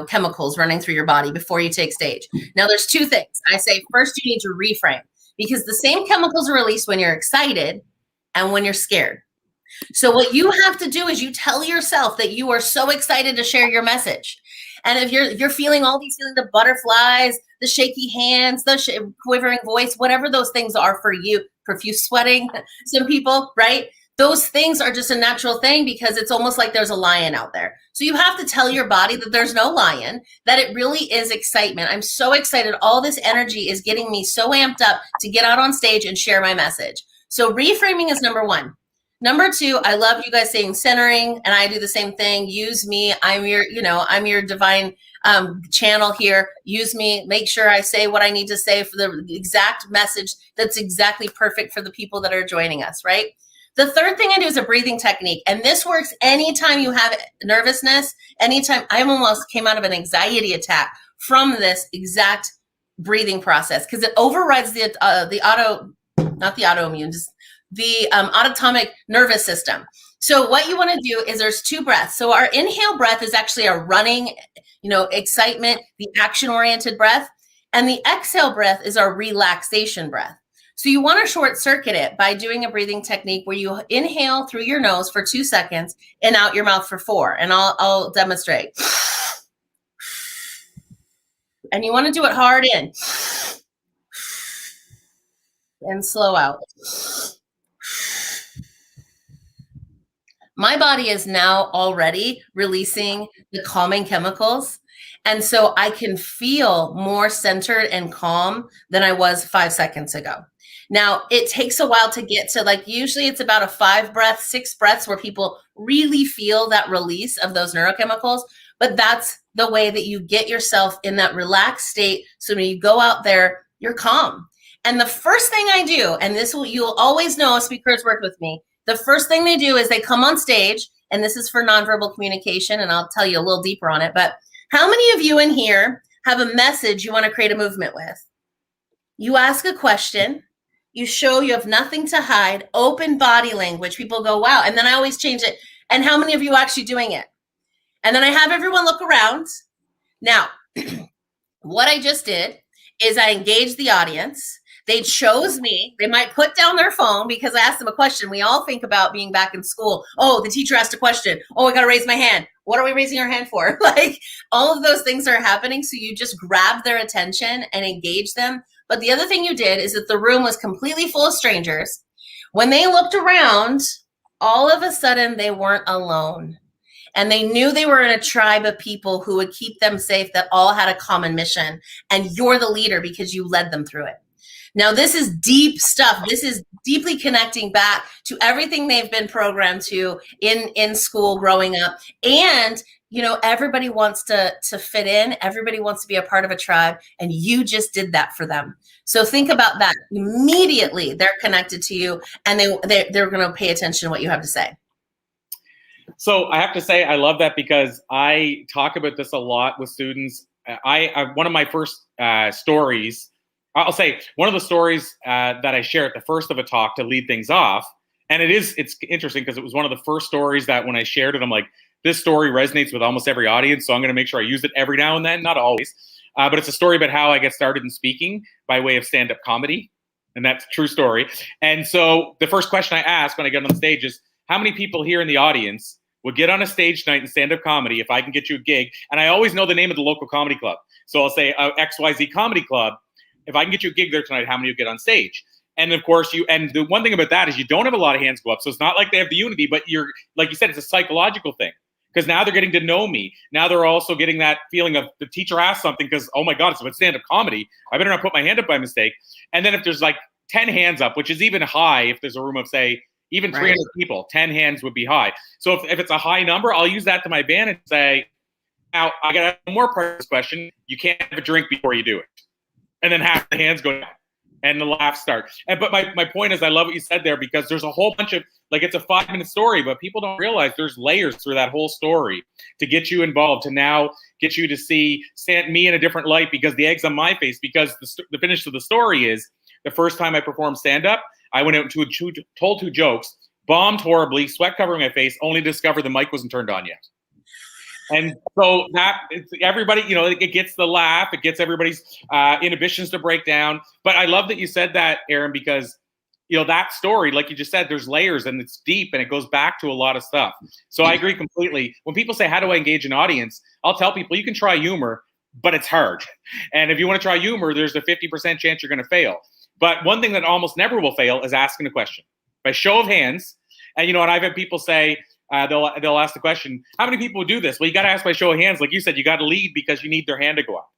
chemicals running through your body before you take stage. Now, there's two things. I say, first, you need to reframe, because the same chemicals are released when you're excited and when you're scared. So what you have to do is you tell yourself that you are so excited to share your message. And if you're feeling all these feelings, the butterflies, the shaky hands, the quivering voice, whatever those things are for you, profuse sweating, some people, right? Those things are just a natural thing, because it's almost like there's a lion out there. So you have to tell your body that there's no lion, that it really is excitement. I'm so excited. All this energy is getting me so amped up to get out on stage and share my message. So reframing is number one. Number two, I love you guys saying centering, and I do the same thing. Use me. I'm your divine channel here. Use me. Make sure I say what I need to say for the exact message that's exactly perfect for the people that are joining us, right? The third thing I do is a breathing technique, and this works anytime you have nervousness, anytime. I almost came out of an anxiety attack from this exact breathing process, because it overrides the autonomic nervous system. So what you want to do is there's two breaths. So our inhale breath is actually a running, excitement, the action-oriented breath. And the exhale breath is our relaxation breath. So you want to short circuit it by doing a breathing technique where you inhale through your nose for 2 seconds and out your mouth for 4. And I'll demonstrate. And you want to do it hard in and slow out. My body is now already releasing the calming chemicals. And so I can feel more centered and calm than I was 5 seconds ago. Now, it takes a while to get to, usually it's about a 5 breath, 6 breaths where people really feel that release of those neurochemicals. But that's the way that you get yourself in that relaxed state. So when you go out there, you're calm. And the first thing I do, and you'll always know, speakers work with me. The first thing they do is they come on stage, and this is for nonverbal communication, and I'll tell you a little deeper on it. But how many of you in here have a message you want to create a movement with? You ask a question, you show you have nothing to hide, open body language. People go, wow. And then I always change it. And how many of you are actually doing it? And then I have everyone look around. Now, what I just did is I engaged the audience. They chose me. They might put down their phone because I asked them a question. We all think about being back in school. Oh, the teacher asked a question. Oh, I got to raise my hand. What are we raising our hand for? All of those things are happening. So you just grab their attention and engage them. But the other thing you did is that the room was completely full of strangers. When they looked around, all of a sudden they weren't alone. And they knew they were in a tribe of people who would keep them safe, that all had a common mission. And you're the leader because you led them through it. Now, this is deep stuff. This is deeply connecting back to everything they've been programmed to in school growing up. And, everybody wants to fit in. Everybody wants to be a part of a tribe. And you just did that for them. So think about that. Immediately, they're connected to you, and they're going to pay attention to what you have to say. So I have to say, I love that, because I talk about this a lot with students. One of my first stories, I'll say one of the stories that I share at the first of a talk to lead things off. And it's interesting because it was one of the first stories that when I shared it, I'm like, this story resonates with almost every audience. So I'm going to make sure I use it every now and then, not always. But it's a story about how I get started in speaking by way of stand-up comedy. And that's a true story. And so the first question I ask when I get on the stage is, how many people here in the audience would get on a stage tonight in stand-up comedy if I can get you a gig? And I always know the name of the local comedy club. So I'll say XYZ Comedy Club. If I can get you a gig there tonight, how many will get on stage? And of course, the one thing about that is you don't have a lot of hands go up. So it's not like they have the unity, but like you said, it's a psychological thing. Because now they're getting to know me. Now they're also getting that feeling of the teacher asked something because, oh my God, it's about stand-up comedy. I better not put my hand up by mistake. And then if there's 10 hands up, which is even high, if there's a room of, say, even 300 people, 10 hands would be high. So if it's a high number, I'll use that to my advantage and say, now I got one more part of this question. You can't have a drink before you do it. And then half the hands go down and the laughs start. But my point is, I love what you said there, because there's a whole bunch of, it's a 5-minute story, but people don't realize there's layers through that whole story to get you involved, to now get you to see me in a different light, because the egg's on my face. Because the finish of the story is, the first time I performed stand-up, I went out and told 2 jokes, bombed horribly, sweat covering my face, only to discover the mic wasn't turned on yet. And so it's everybody, it gets the laugh, it gets everybody's inhibitions to break down. But I love that you said that, Erin, because that story, like you just said, there's layers and it's deep and it goes back to a lot of stuff. So I agree completely. When people say, how do I engage an audience? I'll tell people you can try humor, but it's hard. And if you want to try humor, there's a 50% chance you're going to fail. But one thing that almost never will fail is asking a question by show of hands. And, and I've had people say, they'll ask the question, how many people do this? Well, you got to ask by show of hands. Like you said, you got to lead because you need their hand to go up.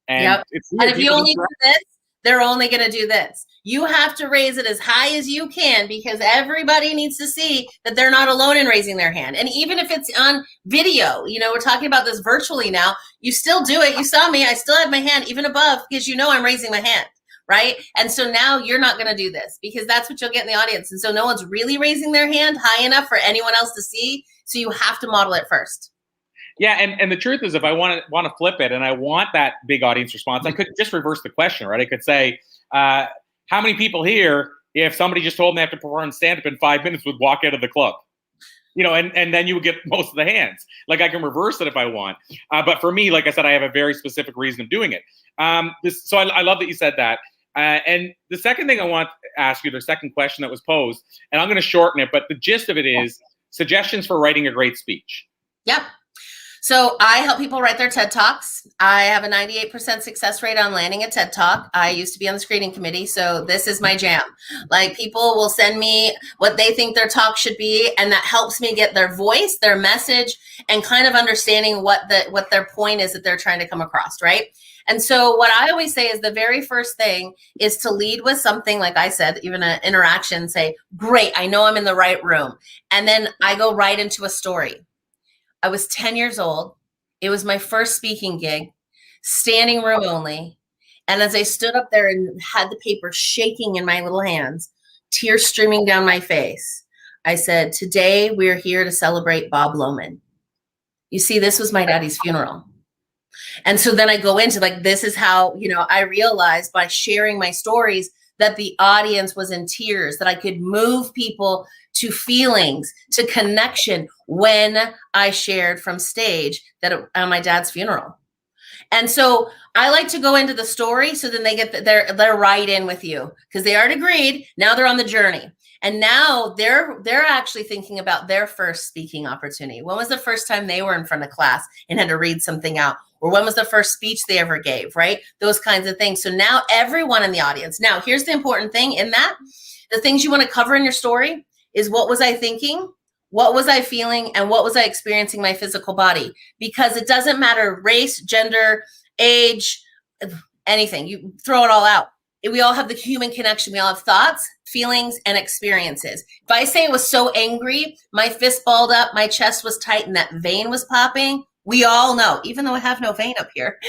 And, and if you only do this, they're only going to do this. You have to raise it as high as you can because everybody needs to see that they're not alone in raising their hand. And even if it's on video, we're talking about this virtually now, you still do it. You saw me. I still have my hand even above because I'm raising my hand, right? And so now you're not going to do this because that's what you'll get in the audience. And so no one's really raising their hand high enough for anyone else to see. So you have to model it first. Yeah, and the truth is, if I want to flip it and I want that big audience response, I could just reverse the question, right? I could say, how many people here, if somebody just told them they have to perform stand-up in 5 minutes, would walk out of the club? And then you would get most of the hands. Like I can reverse it if I want. But for me, like I said, I have a very specific reason of doing it. So I love that you said that. And the second thing I want to ask you, the second question that was posed, and I'm going to shorten it, but the gist of it is suggestions for writing a great speech. Yep. So I help people write their TED Talks. I have a 98% success rate on landing a TED Talk. I used to be on the screening committee, so this is my jam. Like people will send me what they think their talk should be, and that helps me get their voice, their message, and kind of understanding what their point is that they're trying to come across, right? And so what I always say is the very first thing is to lead with something, like I said, even an interaction, say, great, I know I'm in the right room. And then I go right into a story. I was 10 years old. It was my first speaking gig, standing room only. And as I stood up there and had the paper shaking in my little hands, tears streaming down my face, I said, today we're here to celebrate Bob Loman. You see, this was my daddy's funeral. And so then I go into this is how, I realized by sharing my stories that the audience was in tears, that I could move people to feelings, to connection when I shared from stage that on my dad's funeral. And so I like to go into the story so then they get they're right in with you because they already agreed. Now they're on the journey. And now they're actually thinking about their first speaking opportunity. When was the first time they were in front of class and had to read something out? Or when was the first speech they ever gave, right? Those kinds of things. So now everyone in the audience. Now, here's the important thing in that. The things you want to cover in your story is what was I thinking? What was I feeling? And what was I experiencing in my physical body? Because it doesn't matter race, gender, age, anything. You throw it all out. We all have the human connection. We all have thoughts, feelings, and experiences. If I say I was so angry, my fist balled up, my chest was tight, and that vein was popping, we all know, even though I have no vein up here,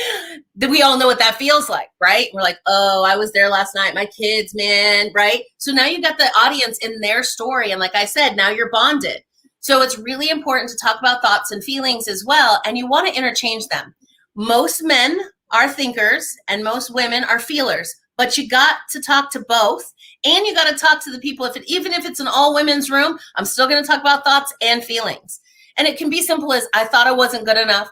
that we all know what that feels like, right? We're like, oh, I was there last night, my kids, man, right? So now you got the audience in their story. And like I said, now you're bonded. So it's really important to talk about thoughts and feelings as well. And you want to interchange them. Most men are thinkers and most women are feelers. But you got to talk to both, and you got to talk to the people. Even if it's an all women's room, I'm still going to talk about thoughts and feelings. And it can be simple as I thought I wasn't good enough.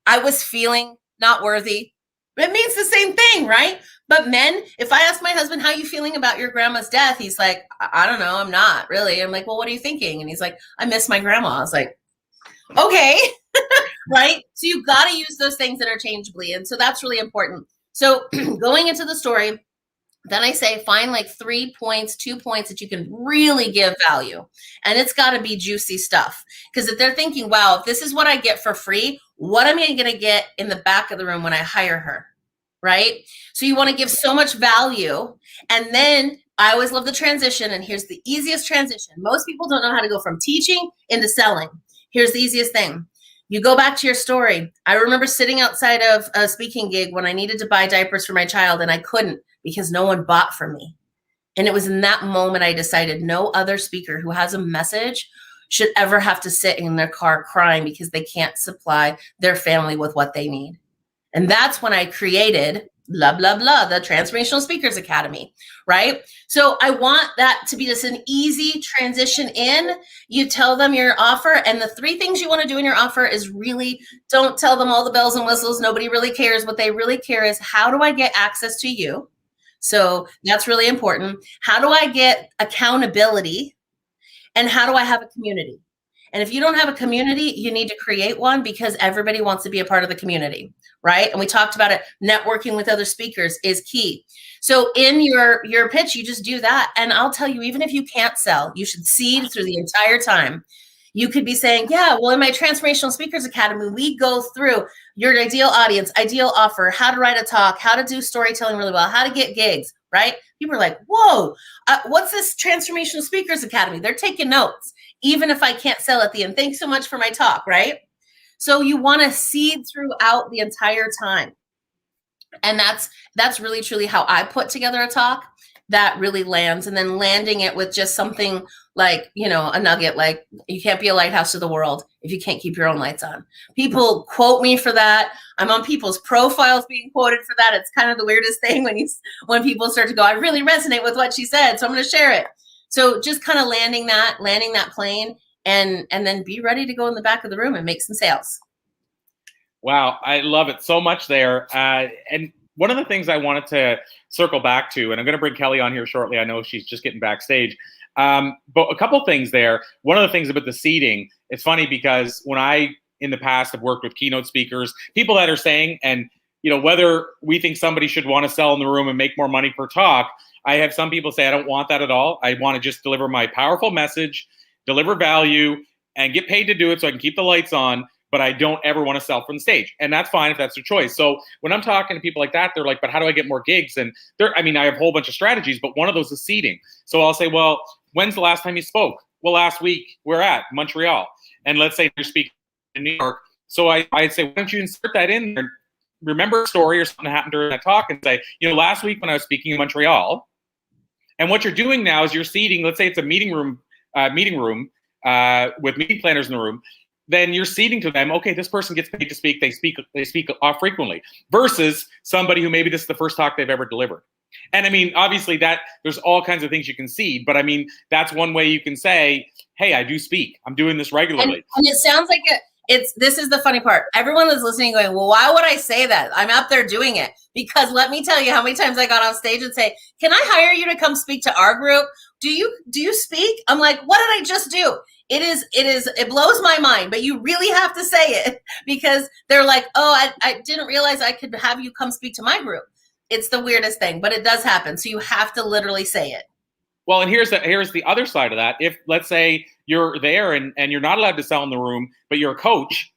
I was feeling not worthy. It means the same thing, right? But men, if I ask my husband, how are you feeling about your grandma's death? He's like, I don't know. I'm not really. I'm like, well, what are you thinking? And he's like, I miss my grandma. I was like, okay, right? So you got to use those things interchangeably. And so that's really important. So going into the story, then I say find 3 points, 2 points that you can really give value. And it's got to be juicy stuff. Because if they're thinking, wow, if this is what I get for free, what am I going to get in the back of the room when I hire her, right? So you want to give so much value. And then I always love the transition. And here's the easiest transition. Most people don't know how to go from teaching into selling. Here's the easiest thing. You go back to your story. I remember sitting outside of a speaking gig when I needed to buy diapers for my child and I couldn't because no one bought for me. And it was in that moment I decided no other speaker who has a message should ever have to sit in their car crying because they can't supply their family with what they need. And that's when I created blah, blah, blah, the Transformational Speakers Academy, right? So I want that to be just an easy transition in. You tell them your offer, and the 3 things you want to do in your offer is really don't tell them all the bells and whistles. Nobody really cares. What they really care is, how do I get access to you? So that's really important. How do I get accountability? And how do I have a community? And if you don't have a community, you need to create one, because everybody wants to be a part of the community, right? And we talked about it. Networking with other speakers is key. So in your pitch, you just do that. And I'll tell you, even if you can't sell, you should seed through the entire time. You could be saying, yeah, well, in my Transformational Speakers Academy, we go through your ideal audience, ideal offer, how to write a talk, how to do storytelling really well, how to get gigs, right? People are like, whoa, what's this Transformational Speakers Academy? They're taking notes, even if I can't sell at the end. Thanks so much for my talk, right? So you want to seed throughout the entire time. And that's really, truly how I put together a talk that really lands, and then landing it with just something like, a nugget, like, you can't be a lighthouse to the world if you can't keep your own lights on. People quote me for that. I'm on people's profiles being quoted for that. It's kind of the weirdest thing when people start to go, I really resonate with what she said, so I'm going to share it. So just kind of landing that plane, and then be ready to go in the back of the room and make some sales. Wow, I love it so much there. And one of the things I wanted to circle back to, and I'm going to bring Kelly on here shortly. I know she's just getting backstage. But a couple things there. One of the things about the seating, it's funny because when I, in the past, have worked with keynote speakers, people that are saying, and whether we think somebody should want to sell in the room and make more money per talk, I have some people say, I don't want that at all. I want to just deliver my powerful message, deliver value, and get paid to do it so I can keep the lights on, but I don't ever want to sell from the stage. And that's fine if that's their choice. So when I'm talking to people like that, they're like, but how do I get more gigs? And I have a whole bunch of strategies, but one of those is seating. So I'll say, well, when's the last time you spoke? Well, last week we're at Montreal. And let's say you're speaking in New York. So I'd say, why don't you insert that in there? Remember a story or something that happened during that talk and say, last week when I was speaking in Montreal, and what you're doing now is you're seating, let's say it's a meeting room with meeting planners in the room, then you're seeding to them, okay, this person gets paid to speak, they speak frequently, versus somebody who maybe this is the first talk they've ever delivered. And obviously that there's all kinds of things you can seed, but that's one way you can say, hey, I do speak. I'm doing this regularly. And it sounds like this is the funny part. Everyone is listening going, well, why would I say that? I'm out there doing it. Because let me tell you how many times I got off stage and say, can I hire you to come speak to our group? Do you speak? I'm like, what did I just do? It blows my mind, but you really have to say it, because they're like, oh, I didn't realize I could have you come speak to my group. It's the weirdest thing, but it does happen. So you have to literally say it. Well, and here's the other side of that. If, let's say, you're there and you're not allowed to sell in the room, but you're a coach,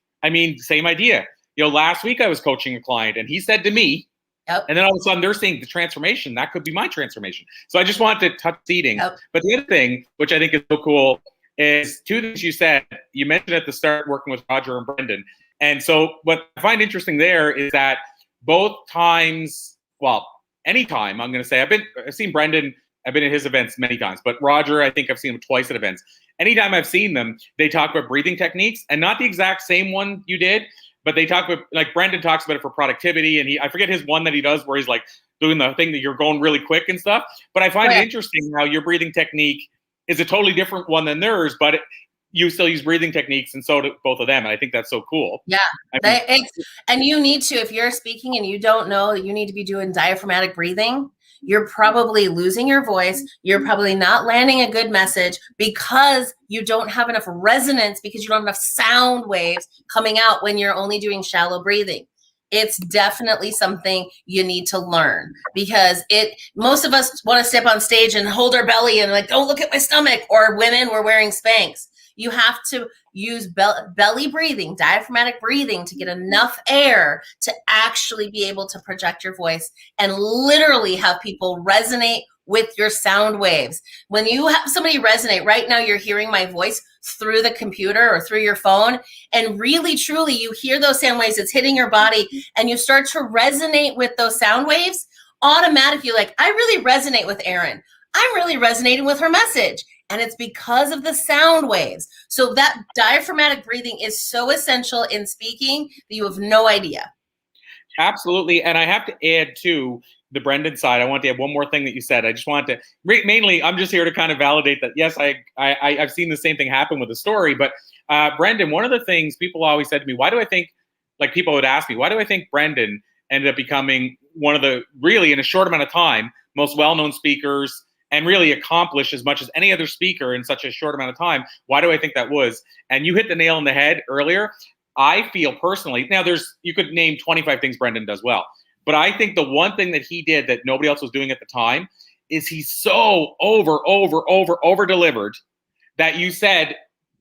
same idea. Last week I was coaching a client and he said to me, yep. And then all of a sudden they're seeing the transformation. That could be my transformation. So I just wanted to touch seating. Yep. But the other thing, which I think is so cool, is 2 things you said. You mentioned at the start working with Roger and Brendan. And so what I find interesting there is that both times, well, anytime, I'm going to say, I've seen Brendan, I've been at his events many times, but Roger, I think I've seen him twice at events. Anytime I've seen them, they talk about breathing techniques, and not the exact same one you did, but they talk about, like Brendan talks about it for productivity, and I forget his one that he does where he's like doing the thing that you're going really quick and stuff. But I find it interesting how your breathing technique is a totally different one than theirs, but you still use breathing techniques, and so do both of them. And I think that's so cool. Yeah. And you need to, if you're speaking and you don't know that you need to be doing diaphragmatic breathing, you're probably losing your voice. You're probably not landing a good message because you don't have enough resonance, because you don't have enough sound waves coming out when you're only doing shallow breathing. It's definitely something you need to learn, because most of us want to step on stage and hold our belly and like, don't look at my stomach, or women were wearing Spanx. You have to use belly breathing, diaphragmatic breathing, to get enough air to actually be able to project your voice and literally have people resonate with your sound waves. When you have somebody resonate, right now you're hearing my voice through the computer or through your phone, and really, truly, you hear those sound waves, it's hitting your body, and you start to resonate with those sound waves, automatically, like, I really resonate with Erin. I'm really resonating with her message. And it's because of the sound waves. So that diaphragmatic breathing is so essential in speaking that you have no idea. Absolutely. And I have to add to the Brendan side, I want to add one more thing that you said. I just want to, mainly, I'm just here to kind of validate that, yes, I've seen the same thing happen with the story. But Brendan, one of the things people always said to me, why do I think, like people would ask me, why do I think Brendan ended up becoming one of the, really in a short amount of time, most well-known speakers and really accomplished as much as any other speaker in such a short amount of time? Why do I think that was? And you hit the nail on the head earlier. I feel personally, now you could name 25 things Brendan does well, but I think the one thing that he did that nobody else was doing at the time is he's so over delivered that you said,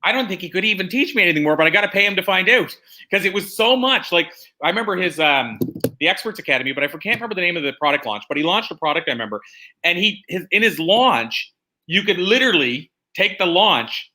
I don't think he could even teach me anything more, but I got to pay him to find out, because it was so much. Like, I remember his the Experts Academy, but I can't remember the name of the product launch, but he launched a product, I remember, and in his launch, you could literally take the launch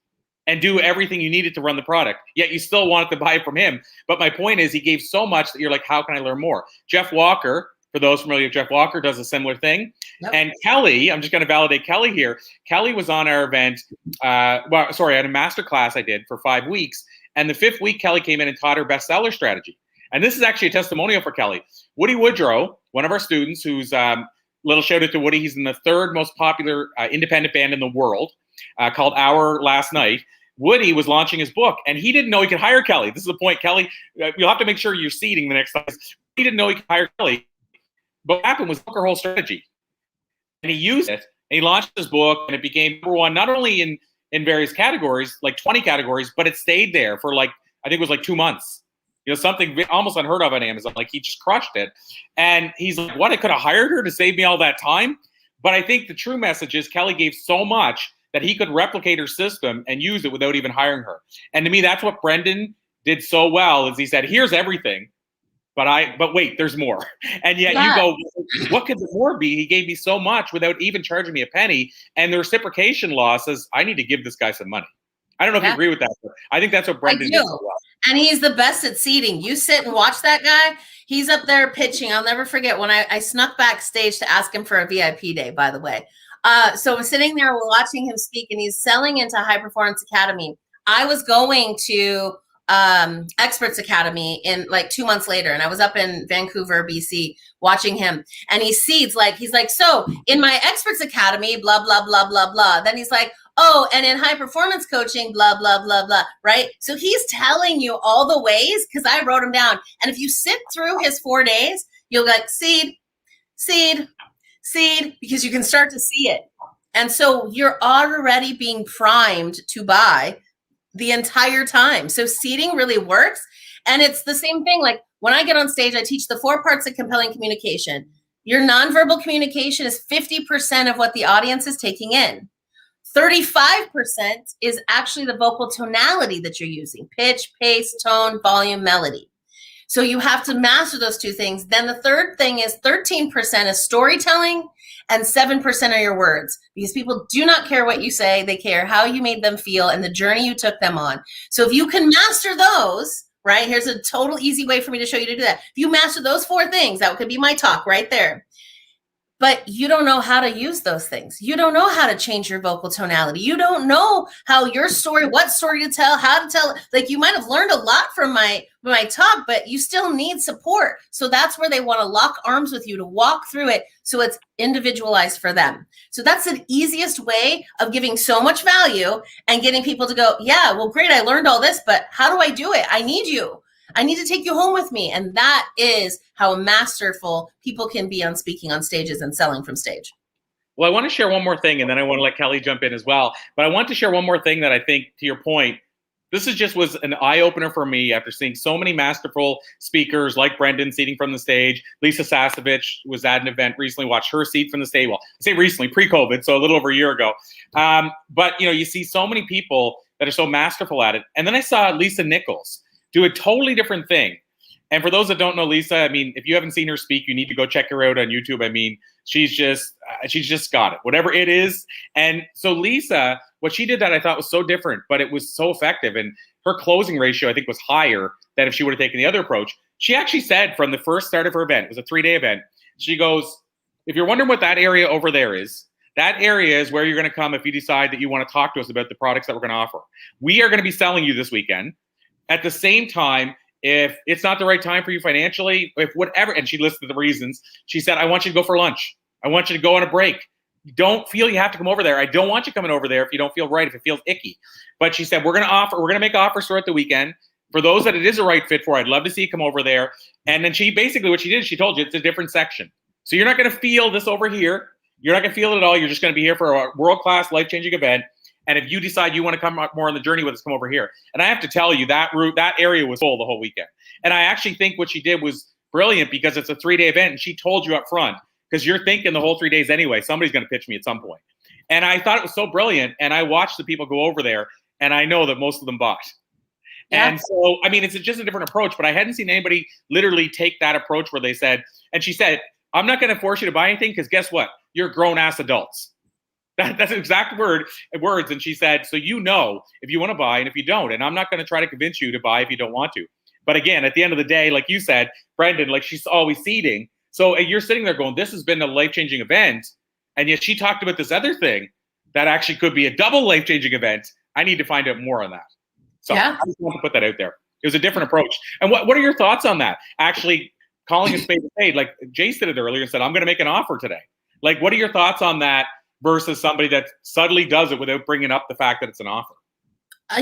and do everything you needed to run the product, yet you still wanted to buy it from him. But my point is, he gave so much that you're like, how can I learn more? Jeff Walker, for those familiar with Jeff Walker, does a similar thing. Yep. And Kelly, I'm just going to validate Kelly here. Kelly was on our event, I had a master class I did for 5 weeks. And the 5th week, Kelly came in and taught her bestseller strategy. And this is actually a testimonial for Kelly. Woody Woodrow, one of our students, who's little shout out to Woody. He's in the 3rd most popular independent band in the world called Our Last Night. Woody was launching his book, and he didn't know he could hire Kelly. This is the point, Kelly. You'll have to make sure you're seating the next time. He didn't know he could hire Kelly. But what happened was her whole strategy. And he used it, and he launched his book, and it became #1, not only in various categories, like 20 categories, but it stayed there for I think it was 2 months. You know, something almost unheard of on Amazon. Like, he just crushed it. And he's like, what, I could have hired her to save me all that time? But I think the true message is Kelly gave so much that he could replicate her system and use it without even hiring her. And to me, that's what Brendan did so well, is he said, here's everything, but wait, there's more. And yet you go, what could the more be? He gave me so much without even charging me a penny. And the reciprocation law says, I need to give this guy some money. I don't know if you agree with that, but I think that's what Brendan did so well. And he's the best at seating. You sit and watch that guy. He's up there pitching. I'll never forget when I snuck backstage to ask him for a VIP day, by the way. So I'm sitting there watching him speak, and he's selling into High Performance Academy. I was going to Experts Academy in 2 months later, and I was up in Vancouver, BC, watching him. And he seeds he's like, so in my Experts Academy, blah, blah, blah, blah, blah. Then he's like, oh, and in high performance coaching, blah, blah, blah, blah, right? So he's telling you all the ways, because I wrote them down. And if you sit through his 4 days, you'll seed, because you can start to see it. And so you're already being primed to buy the entire time. So seeding really works. And it's the same thing. Like, when I get on stage, I teach the 4 parts of compelling communication. Your nonverbal communication is 50% of what the audience is taking in. 35% is actually the vocal tonality that you're using: pitch, pace, tone, volume, melody. So you have to master those 2 things. Then the third thing is 13% is storytelling, and 7% are your words, because people do not care what you say. They care how you made them feel and the journey you took them on. So if you can master those, right? Here's a total easy way for me to show you to do that. If you master those 4 things, that could be my talk right there. But you don't know how to use those things. You don't know how to change your vocal tonality. You don't know how your story, what story to tell, how to tell. You might have learned a lot from my talk, but you still need support. So that's where they want to lock arms with you to walk through it, so it's individualized for them. So that's the easiest way of giving so much value and getting people to go, yeah, well, great, I learned all this, but how do I do it? I need you. I need to take you home with me. And that is how masterful people can be on speaking on stages and selling from stage. Well, I want to share one more thing, and then I want to let Kelly jump in as well. But I want to share one more thing that I think, to your point, this was an eye-opener for me after seeing so many masterful speakers like Brendan seating from the stage. Lisa Sasevich was at an event recently, watched her seat from the stage. Well, I say recently, pre-COVID, so a little over a year ago. But, you see so many people that are so masterful at it. And then I saw Lisa Nichols do a totally different thing. And for those that don't know Lisa, I mean, if you haven't seen her speak, you need to go check her out on YouTube. I mean, she's just got it, whatever it is. And so Lisa, what she did that I thought was so different, but it was so effective. And her closing ratio, I think, was higher than if she would have taken the other approach. She actually said from the first start of her event, it was a 3-day event, she goes, if you're wondering what that area over there is, that area is where you're going to come if you decide that you want to talk to us about the products that we're going to offer. We are going to be selling you this weekend. At the same time, if it's not the right time for you financially, if whatever, and she listed the reasons, she said, I want you to go for lunch. I want you to go on a break. Don't feel you have to come over there. I don't want you coming over there if you don't feel right, if it feels icky. But she said, we're going to make offers throughout the weekend. For those that it is a right fit for, I'd love to see you come over there. And then she basically, what she did, she told you it's a different section. So you're not going to feel this over here. You're not going to feel it at all. You're just going to be here for a world-class, life-changing event. And if you decide you want to come more on the journey with us, come over here. And I have to tell you, that area was full the whole weekend. And I actually think what she did was brilliant because it's a 3-day event, and she told you up front, because you're thinking the whole 3 days anyway, somebody's going to pitch me at some point. And I thought it was so brilliant, and I watched the people go over there, and I know that most of them bought. Yeah. And so, I mean, it's just a different approach, but I hadn't seen anybody literally take that approach where they said, and she said, I'm not going to force you to buy anything because guess what? You're grown-ass adults. That's the exact words. And she said, so you know if you want to buy and if you don't. And I'm not going to try to convince you to buy if you don't want to. But again, at the end of the day, like you said, Brendan, like she's always seeding. So you're sitting there going, this has been a life-changing event. And yet she talked about this other thing that actually could be a double life-changing event. I need to find out more on that. So yeah. I just want to put that out there. It was a different approach. And what are your thoughts on that? Actually calling a spade a spade, like Jase did it earlier and said, I'm going to make an offer today. Like, what are your thoughts on that versus somebody that subtly does it without bringing up the fact that it's an offer? I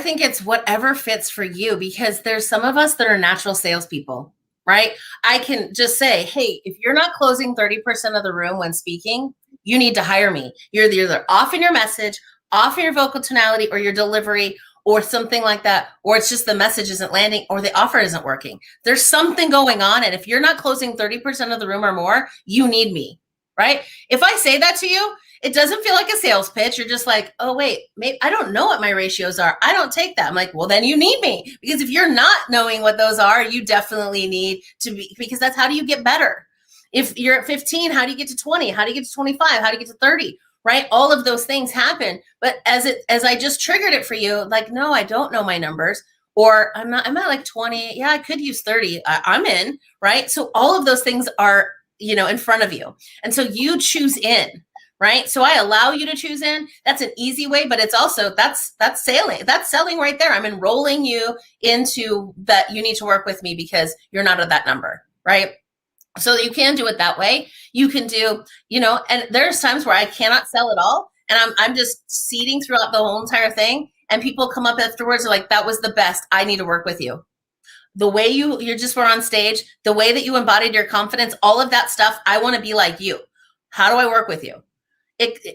think it's whatever fits for you, because there's some of us that are natural salespeople, right? I can just say, hey, if you're not closing 30% of the room when speaking, you need to hire me. You're either off in your message, off in your vocal tonality or your delivery or something like that, or it's just the message isn't landing or the offer isn't working. There's something going on. And if you're not closing 30% of the room or more, you need me, right? If I say that to you, it doesn't feel like a sales pitch. You're just like, oh, wait, maybe I don't know what my ratios are. I don't take that. I'm like, well, then you need me, because if you're not knowing what those are, you definitely need to be, because that's how do you get better? If you're at 15, how do you get to 20? How do you get to 25? How do you get to 30? Right? All of those things happen. But as I just triggered it for you, like, no, I don't know my numbers, or I'm at like 20. Yeah, I could use 30. I'm in, right? So all of those things are, in front of you. And so you choose in, right? So I allow you to choose in. That's an easy way, but it's also, that's selling. That's selling right there. I'm enrolling you into that. You need to work with me because you're not at that number, right? So you can do it that way. You can do, and there's times where I cannot sell at all. And I'm just seeding throughout the whole entire thing. And people come up afterwards and are like, that was the best. I need to work with you. The way you just were on stage, the way that you embodied your confidence, all of that stuff. I want to be like you. How do I work with you?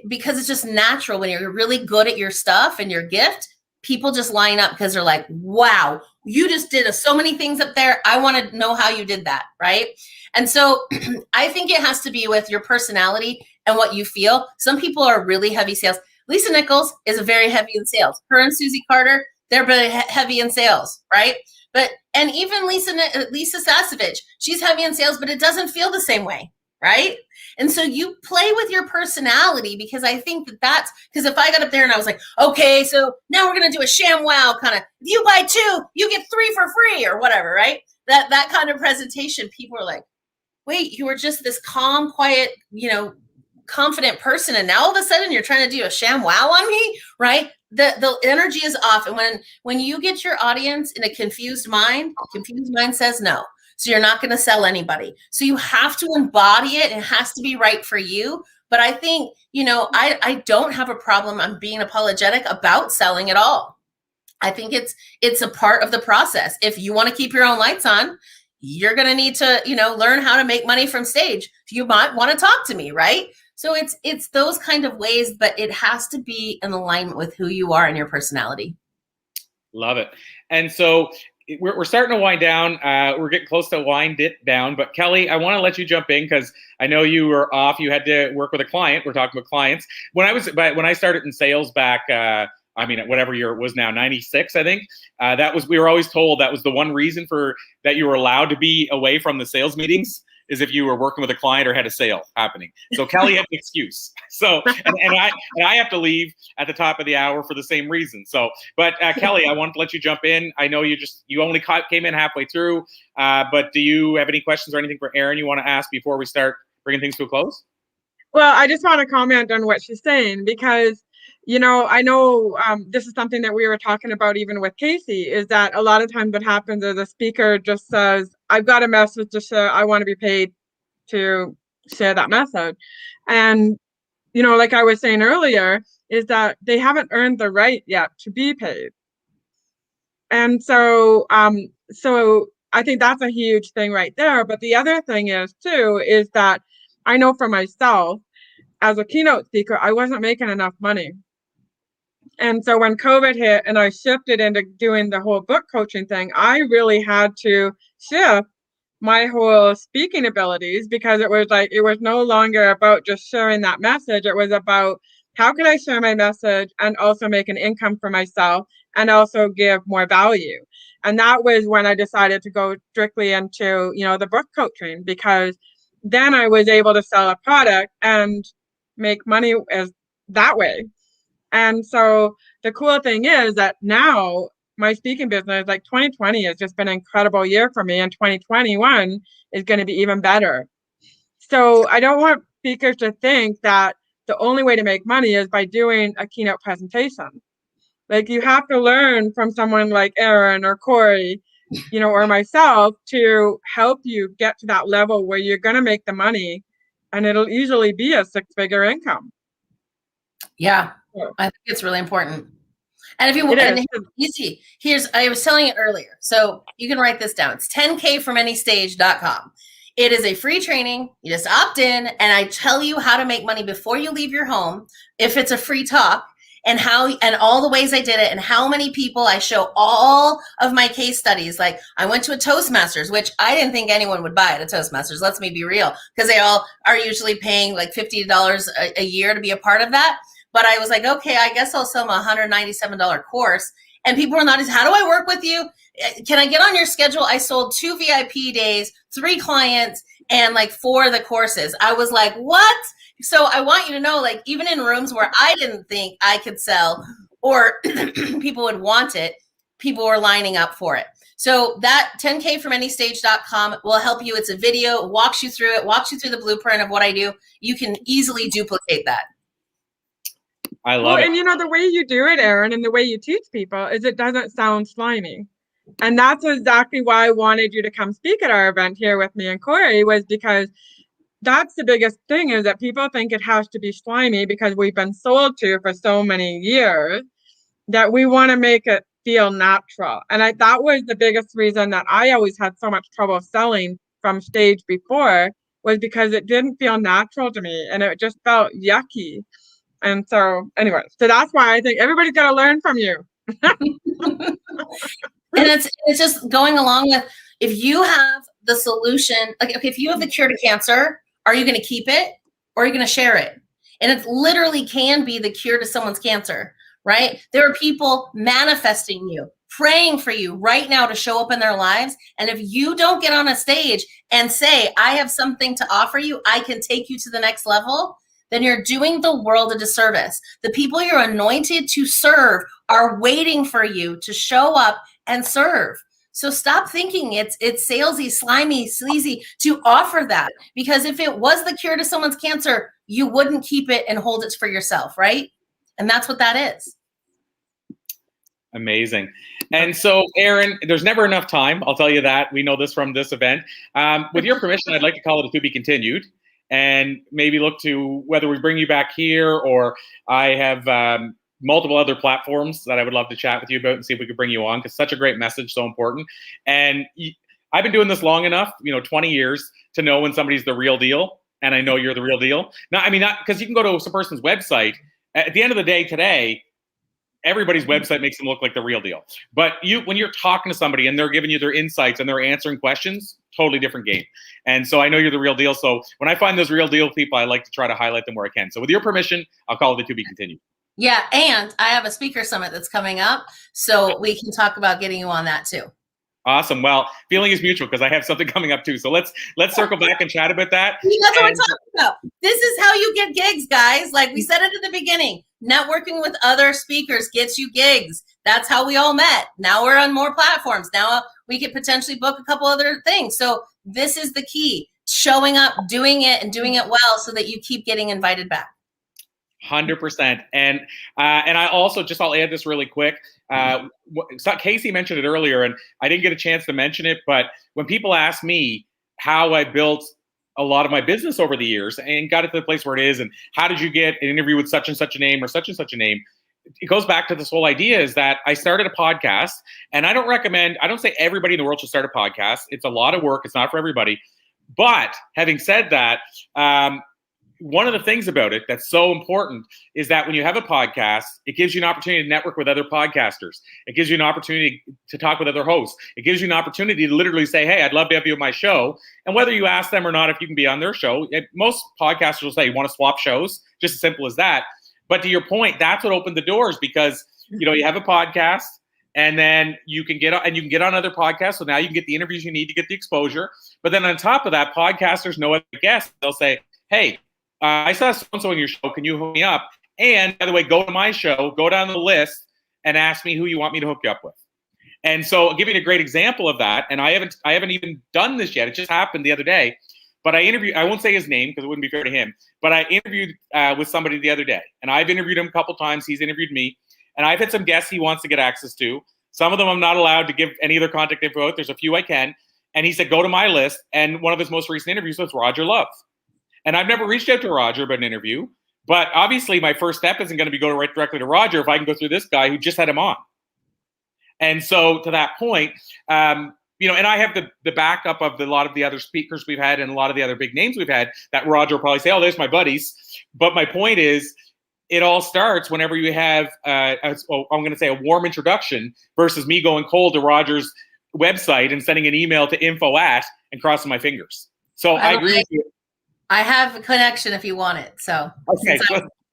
Because it's just natural when you're really good at your stuff and your gift, people just line up because they're like, wow, you just did so many things up there. I want to know how you did that. Right. And so I think it has to be with your personality and what you feel. Some people are really heavy sales. Lisa Nichols is a very heavy in sales. Her and Susie Carter, they're very heavy in sales. Right. And even Lisa Sasevich, she's heavy in sales, but it doesn't feel the same way. Right. And so you play with your personality, because I think that's because if I got up there and I was like, okay, so now we're going to do a sham wow kind of, if you buy 2, you get 3 for free or whatever. Right. That kind of presentation, people are like, wait, you were just this calm, quiet, confident person. And now all of a sudden you're trying to do a sham wow on me. Right. The energy is off. And when you get your audience in a confused mind says no. So you're not going to sell anybody. So you have to embody it. It has to be right for you. But I think, I don't have a problem on being apologetic about selling at all. I think it's a part of the process. If you want to keep your own lights on, you're going to need to, learn how to make money from stage. You might want to talk to me, right? So it's those kind of ways, but it has to be in alignment with who you are and your personality. Love it. And so we're starting to wind down. We're getting close to wind it down. But Kelly, I want to let you jump in because I know you were off. You had to work with a client. We're talking about clients. When I started in sales back, whatever year it was now, 96, I think. We were always told that was the one reason that you were allowed to be away from the sales meetings, is if you were working with a client or had a sale happening. So Kelly had an excuse. So, and I have to leave at the top of the hour for the same reason. So, but Kelly, I wanted to let you jump in. I know you only came in halfway through, but do you have any questions or anything for Erin you want to ask before we start bringing things to a close? Well, I just want to comment on what she's saying, because I know this is something that we were talking about even with Casey, is that a lot of times what happens is a speaker just says, I've got a message to share. I want to be paid to share that message. And, like I was saying earlier, is that they haven't earned the right yet to be paid. And so I think that's a huge thing right there. But the other thing is too, is that I know for myself, as a keynote speaker, I wasn't making enough money. And so when COVID hit and I shifted into doing the whole book coaching thing, I really had to shift my whole speaking abilities, because it was no longer about just sharing that message. It was about how can I share my message and also make an income for myself and also give more value. And that was when I decided to go strictly into, the book coaching, because then I was able to sell a product and make money as that way. And so the cool thing is that now my speaking business, like 2020 has just been an incredible year for me, and 2021 is going to be even better. So I don't want speakers to think that the only way to make money is by doing a keynote presentation. Like, you have to learn from someone like Erin or Corey, or myself, to help you get to that level where you're going to make the money, and it'll usually be a 6-figure income. Yeah, I think it's really important. And if you want, I was telling you earlier, so you can write this down. It's 10kfromanystage.com. It is a free training. You just opt in, and I tell you how to make money before you leave your home, if it's a free talk, and all the ways I did it, and how many people I show all of my case studies. Like, I went to a Toastmasters, which I didn't think anyone would buy at a Toastmasters. Let's me be real, because they all are usually paying like $50 a year to be a part of that. But I was like, okay, I guess I'll sell them a $197 course. And people are not, how do I work with you? Can I get on your schedule? I sold 2 VIP days, 3 clients, and like 4 of the courses. I was like, what? So I want you to know, like, even in rooms where I didn't think I could sell or people would want it, people were lining up for it. So that 10kfromanystage.com will help you. It's a video, walks you through it, walks you through the blueprint of what I do. You can easily duplicate that. I love it. And the way you do it, Erin, and the way you teach people is it doesn't sound slimy. And that's exactly why I wanted you to come speak at our event here with me and Corey, was because that's the biggest thing, is that people think it has to be slimy because we've been sold to for so many years, that we want to make it feel natural. And that was the biggest reason that I always had so much trouble selling from stage before, was because it didn't feel natural to me and it just felt yucky. And so anyway, so that's why I think everybody's got to learn from you. And it's just going along with, if you have the solution, like, okay, if you have the cure to cancer, are you going to keep it or are you going to share it? And it literally can be the cure to someone's cancer, right? There are people manifesting you, praying for you right now to show up in their lives. And if you don't get on a stage and say, I have something to offer you, I can take you to the next level, then you're doing the world a disservice. The people you're anointed to serve are waiting for you to show up and serve. So stop thinking it's salesy, slimy, sleazy to offer that. Because if it was the cure to someone's cancer, you wouldn't keep it and hold it for yourself, right? And that's what that is. Amazing. And so, Erin, there's never enough time. I'll tell you that. We know this from this event. With your permission, I'd like to call it a to be continued, and maybe look to whether we bring you back here, or I have multiple other platforms that I would love to chat with you about and see if we could bring you on, because such a great message, so important. And I've been doing this long enough, 20 years, to know when somebody's the real deal. And I know you're the real deal. Not because you can go to some person's website. At the end of the day today, everybody's website makes them look like the real deal. But when you're talking to somebody and they're giving you their insights and they're answering questions, totally different game. And so I know you're the real deal. So when I find those real deal people, I like to try to highlight them where I can. So with your permission, I'll call it a to be continued. Yeah, and I have a speaker summit that's coming up, so we can talk about getting you on that too. Awesome. Well, feeling is mutual, because I have something coming up too. So let's circle back and chat about that. That's what we're talking about. This is how you get gigs, guys. Like we said it at the beginning, networking with other speakers gets you gigs. That's how we all met. Now we're on more platforms. Now we could potentially book a couple other things. So this is the key: showing up, doing it, and doing it well, so that you keep getting invited back. 100%. And I also I'll add this really quick. Casey mentioned it earlier, and I didn't get a chance to mention it, but when people ask me how I built a lot of my business over the years and got it to the place where it is, and how did you get an interview with such and such a name or such and such a name, it goes back to this whole idea is that I started a podcast, and I don't say everybody in the world should start a podcast. It's a lot of work. It's not for everybody. But having said that, one of the things about it that's so important is that when you have a podcast, it gives you an opportunity to network with other podcasters. It gives you an opportunity to talk with other hosts. It gives you an opportunity to literally say, hey, I'd love to have you on my show. And whether you ask them or not if you can be on their show, most podcasters will say, you want to swap shows? Just as simple as that. But to your point, that's what opened the doors, because you have a podcast, and then you can get on other podcasts. So now you can get the interviews you need to get the exposure. But then on top of that, podcasters know other guests. They'll say, hey, I saw so-and-so on your show. Can you hook me up? And by the way, go to my show, go down the list, and ask me who you want me to hook you up with. And so I'll give you a great example of that. And I haven't even done this yet. It just happened the other day. But I won't say his name because it wouldn't be fair to him. But I interviewed with somebody the other day. And I've interviewed him a couple times. He's interviewed me. And I've had some guests he wants to get access to. Some of them I'm not allowed to give any of their contact info out. There's a few I can. And he said, go to my list. And one of his most recent interviews was Roger Love. And I've never reached out to Roger about an interview, but obviously my first step isn't going to be go right directly to Roger if I can go through this guy who just had him on. And so to that point, and I have the backup of a lot of the other speakers we've had and a lot of the other big names we've had that Roger will probably say, oh, there's my buddies. But my point is, it all starts whenever you have, I'm going to say a warm introduction versus me going cold to Roger's website and sending an email to info@ and crossing my fingers. So I agree with you. I have a connection if you want it. So okay,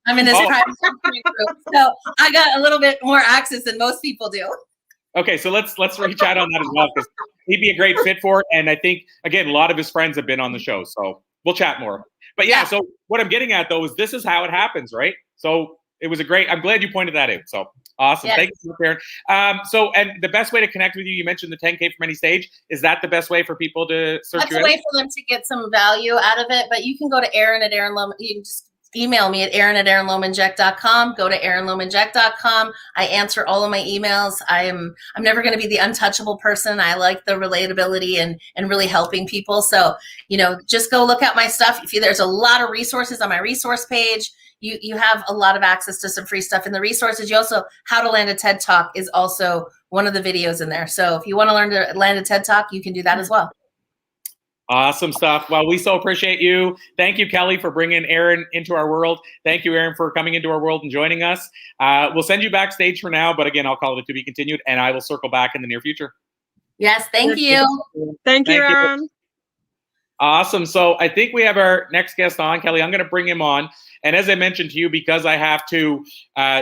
I'm in this private group, so I got a little bit more access than most people do. Okay, so let's reach out on that as well, because he'd be a great fit for it. And I think, again, a lot of his friends have been on the show, so we'll chat more. But yeah, so what I'm getting at, though, is this is how it happens, right? So it was I'm glad you pointed that out. So awesome. Yes. Thank you, Erin. And the best way to connect with you mentioned the 10K from any stage. Is that the best way for people to search you out? That's a way for them to get some value out of it. But you can go to Erin at Erin Loman. You can just email me at Erin@ErinLomanJeck.com. Go to ErinLomanJeck.com. I answer all of my emails. I'm never going to be the untouchable person. I like the relatability and really helping people. So, just go look at my stuff. There's a lot of resources on my resource page. You have a lot of access to some free stuff in the resources. You also, how to land a TED Talk is also one of the videos in there. So if you want to learn to land a TED Talk, you can do that as well. Awesome stuff. Well, we so appreciate you. Thank you, Kelly, for bringing Erin into our world. Thank you, Erin, for coming into our world and joining us. We'll send you backstage for now, but again, I'll call it to be continued, and I will circle back in the near future. Yes, thank you. Thank you, Erin. Awesome. So I think we have our next guest on. Kelly, I'm going to bring him on. And as I mentioned to you, because I have to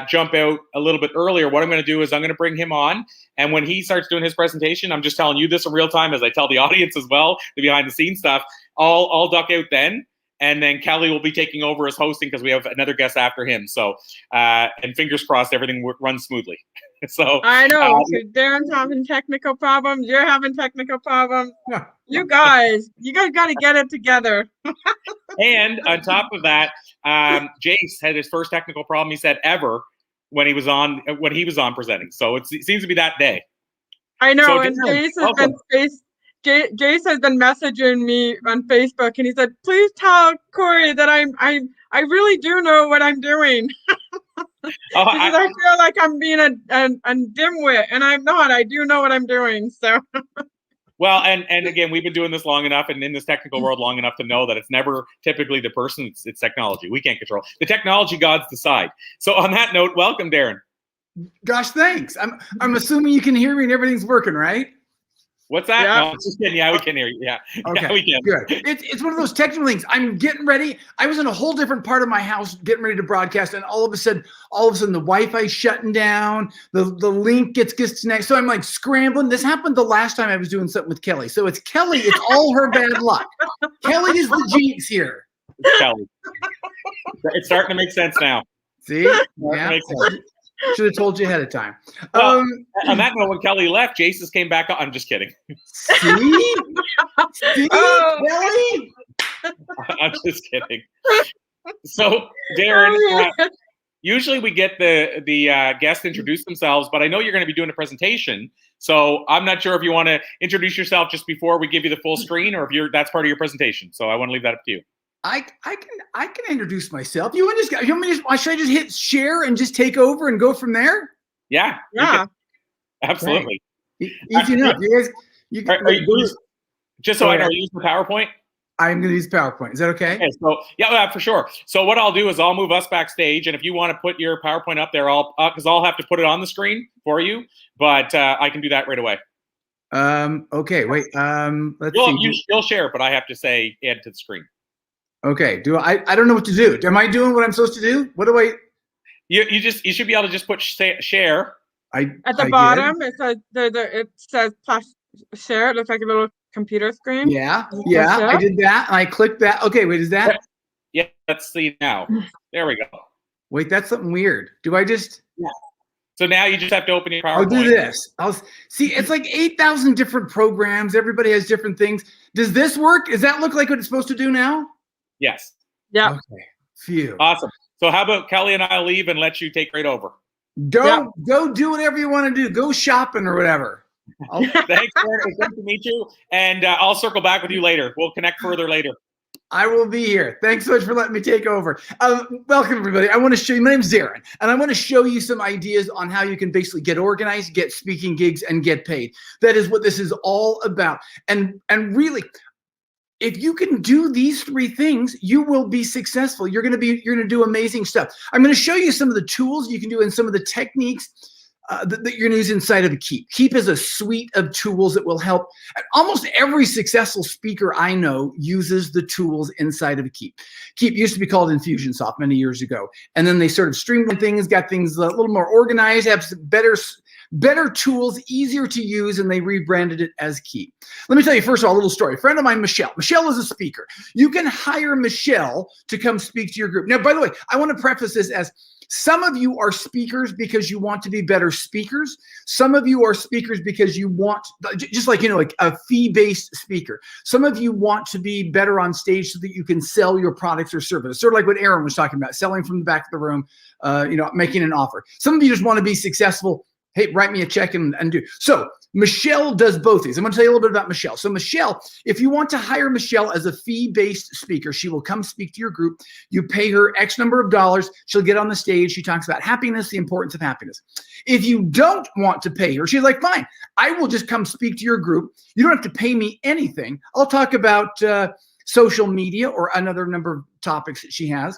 jump out a little bit earlier, what I'm going to do is I'm going to bring him on. And when he starts doing his presentation, I'm just telling you this in real time as I tell the audience as well, the behind the scenes stuff. I'll duck out then. And then Kelly will be taking over as hosting because we have another guest after him. So, and fingers crossed, everything runs smoothly. So I know Darin's having technical problems. You're having technical problems. You guys got to get it together. And on top of that, Jase had his first technical problem, he said, ever when he was on presenting. So it seems to be that day. I know, So, and Darin, Jase has been messaging me on Facebook, and he said, "Please tell Corey that I really do know what I'm doing." Because I feel like I'm being a dimwit, and I'm not. I do know what I'm doing. So. Well, and again, we've been doing this long enough and in this technical world long enough to know that it's never typically the person, it's technology. We can't control. The technology gods decide. So on that note, welcome, Darin. Gosh, thanks. I'm assuming you can hear me and everything's working, right? What's that? Yeah. No, just kidding. Yeah, we can hear you. Yeah. Okay, yeah, we can. Good. It's one of those technical things. I'm getting ready. I was in a whole different part of my house getting ready to broadcast, and all of a sudden the Wi-Fi shutting down, the link gets disconnected. So I'm like scrambling. This happened the last time I was doing something with Kelly. So it's Kelly. It's all her bad luck. Kelly is the jinx here. It's Kelly. It's starting to make sense now. See? Yeah. Should have told you ahead of time. Well, on that note, when Kelly left, Jase came back on. I'm just kidding. See? Kelly? I'm just kidding. So, Darin, usually we get the guests introduce themselves, but I know you're going to be doing a presentation. So I'm not sure if you want to introduce yourself just before we give you the full screen, or if that's part of your presentation. So I want to leave that up to you. I can introduce myself. You want me to should I just hit share and just take over and go from there? Yeah. Absolutely. Right. Easy enough. You guys, just so I know, are you using the PowerPoint? I'm going to use PowerPoint. Is that okay? Okay, so yeah, for sure. So what I'll do is I'll move us backstage, and if you want to put your PowerPoint up there, because I'll have to put it on the screen for you, but I can do that right away. Okay, wait. Let's see. You'll share it, but I have to say add to the screen. Okay. I don't know what to do. Am I doing what I'm supposed to do? What do I? You should be able to just put share. At the bottom, it says plus share. It looks like a little computer screen. Yeah. I did that, and I clicked that. Okay, wait, is that? Yeah, let's see now. There we go. Wait, that's something weird. Do I just? Yeah. So now you just have to open your PowerPoint. I'll do this. See. It's like 8,000 different programs. Everybody has different things. Does this work? Does that look like what it's supposed to do now? Yes. Yeah. Okay. Phew. Awesome. So how about Kelly and I'll leave and let you take right over? Go do whatever you want to do. Go shopping or whatever. Thanks, Erin. It's nice to meet you. And I'll circle back with you later. We'll connect further later. I will be here. Thanks so much for letting me take over. Welcome, everybody. I want to show you, my name's Darin, and I want to show you some ideas on how you can basically get organized, get speaking gigs, and get paid. That is what this is all about. And really, if you can do these three things, you will be successful. You're going to do amazing stuff. I'm going to show you some of the tools you can do and some of the techniques that you're going to use inside of a Keep. Keep is a suite of tools that will help. Almost every successful speaker I know uses the tools inside of a Keep. Keep used to be called Infusionsoft many years ago. And then they sort of streamlined things, got things a little more organized, have some better tools, easier to use, and they rebranded it as Keep. Let me tell you, first of all, a little story. A friend of mine, Michelle. Michelle is a speaker. You can hire Michelle to come speak to your group. Now, by the way, I want to preface this as some of you are speakers because you want to be better speakers. Some of you are speakers because you want, just like, like a fee-based speaker. Some of you want to be better on stage so that you can sell your products or services. Sort of like what Erin was talking about, selling from the back of the room, making an offer. Some of you just want to be successful. Hey, write me a check and do. So Michelle does both these. I'm going to tell you a little bit about Michelle. So Michelle, if you want to hire Michelle as a fee-based speaker, she will come speak to your group. You pay her X number of dollars. She'll get on the stage. She talks about happiness, the importance of happiness. If you don't want to pay her, she's like, fine, I will just come speak to your group. You don't have to pay me anything. I'll talk about social media or another number of topics that she has.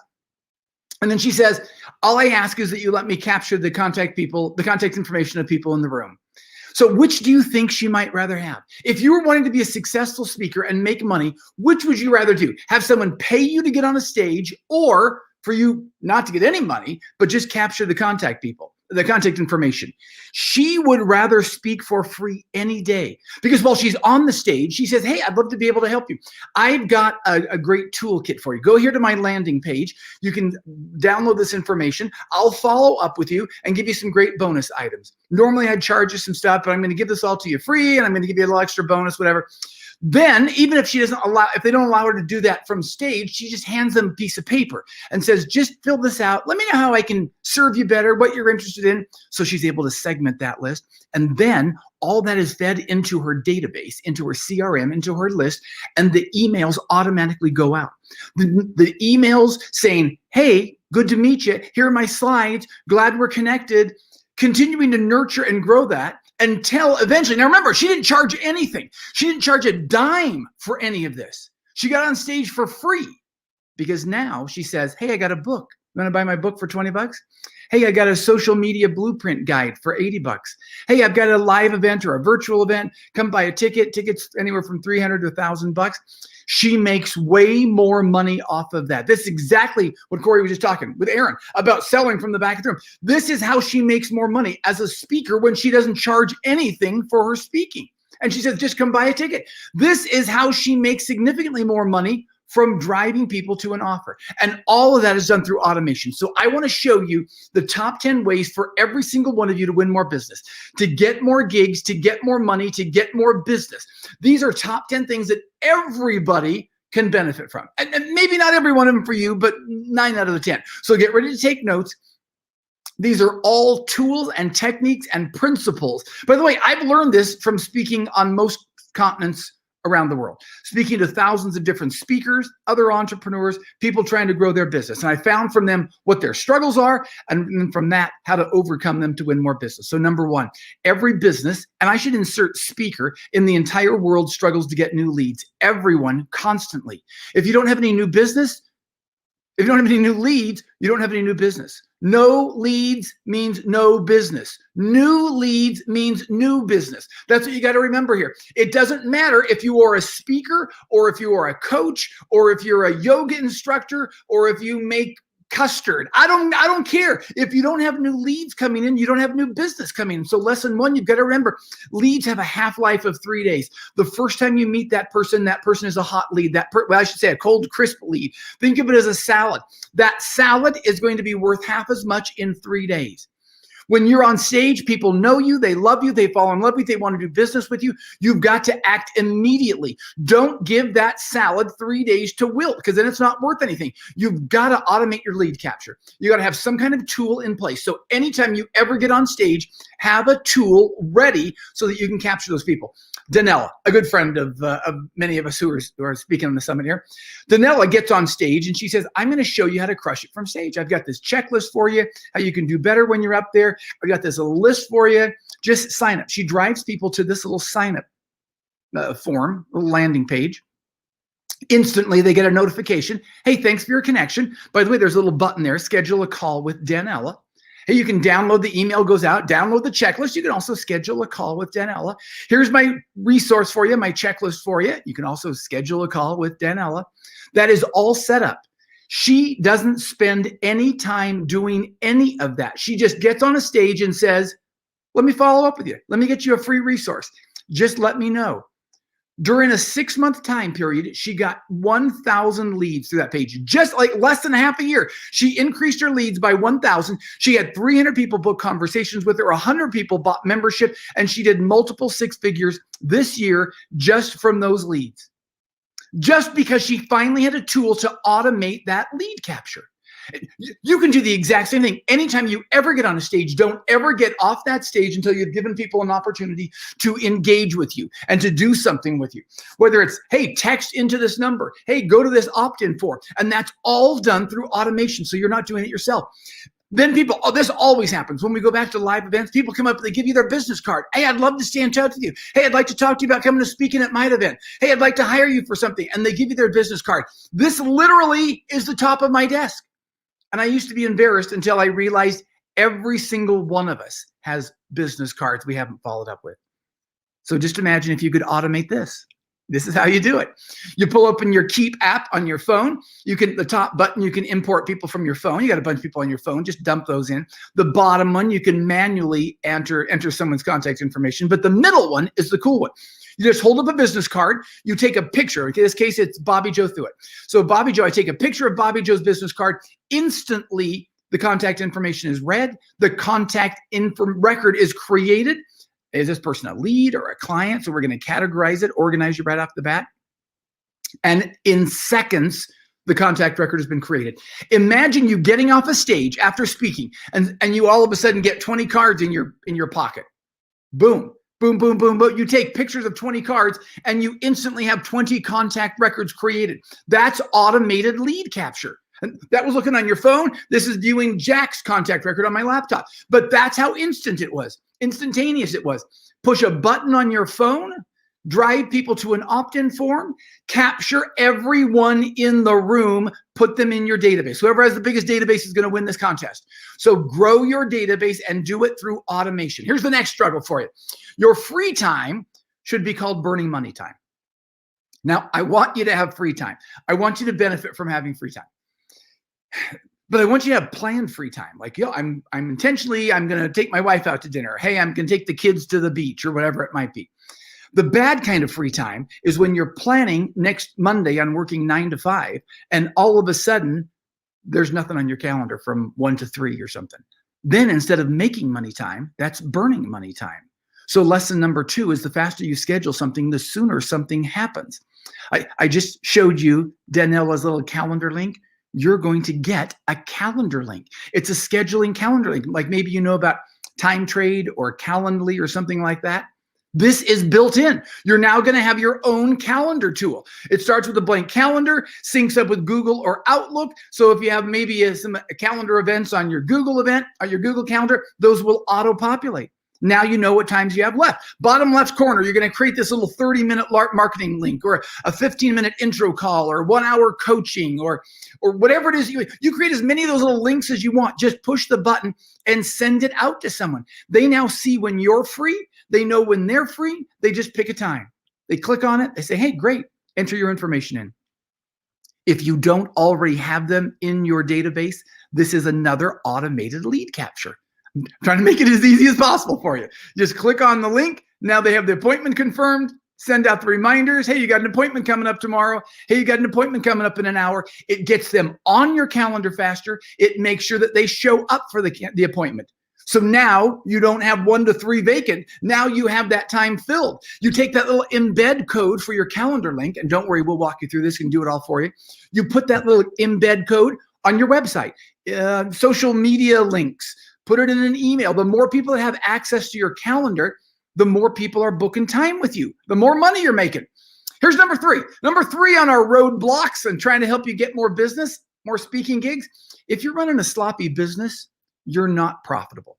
And then she says, all I ask is that you let me capture the contact information of people in the room. So which do you think she might rather have? If you were wanting to be a successful speaker and make money, which would you rather do? Have someone pay you to get on a stage, or for you not to get any money, but just capture the contact information? She would rather speak for free any day, because while she's on the stage, she says, hey, I'd love to be able to help you. I've got a great toolkit for you. Go here to my landing page. You can download this information. I'll follow up with you and give you some great bonus items. Normally I'd charge you some stuff, but I'm going to give this all to you free, and I'm going to give you a little extra bonus, whatever. Then, even if if they don't allow her to do that from stage, she just hands them a piece of paper and says, just fill this out. Let me know how I can serve you better, what you're interested in. So she's able to segment that list. And then all that is fed into her database, into her CRM, into her list, and the emails automatically go out. The emails saying, hey, good to meet you. Here are my slides. Glad we're connected. Continuing to nurture and grow that until eventually, now remember, she didn't charge anything. She didn't charge a dime for any of this. She got on stage for free, because now she says, hey, I got a book. You want to buy my book for 20 bucks? Hey, I got a social media blueprint guide for 80 bucks. Hey, I've got a live event or a virtual event. Come buy a ticket. Tickets anywhere from 300 to 1,000 bucks. She makes way more money off of that. This is exactly what Corey was just talking with Erin about, selling from the back of the room. This is how she makes more money as a speaker when she doesn't charge anything for her speaking. And she says, just come buy a ticket. This is how she makes significantly more money from driving people to an offer. And all of that is done through automation. So I want to show you the top 10 ways for every single one of you to win more business, to get more gigs, to get more money, to get more business. These are top 10 things that everybody can benefit from. And maybe not every one of them for you, but 9 out of the 10. So get ready to take notes. These are all tools and techniques and principles. By the way, I've learned this from speaking on most continents around the world, speaking to thousands of different speakers, other entrepreneurs, people trying to grow their business. And I found from them what their struggles are, and from that, how to overcome them to win more business. So number one, every business, and I should insert speaker, in the entire world struggles to get new leads. Everyone, constantly. If you don't have any new business, if you don't have any new leads, you don't have any new business. No leads means no business. New leads means new business. That's what you got to remember here. It doesn't matter if you are a speaker or if you are a coach or if you're a yoga instructor or if you make custard. I don't care. If you don't have new leads coming in, you don't have new business coming in. So lesson one, you've got to remember, leads have a half-life of 3 days. The first time you meet that person is a hot lead. Well, I should say a cold, crisp lead. Think of it as a salad. That salad is going to be worth half as much in 3 days. When you're on stage, people know you, they love you, they fall in love with you, they want to do business with you. You've got to act immediately. Don't give that salad 3 days to wilt, because then it's not worth anything. You've got to automate your lead capture. You got to have some kind of tool in place. So anytime you ever get on stage, have a tool ready so that you can capture those people. Danella, a good friend of many of us who are speaking on the summit here. Danella gets on stage and she says, I'm going to show you how to crush it from stage. I've got this checklist for you, how you can do better when you're up there. I've got this little list for you. Just sign up. She drives people to this little sign up form, little landing page. Instantly, they get a notification. Hey, thanks for your connection. By the way, there's a little button there, schedule a call with Danella. Hey, you can download the email, goes out, download the checklist. You can also schedule a call with Danella. Here's my resource for you, my checklist for you. You can also schedule a call with Danella. That is all set up. She doesn't spend any time doing any of that. She just gets on a stage and says, let me follow up with you. Let me get you a free resource. Just let me know. During a 6-month time period, she got 1,000 leads through that page. Just like less than half a year, she increased her leads by 1,000. She had 300 people book conversations with her, 100 people bought membership, and she did multiple 6 figures this year just from those leads. Just because she finally had a tool to automate that lead capture. You can do the exact same thing. Anytime you ever get on a stage, don't ever get off that stage until you've given people an opportunity to engage with you and to do something with you. Whether it's, hey, text into this number. Hey, go to this opt-in form. And that's all done through automation. So you're not doing it yourself. Then people, this always happens. When we go back to live events, people come up and they give you their business card. Hey, I'd love to stay in touch with you. Hey, I'd like to talk to you about coming to speaking at my event. Hey, I'd like to hire you for something. And they give you their business card. This literally is the top of my desk. And I used to be embarrassed until I realized every single one of us has business cards we haven't followed up with. So just imagine if you could automate this. This is how you do it. You pull open your Keep app on your phone. You can, the top button, you can import people from your phone. You got a bunch of people on your phone, just dump those in. The bottom one, you can manually enter someone's contact information. But the middle one is the cool one. You just hold up a business card. You take a picture. In this case, it's Bobby Joe through it. So Bobby Joe, I take a picture of Bobby Joe's business card. Instantly, the contact information is read. The contact record is created. Is this person a lead or a client? So we're going to categorize it, organize you right off the bat. And in seconds, the contact record has been created. Imagine you getting off a stage after speaking and you all of a sudden get 20 cards in your pocket. Boom. Boom, boom, boom, boom. You take pictures of 20 cards and you instantly have 20 contact records created. That's automated lead capture. And that was looking on your phone. This is viewing Jack's contact record on my laptop. But that's how instant it was. Instantaneous it was. Push a button on your phone, drive people to an opt-in form, capture everyone in the room, put them in your database. Whoever has the biggest database is going to win this contest. So grow your database and do it through automation. Here's the next struggle for you. Your free time should be called burning money time. Now, I want you to have free time. I want you to benefit from having free time. But I want you to have planned free time. Like, I'm going to take my wife out to dinner. Hey, I'm going to take the kids to the beach or whatever it might be. The bad kind of free time is when you're planning next Monday on working 9 to 5, and all of a sudden there's nothing on your calendar from 1 to 3 or something. Then instead of making money time, that's burning money time. So lesson number 2 is the faster you schedule something, the sooner something happens. I just showed you Danella's little calendar link. you're going to get a calendar link. It's a scheduling calendar link. Like maybe you know about Time Trade or Calendly or something like that. This is built in. You're now going to have your own calendar tool. It starts with a blank calendar, syncs up with Google or Outlook. So if you have maybe some calendar events on your Google event or your Google Calendar, those will auto-populate. Now you know what times you have left. Bottom left corner, you're going to create this little 30-minute marketing link or a 15-minute intro call or 1 hour coaching or whatever it is. You create as many of those little links as you want. Just push the button and send it out to someone. They now see when you're free. They know when they're free. They just pick a time. They click on it. They say, hey, great. Enter your information in. If you don't already have them in your database, this is another automated lead capture. I'm trying to make it as easy as possible for you. Just click on the link. Now they have the appointment confirmed. Send out the reminders. Hey, you got an appointment coming up tomorrow. Hey, you got an appointment coming up in an hour. It gets them on your calendar faster. It makes sure that they show up for the appointment. So now you don't have 1 to 3 vacant. Now you have that time filled. You take that little embed code for your calendar link, and don't worry, we'll walk you through this and do it all for you. You put that little embed code on your website, social media links, put it in an email. The more people that have access to your calendar, the more people are booking time with you, the more money you're making. Here's number 3. Number 3 on our roadblocks and trying to help you get more business, more speaking gigs. If you're running a sloppy business, you're not profitable.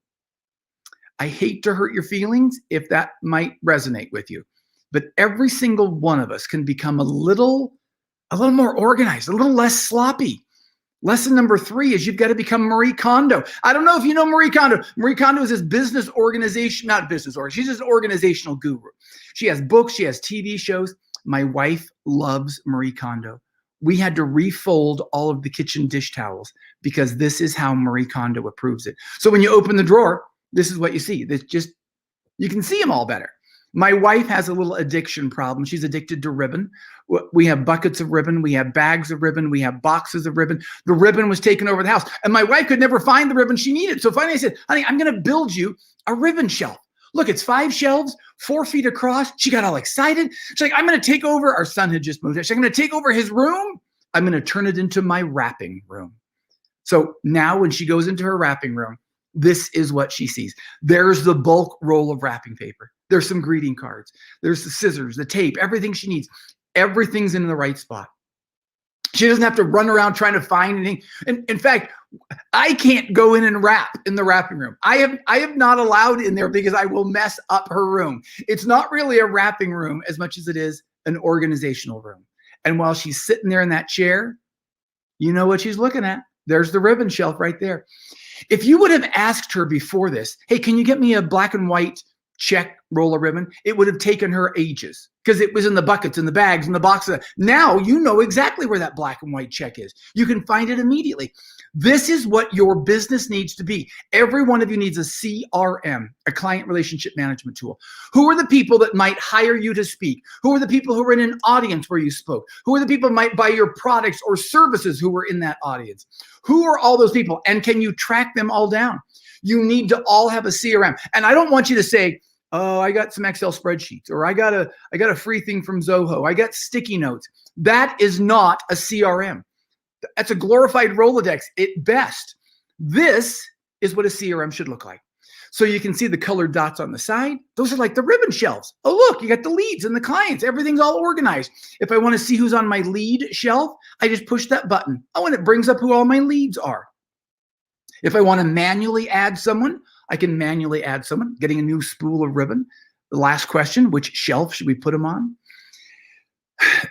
I hate to hurt your feelings if that might resonate with you, but every single one of us can become a little more organized, a little less sloppy. Lesson number 3 is you've got to become Marie Kondo. I don't know if you know Marie Kondo. Marie Kondo is this business organization, not business organization. She's an organizational guru. She has books. She has TV shows. My wife loves Marie Kondo. We had to refold all of the kitchen dish towels because this is how Marie Kondo approves it. So when you open the drawer, this is what you see. You can see them all better. My wife has a little addiction problem. She's addicted to ribbon. We have buckets of ribbon. We have bags of ribbon. We have boxes of ribbon. The ribbon was taken over the house. And my wife could never find the ribbon she needed. So finally I said, honey, I'm going to build you a ribbon shelf. Look, it's 5 shelves, 4 feet across. She got all excited. She's like, I'm going to take over. Our son had just moved. She's like, I'm going to take over his room. I'm going to turn it into my wrapping room. So now when she goes into her wrapping room, this is what she sees. There's the bulk roll of wrapping paper. There's some greeting cards. There's the scissors, the tape, everything she needs. Everything's in the right spot. She doesn't have to run around trying to find anything. And in fact, I can't go in and wrap in the wrapping room. I have not allowed in there because I will mess up her room. It's not really a wrapping room as much as it is an organizational room. And while she's sitting there in that chair, you know what she's looking at. There's the ribbon shelf right there. If you would have asked her before this, hey, can you get me a black and white check roll of ribbon? It would have taken her ages because it was in the buckets and the bags and the boxes. Now you know exactly where that black and white check is. You can find it immediately. This is what your business needs to be. Every one of you needs a CRM, a client relationship management tool. Who are the people that might hire you to speak? Who are the people who are in an audience where you spoke? Who are the people who might buy your products or services who were in that audience? Who are all those people? And can you track them all down? You need to all have a CRM. And I don't want you to say, oh, I got some Excel spreadsheets, or I got a free thing from Zoho. I got sticky notes. That is not a CRM. That's a glorified Rolodex at best. This is what a CRM should look like. So you can see the colored dots on the side. Those are like the ribbon shelves. Oh, look, you got the leads and the clients. Everything's all organized. If I want to see who's on my lead shelf, I just push that button. Oh, and it brings up who all my leads are. If I want to manually add someone, I can manually add someone, getting a new spool of ribbon. The last question, which shelf should we put them on?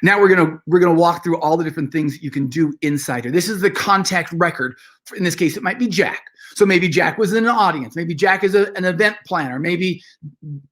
Now we're gonna walk through all the different things you can do inside here. This is the contact record. In this case, it might be Jack. So maybe Jack was in an audience. Maybe Jack is an event planner. Maybe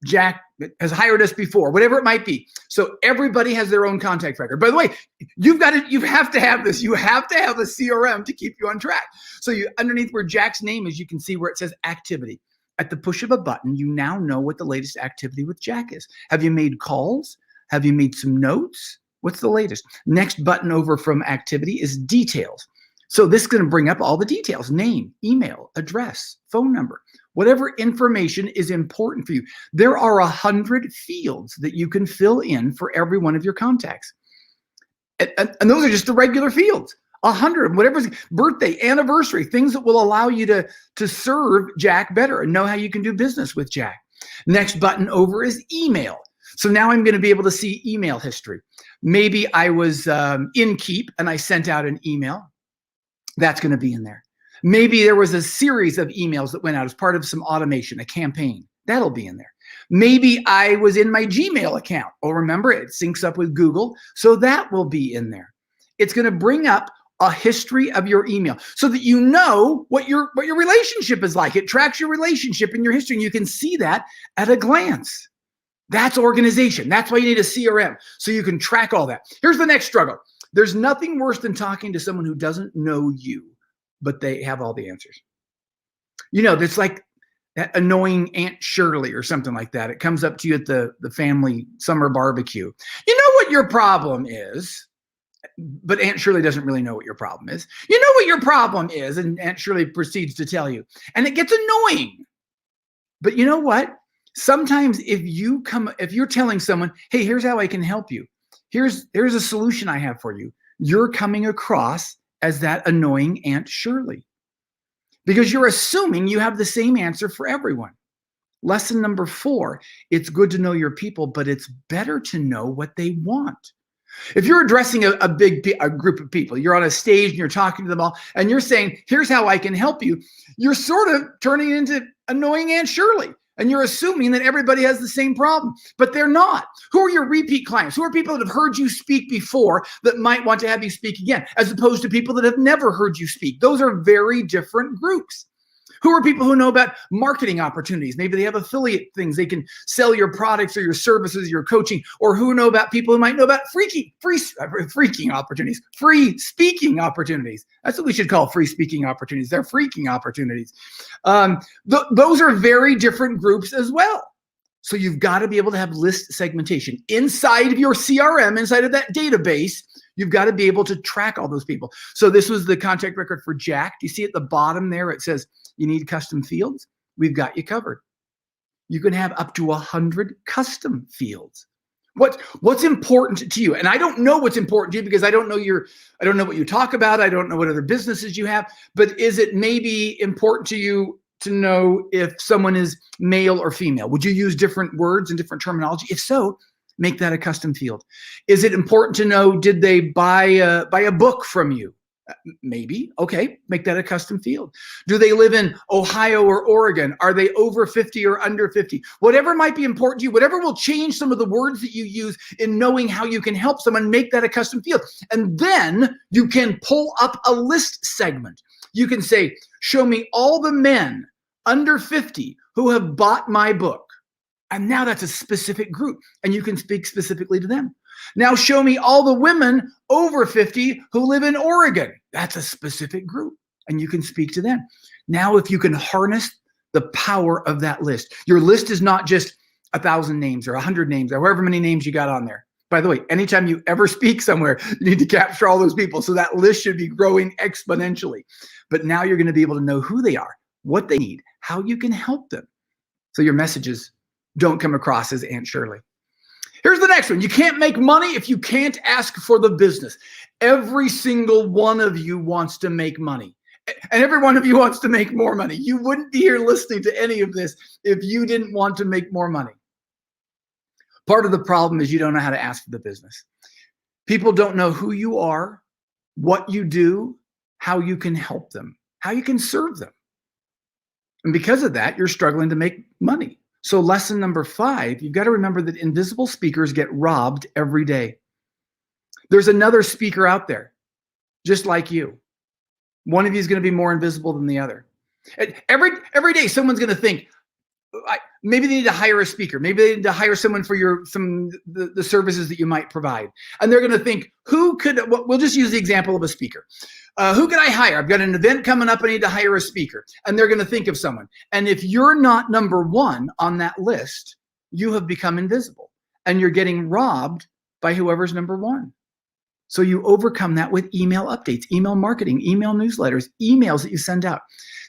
Jack has hired us before. Whatever it might be. So everybody has their own contact record. By the way, you have to have this. You have to have a CRM to keep you on track. So underneath where Jack's name is, you can see where it says activity. At the push of a button, you now know what the latest activity with Jack is. Have you made calls? Have you made some notes? What's the latest? Next button over from activity is details. So this is going to bring up all the details: name, email, address, phone number, whatever information is important for you. There are 100 fields that you can fill in for every one of your contacts. And those are just the regular fields. 100, whatever's birthday, anniversary, things that will allow you to serve Jack better and know how you can do business with Jack. Next button over is email. So now I'm going to be able to see email history. Maybe I was in Keep and I sent out an email. That's going to be in there. Maybe there was a series of emails that went out as part of some automation, a campaign. That'll be in there. Maybe I was in my Gmail account. Oh, remember, it syncs up with Google. So that will be in there. It's going to bring up a history of your email so that you know what your relationship is like. It tracks your relationship and your history, and you can see that at a glance. That's organization. That's why you need a CRM, so you can track all that. Here's the next struggle. There's nothing worse than talking to someone who doesn't know you, but they have all the answers. You know, it's like that annoying Aunt Shirley or something like that. It comes up to you at the family summer barbecue. You know what your problem is, but Aunt Shirley doesn't really know what your problem is. You know what your problem is, and Aunt Shirley proceeds to tell you. And it gets annoying. But you know what? Sometimes if you're telling someone, hey, here's how I can help you. Here's a solution I have for you. You're coming across as that annoying Aunt Shirley because you're assuming you have the same answer for everyone. Lesson number 4, it's good to know your people, but it's better to know what they want. If you're addressing a group of people, you're on a stage and you're talking to them all, and you're saying, here's how I can help you, you're sort of turning into annoying Aunt Shirley. And you're assuming that everybody has the same problem, but they're not. Who are your repeat clients? Who are people that have heard you speak before that might want to have you speak again, as opposed to people that have never heard you speak? Those are very different groups. Who are people who know about marketing opportunities? Maybe they have affiliate things. They can sell your products or your services, your coaching, or who know about people who might know about free speaking opportunities. That's what we should call free speaking opportunities. They're freaking opportunities. Those are very different groups as well. So you've got to be able to have list segmentation inside of your CRM, inside of that database. You've got to be able to track all those people. So this was the contact record for Jack. Do you see at the bottom there, it says, you need custom fields? We've got you covered. You can have up to 100 custom fields. What's important to you? And I don't know what's important to you because I don't know what you talk about. I don't know what other businesses you have, but is it maybe important to you to know if someone is male or female? Would you use different words and different terminology? If so, make that a custom field. Is it important to know, did they buy a book from you? Maybe. Okay, make that a custom field. Do they live in Ohio or Oregon? Are they over 50 or under 50? Whatever might be important to you, whatever will change some of the words that you use in knowing how you can help someone, make that a custom field. And then you can pull up a list segment. You can say, show me all the men under 50 who have bought my book. And now that's a specific group, and you can speak specifically to them. Now show me all the women over 50 who live in Oregon. That's a specific group, and you can speak to them. Now, if you can harness the power of that list, your list is not just 1,000 names or 100 names or however many names you got on there. By the way, anytime you ever speak somewhere, you need to capture all those people. So that list should be growing exponentially. But now you're going to be able to know who they are, what they need, how you can help them. So your messages don't come across as Aunt Shirley. Here's the next one. You can't make money if you can't ask for the business. Every single one of you wants to make money. And every one of you wants to make more money. You wouldn't be here listening to any of this if you didn't want to make more money. Part of the problem is you don't know how to ask for the business. People don't know who you are, what you do, how you can help them, how you can serve them. And because of that, you're struggling to make money. So lesson number 5, you've got to remember that invisible speakers get robbed every day. There's another speaker out there, just like you. One of you is going to be more invisible than the other. Every day, someone's going to think, maybe they need to hire a speaker. Maybe they need to hire someone for the services that you might provide. And they're going to think, we'll just use the example of a speaker. Who can I hire? I've got an event coming up. I need to hire a speaker. And they're going to think of someone. And if you're not number 1 on that list, you have become invisible. And you're getting robbed by whoever's number 1. So you overcome that with email updates, email marketing, email newsletters, emails that you send out.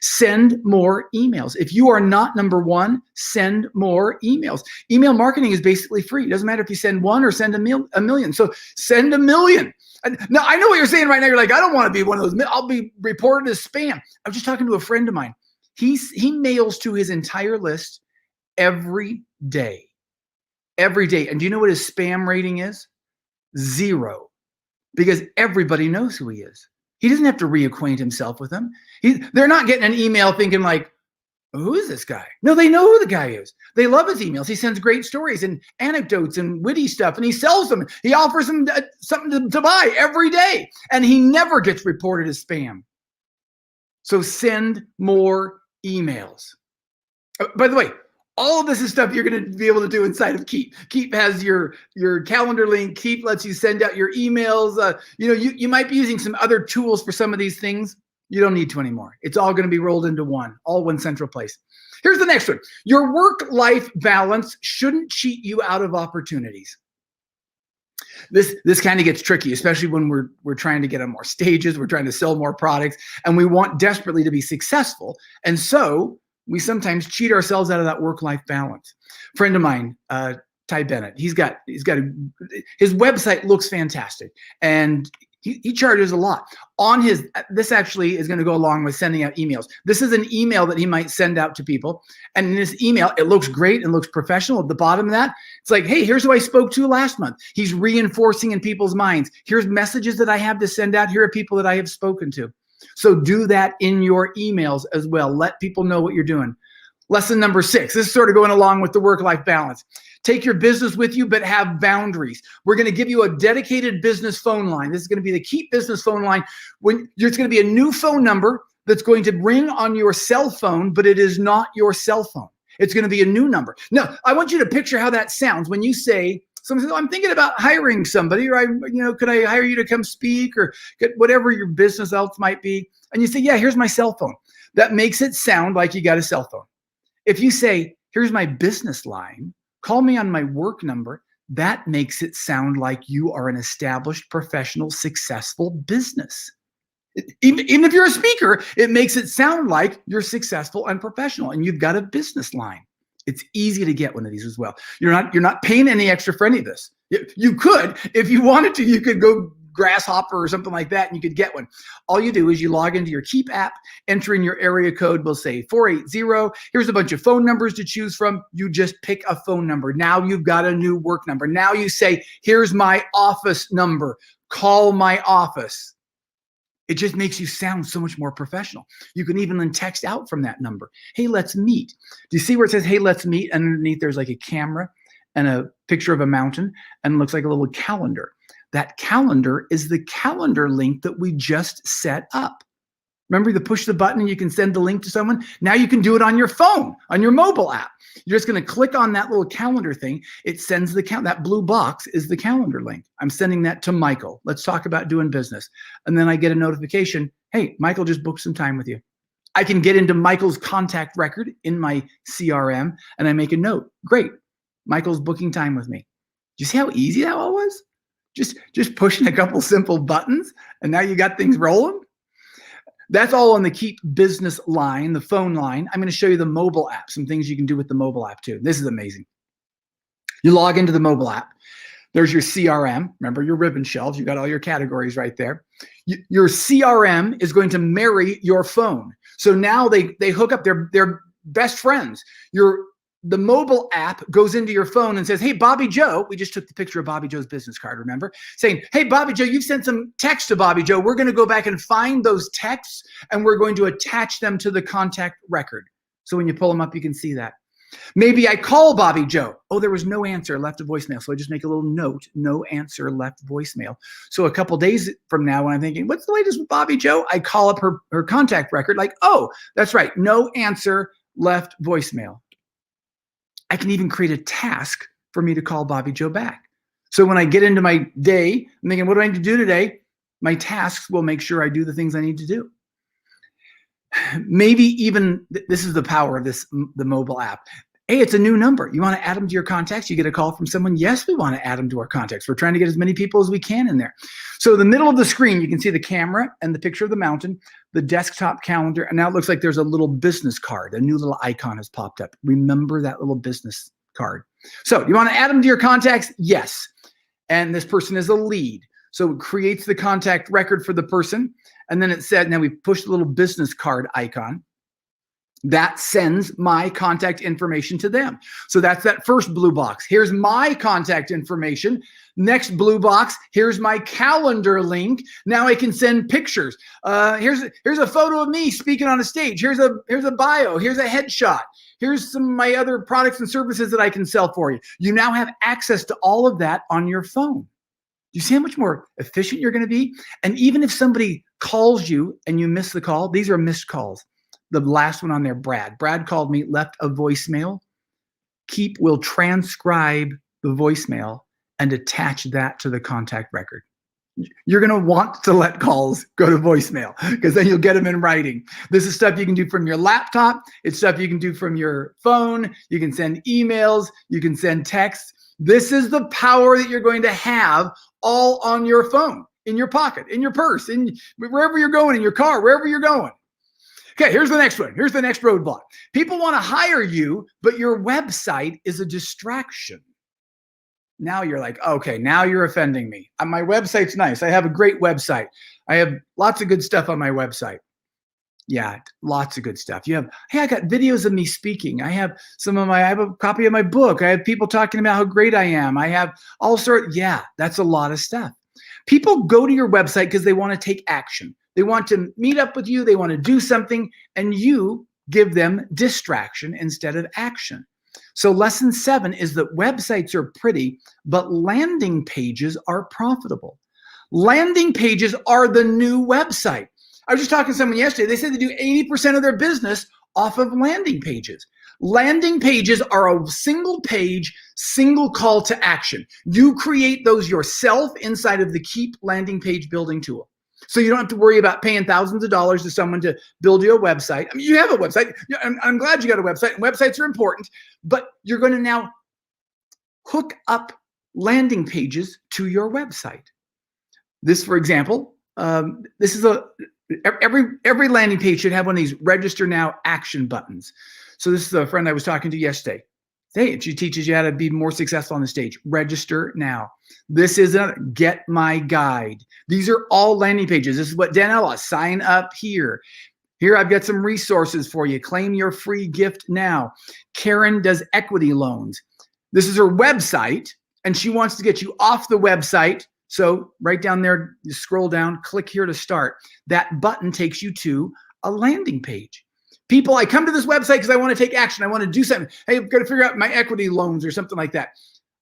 Send more emails. If you are not number one, send more emails. Email marketing is basically free. It doesn't matter if you send one or send a million. So send 1 million. Now, I know what you're saying right now. You're like, I don't want to be one of those. I'll be reported as spam. I was just talking to a friend of mine. He mails to his entire list every day. Every day. And do you know what his spam rating is? 0. Because everybody knows who he is. He doesn't have to reacquaint himself with them. They're not getting an email thinking like, who is this guy? No, they know who the guy is. They love his emails. He sends great stories and anecdotes and witty stuff, and he sells them. He offers them something to buy every day, and he never gets reported as spam. So send more emails. By the way, all of this is stuff you're going to be able to do inside of Keep. Keep has your calendar link. Keep lets you send out your emails. You might be using some other tools for some of these things. You don't need to anymore. It's all going to be rolled into one central place. Here's the next one. Your work-life balance shouldn't cheat you out of opportunities. This kind of gets tricky, especially when we're trying to get on more stages, we're trying to sell more products, and we want desperately to be successful. And so we sometimes cheat ourselves out of that work-life balance. Friend of mine, Ty Bennett, his website looks fantastic, and he charges a lot. This actually is going to go along with sending out emails. This is an email that he might send out to people, and in this email, it looks great and looks professional. At the bottom of that, it's like, hey, here's who I spoke to last month. He's reinforcing in people's minds. Here's messages that I have to send out. Here are people that I have spoken to. So do that in your emails as well. Let people know what you're doing. Lesson number 6. This is sort of going along with the work-life balance. Take your business with you, but have boundaries. We're going to give you a dedicated business phone line. This is going to be the Keep business phone line. It's going to be a new phone number that's going to ring on your cell phone, but it is not your cell phone. It's going to be a new number. Now, I want you to picture how that sounds when you say, someone says, I'm thinking about hiring somebody, or could I hire you to come speak, or get whatever your business else might be? And you say, yeah, here's my cell phone. That makes it sound like you got a cell phone. If you say, here's my business line, call me on my work number, that makes it sound like you are an established, professional, successful business. Even if you're a speaker, it makes it sound like you're successful and professional, and you've got a business line. It's easy to get one of these as well. You're not paying any extra for any of this. You could, if you wanted to, you could go Grasshopper or something like that, and you could get one. All you do is you log into your Keep app, enter in your area code. We'll say 480. Here's a bunch of phone numbers to choose from. You just pick a phone number. Now you've got a new work number. Now you say, here's my office number. Call my office. It just makes you sound so much more professional. You can even then text out from that number. Hey, let's meet. Do you see where it says, hey, let's meet? And underneath there's like a camera and a picture of a mountain, and it looks like a little calendar. That calendar is the calendar link that we just set up. Remember, you push the button and you can send the link to someone. Now you can do it on your phone, on your mobile app. You're just going to click on that little calendar thing. It sends that blue box is the calendar link. I'm sending that to Michael. Let's talk about doing business. And then I get a notification. Hey, Michael just booked some time with you. I can get into Michael's contact record in my CRM, and I make a note. Great. Michael's booking time with me. Do you see how easy that all was? Just pushing a couple simple buttons, and now you got things rolling. That's all on the Keep business line, the phone line. I'm going to show you the mobile app, some things you can do with the mobile app too. This is amazing. You log into the mobile app. There's your CRM. Remember your ribbon shelves. You got all your categories right there. Your CRM is going to marry your phone. So now they hook up. They're best friends. The mobile app goes into your phone and says, hey, Bobby Joe, we just took the picture of Bobby Joe's business card, remember? Saying, hey, Bobby Joe, you've sent some text to Bobby Joe. We're going to go back and find those texts, and we're going to attach them to the contact record. So when you pull them up, you can see that. Maybe I call Bobby Joe. Oh, there was no answer, left a voicemail. So I just make a little note, no answer, left voicemail. So a couple days from now, when I'm thinking, what's the latest with Bobby Joe? I call up her contact record like, oh, that's right, no answer, left voicemail. I can even create a task for me to call Bobby Joe back. So when I get into my day, I'm thinking, what do I need to do today? My tasks will make sure I do the things I need to do. Maybe even, this is the power of the mobile app. Hey, it's a new number. You want to add them to your contacts? You get a call from someone. Yes, we want to add them to our contacts. We're trying to get as many people as we can in there. So the middle of the screen, you can see the camera and the picture of the mountain, the desktop calendar. And now it looks like there's a little business card. A new little icon has popped up. Remember that little business card. So you want to add them to your contacts? Yes. And this person is a lead. So it creates the contact record for the person. And then it said, now we push the little business card icon. That sends my contact information to them. So that's that first blue box. Here's my contact information. Next blue box, here's my calendar link. Now I can send pictures. Here's a photo of me speaking on a stage. Here's a bio. Here's a headshot. Here's some of my other products and services that I can sell for you. You now have access to all of that on your phone. Do you see how much more efficient you're going to be? And even if somebody calls you and you miss the call, these are missed calls. The last one on there, Brad. Brad called me, left a voicemail. Keep will transcribe the voicemail and attach that to the contact record. You're going to want to let calls go to voicemail because then you'll get them in writing. This is stuff you can do from your laptop. It's stuff you can do from your phone. You can send emails. You can send texts. This is the power that you're going to have all on your phone, in your pocket, in your purse, in wherever you're going, in your car, wherever you're going. Okay, here's the next one. Here's the next roadblock. People want to hire you, but your website is a distraction. Now you're like, okay, now you're offending me. My website's nice. I have a great website. I have lots of good stuff on my website. Yeah, lots of good stuff. You have, hey, I got videos of me speaking. I have I have a copy of my book. I have people talking about how great I am. I have all sorts. Yeah, that's a lot of stuff. People go to your website because they want to take action. They want to meet up with you. They want to do something, and you give them distraction instead of action. So lesson 7 is that websites are pretty, but landing pages are profitable. Landing pages are the new website. I was just talking to someone yesterday. They said they do 80% of their business off of landing pages. Landing pages are a single page, single call to action. You create those yourself inside of the Keep landing page building tool. So you don't have to worry about paying thousands of dollars to someone to build you a website. I mean, you have a website. I'm glad you got a website. And websites are important, but you're going to now hook up landing pages to your website. This, for example, this is every landing page should have one of these register now action buttons. So this is a friend I was talking to yesterday. Hey, she teaches you how to be more successful on the stage. Register now. This is a get my guide. These are all landing pages. This is what Danella, sign up here. Here, I've got some resources for you. Claim your free gift now. Karen does equity loans. This is her website, and she wants to get you off the website. So right down there, you scroll down, click here to start. That button takes you to a landing page. People, I come to this website because I want to take action. I want to do something. Hey, I've got to figure out my equity loans or something like that.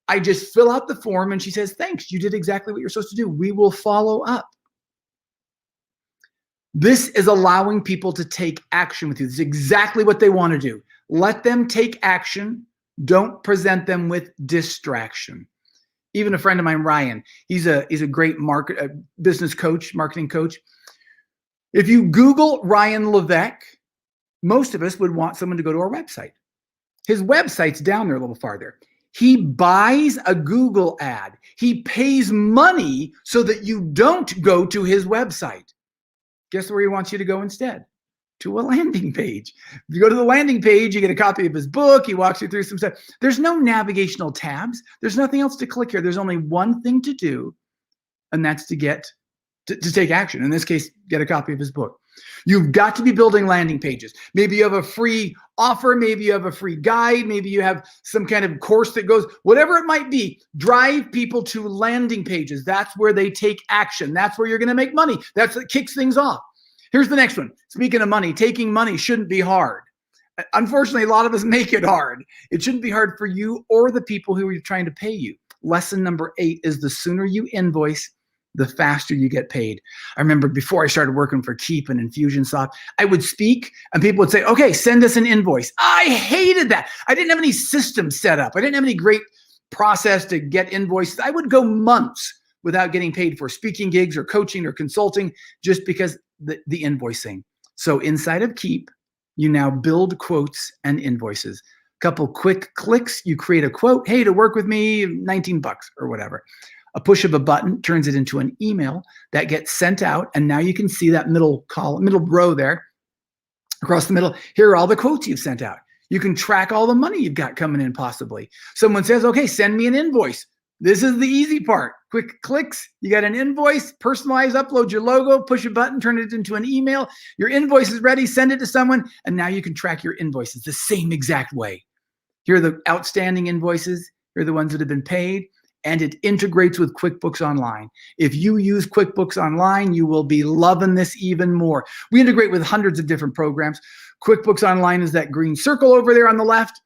I just fill out the form and she says, thanks, you did exactly what you're supposed to do. We will follow up. This is allowing people to take action with you. This is exactly what they want to do. Let them take action. Don't present them with distraction. Even a friend of mine, Ryan, he's a great business coach, marketing coach. If you Google Ryan Levesque, most of us would want someone to go to our website. His website's down there a little farther. He buys a Google ad. He pays money so that you don't go to his website. Guess where he wants you to go instead? To a landing page. If you go to the landing page, you get a copy of his book. He walks you through some stuff. There's no navigational tabs. There's nothing else to click here. There's only one thing to do, and that's to take action. In this case, get a copy of his book. You've got to be building landing pages. Maybe you have a free offer. Maybe you have a free guide. Maybe you have some kind of course that goes, whatever it might be, drive people to landing pages. That's where they take action. That's where you're going to make money. That's what kicks things off. Here's the next one. Speaking of money, taking money shouldn't be hard. Unfortunately, a lot of us make it hard. It shouldn't be hard for you or the people who are trying to pay you. Lesson number 8 is the sooner you invoice, the faster you get paid. I remember before I started working for Keep and Infusionsoft, I would speak and people would say, okay, send us an invoice. I hated that. I didn't have any system set up. I didn't have any great process to get invoices. I would go months without getting paid for speaking gigs or coaching or consulting just because the invoicing. So inside of Keep, you now build quotes and invoices. Couple quick clicks, you create a quote. Hey, to work with me, $19 or whatever. A push of a button turns it into an email that gets sent out. And now you can see that middle column, middle row there across the middle. Here are all the quotes you've sent out. You can track all the money you've got coming in possibly. Someone says, okay, send me an invoice. This is the easy part. Quick clicks, you got an invoice, personalize, upload your logo, push a button, turn it into an email. Your invoice is ready, send it to someone, and now you can track your invoices the same exact way. Here are the outstanding invoices. Here are the ones that have been paid, and it integrates with QuickBooks Online. If you use QuickBooks Online, you will be loving this even more. We integrate with hundreds of different programs. QuickBooks Online is that green circle over there on the left,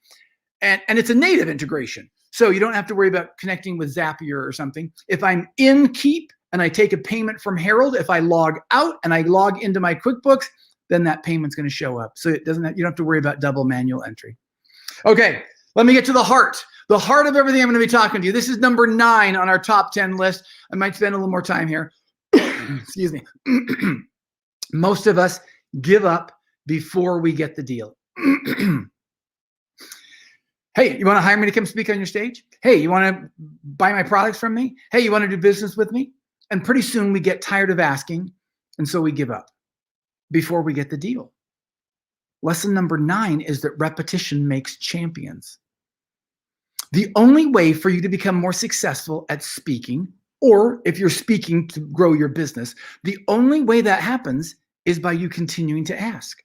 and it's a native integration. So you don't have to worry about connecting with Zapier or something. If I'm in Keep and I take a payment from Harold, if I log out and I log into my QuickBooks, then that payment's going to show up. So you don't have to worry about double manual entry. Okay, let me get to the heart of everything I'm going to be talking to you. This is number 9 on our top 10 list. I might spend a little more time here. Excuse me. Most of us give up before we get the deal. Hey, you want to hire me to come speak on your stage? Hey, you want to buy my products from me? Hey, you want to do business with me? And pretty soon we get tired of asking, and so we give up before we get the deal. Lesson number 9 is that repetition makes champions. The only way for you to become more successful at speaking, or if you're speaking to grow your business, the only way that happens is by you continuing to ask.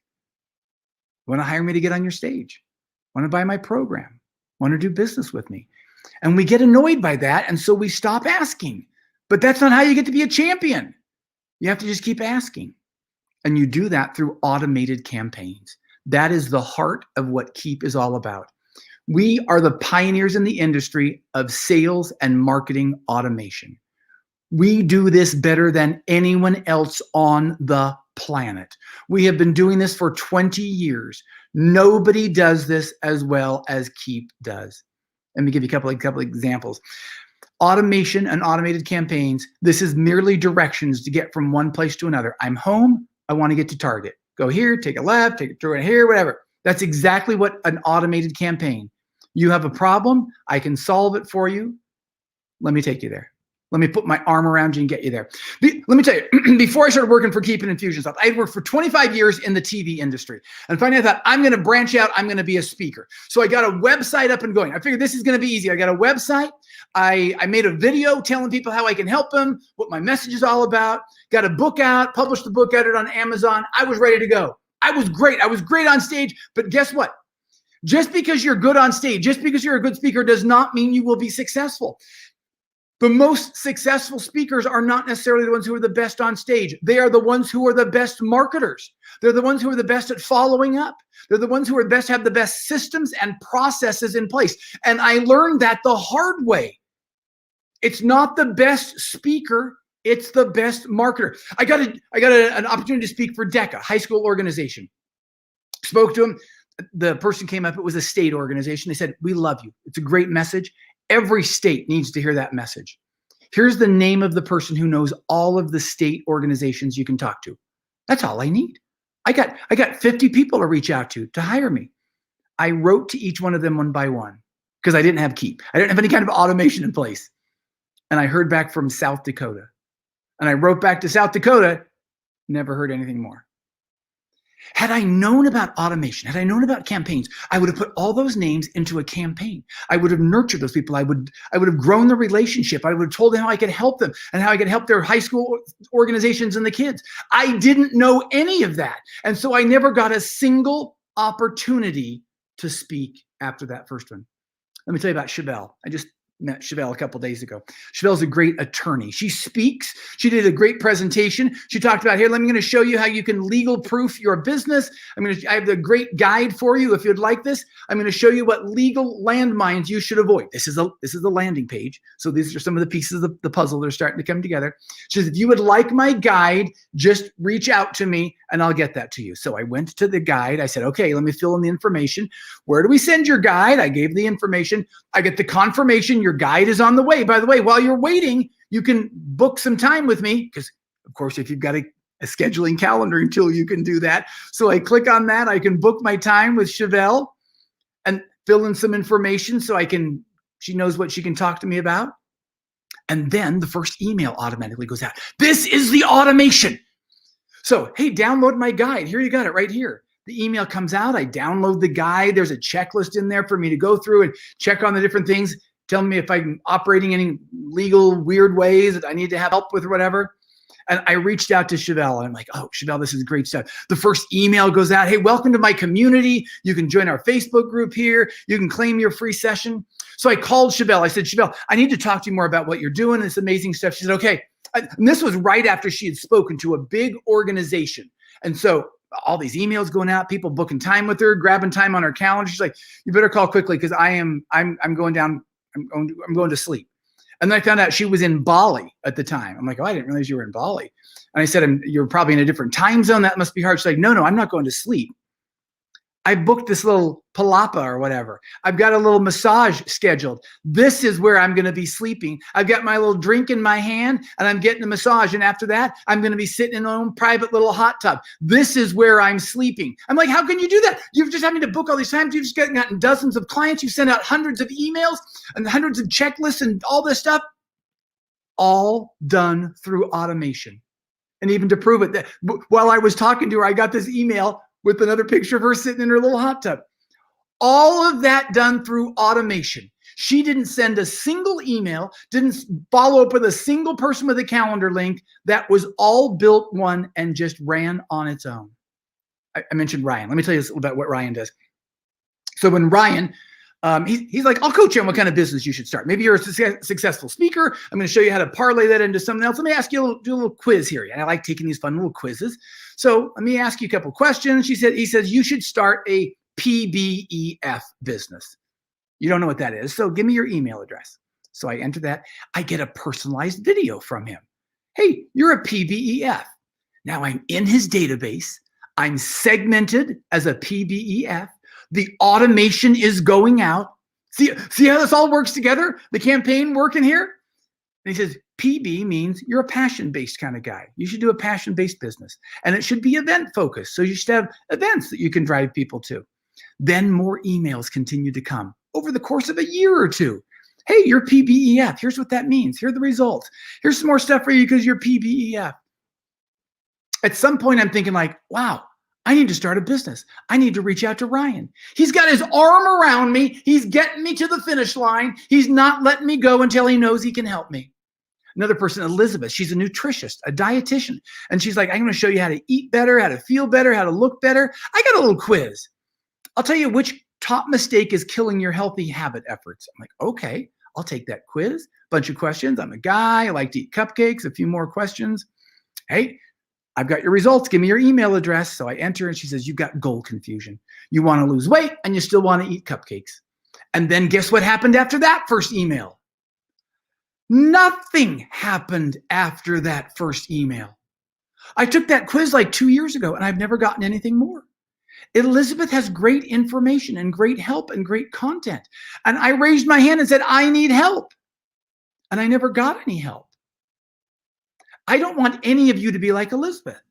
Want to hire me to get on your stage? Want to buy my program? Want to do business with me? And we get annoyed by that, and so we stop asking. But that's not how you get to be a champion. You have to just keep asking. And you do that through automated campaigns. That is the heart of what Keep is all about. We are the pioneers in the industry of sales and marketing automation. We do this better than anyone else on the planet. We have been doing this for 20 years. Nobody does this as well as Keep does. Let me give you a couple examples. Automation and automated campaigns. This is merely directions to get from one place to another. I'm home. I want to get to Target. Go here, take a left, take it through here, whatever. That's exactly what an automated campaign. You have a problem. I can solve it for you. Let me take you there. Let me put my arm around you and get you there. Let me tell you, before I started working for Keep and Infusionsoft, I had worked for 25 years in the TV industry. And finally I thought, I'm going to branch out. I'm going to be a speaker. So I got a website up and going. I figured this is going to be easy. I got a website. I made a video telling people how I can help them, what my message is all about. Got a book out, published the book, got it on Amazon. I was ready to go. I was great. I was great on stage. But guess what? Just because you're good on stage, just because you're a good speaker does not mean you will be successful. The most successful speakers are not necessarily the ones who are the best on stage. They are the ones who are the best marketers. They're the ones who are the best at following up. They're the ones who are best, have the best systems and processes in place. And I learned that the hard way. It's not the best speaker. It's the best marketer. I got an opportunity to speak for Jeck, a high school organization. Spoke to him. The person came up. It was a state organization. They said, we love you. It's a great message. Every state needs to hear that message. Here's the name of the person who knows all of the state organizations you can talk to. That's all I need. I got 50 people to reach out to hire me. I wrote to each one of them one by one because I didn't have Keep. I didn't have any kind of automation in place. And I heard back from South Dakota. And I wrote back to South Dakota, never heard anything more. Had I known about automation, had I known about campaigns, I would have put all those names into a campaign. I would have nurtured those people. I would have grown the relationship. I would have told them how I could help them and how I could help their high school organizations and the kids. I didn't know any of that. And so I never got a single opportunity to speak after that first one. Let me tell you about Chevelle. I just met Chevelle a couple days ago. Chevelle's a great attorney. She speaks. She did a great presentation. She talked about, here, I'm going to show you how you can legal proof your business. I have the great guide for you if you'd like this. I'm going to show you what legal landmines you should avoid. This is the landing page. So these are some of the pieces of the puzzle that are starting to come together. She says, if you would like my guide, just reach out to me and I'll get that to you. So I went to the guide. I said, okay, let me fill in the information. Where do we send your guide? I gave the information. I get the confirmation. Your guide is on the way. By the way, while you're waiting, you can book some time with me because, of course, if you've got a scheduling calendar until you can do that. So I click on that. I can book my time with Chevelle. And fill in some information so she knows what she can talk to me about. And then the first email automatically goes out. This is the automation. So, hey, download my guide. Here, you got it right here. The email comes out. I download the guide. There's a checklist in there for me to go through and check on the different things, telling me if I'm operating any legal weird ways that I need to have help with or whatever. And I reached out to Chevelle. I'm like, oh, Chevelle, this is great stuff. The first email goes out. Hey, welcome to my community. You can join our Facebook group here. You can claim your free session. So I called Chevelle. I said, Chevelle, I need to talk to you more about what you're doing. This amazing stuff. She said, okay. And this was right after she had spoken to a big organization. And so all these emails going out, people booking time with her, grabbing time on her calendar. She's like, you better call quickly because I'm going to sleep. And then I found out she was in Bali at the time. I'm like, oh, I didn't realize you were in Bali. And I said, you're probably in a different time zone. That must be hard. She's like, no, I'm not going to sleep. I booked this little palapa or whatever. I've got a little massage scheduled. This is where I'm going to be sleeping. I've got my little drink in my hand and I'm getting a massage. And after that, I'm going to be sitting in my own private little hot tub. This is where I'm sleeping. I'm like, how can you do that? You've just having to book all these times. You've just gotten dozens of clients. You've sent out hundreds of emails and hundreds of checklists and all this stuff, all done through automation. And even to prove it, that while I was talking to her, I got this email with another picture of her sitting in her little hot tub. All of that done through automation. She didn't send a single email, didn't follow up with a single person with a calendar link. That was all built one and just ran on its own. I mentioned Ryan. Let me tell you about what Ryan does. So when Ryan, he's like, I'll coach you on what kind of business you should start. Maybe you're a successful speaker. I'm going to show you how to parlay that into something else. Let me ask you do a little quiz here. And I like taking these fun little quizzes. So let me ask you a couple questions. He says, you should start a PBEF business. You don't know what that is. So give me your email address. So I enter that. I get a personalized video from him. Hey, you're a PBEF. Now I'm in his database. I'm segmented as a PBEF. The automation is going out. See how this all works together? The campaign working here? And he says, PB means you're a passion-based kind of guy. You should do a passion-based business. And it should be event-focused. So you should have events that you can drive people to. Then more emails continue to come over the course of a year or two. Hey, you're PBEF. Here's what that means. Here are the results. Here's some more stuff for you because you're PBEF. At some point, I'm thinking like, wow, I need to start a business. I need to reach out to Ryan. He's got his arm around me. He's getting me to the finish line. He's not letting me go until he knows he can help me. Another person, Elizabeth, she's a nutritionist, a dietitian. And she's like, I'm going to show you how to eat better, how to feel better, how to look better. I got a little quiz. I'll tell you which top mistake is killing your healthy habit efforts. I'm like, okay, I'll take that quiz. Bunch of questions. I'm a guy. I like to eat cupcakes. A few more questions. Hey, I've got your results. Give me your email address. So I enter and she says, you've got goal confusion. You want to lose weight and you still want to eat cupcakes. And then guess what happened after that first email? Nothing happened after that first email. I took that quiz like 2 years ago and I've never gotten anything more. Elizabeth has great information and great help and great content. And I raised my hand and said, I need help. And I never got any help. I don't want any of you to be like Elizabeth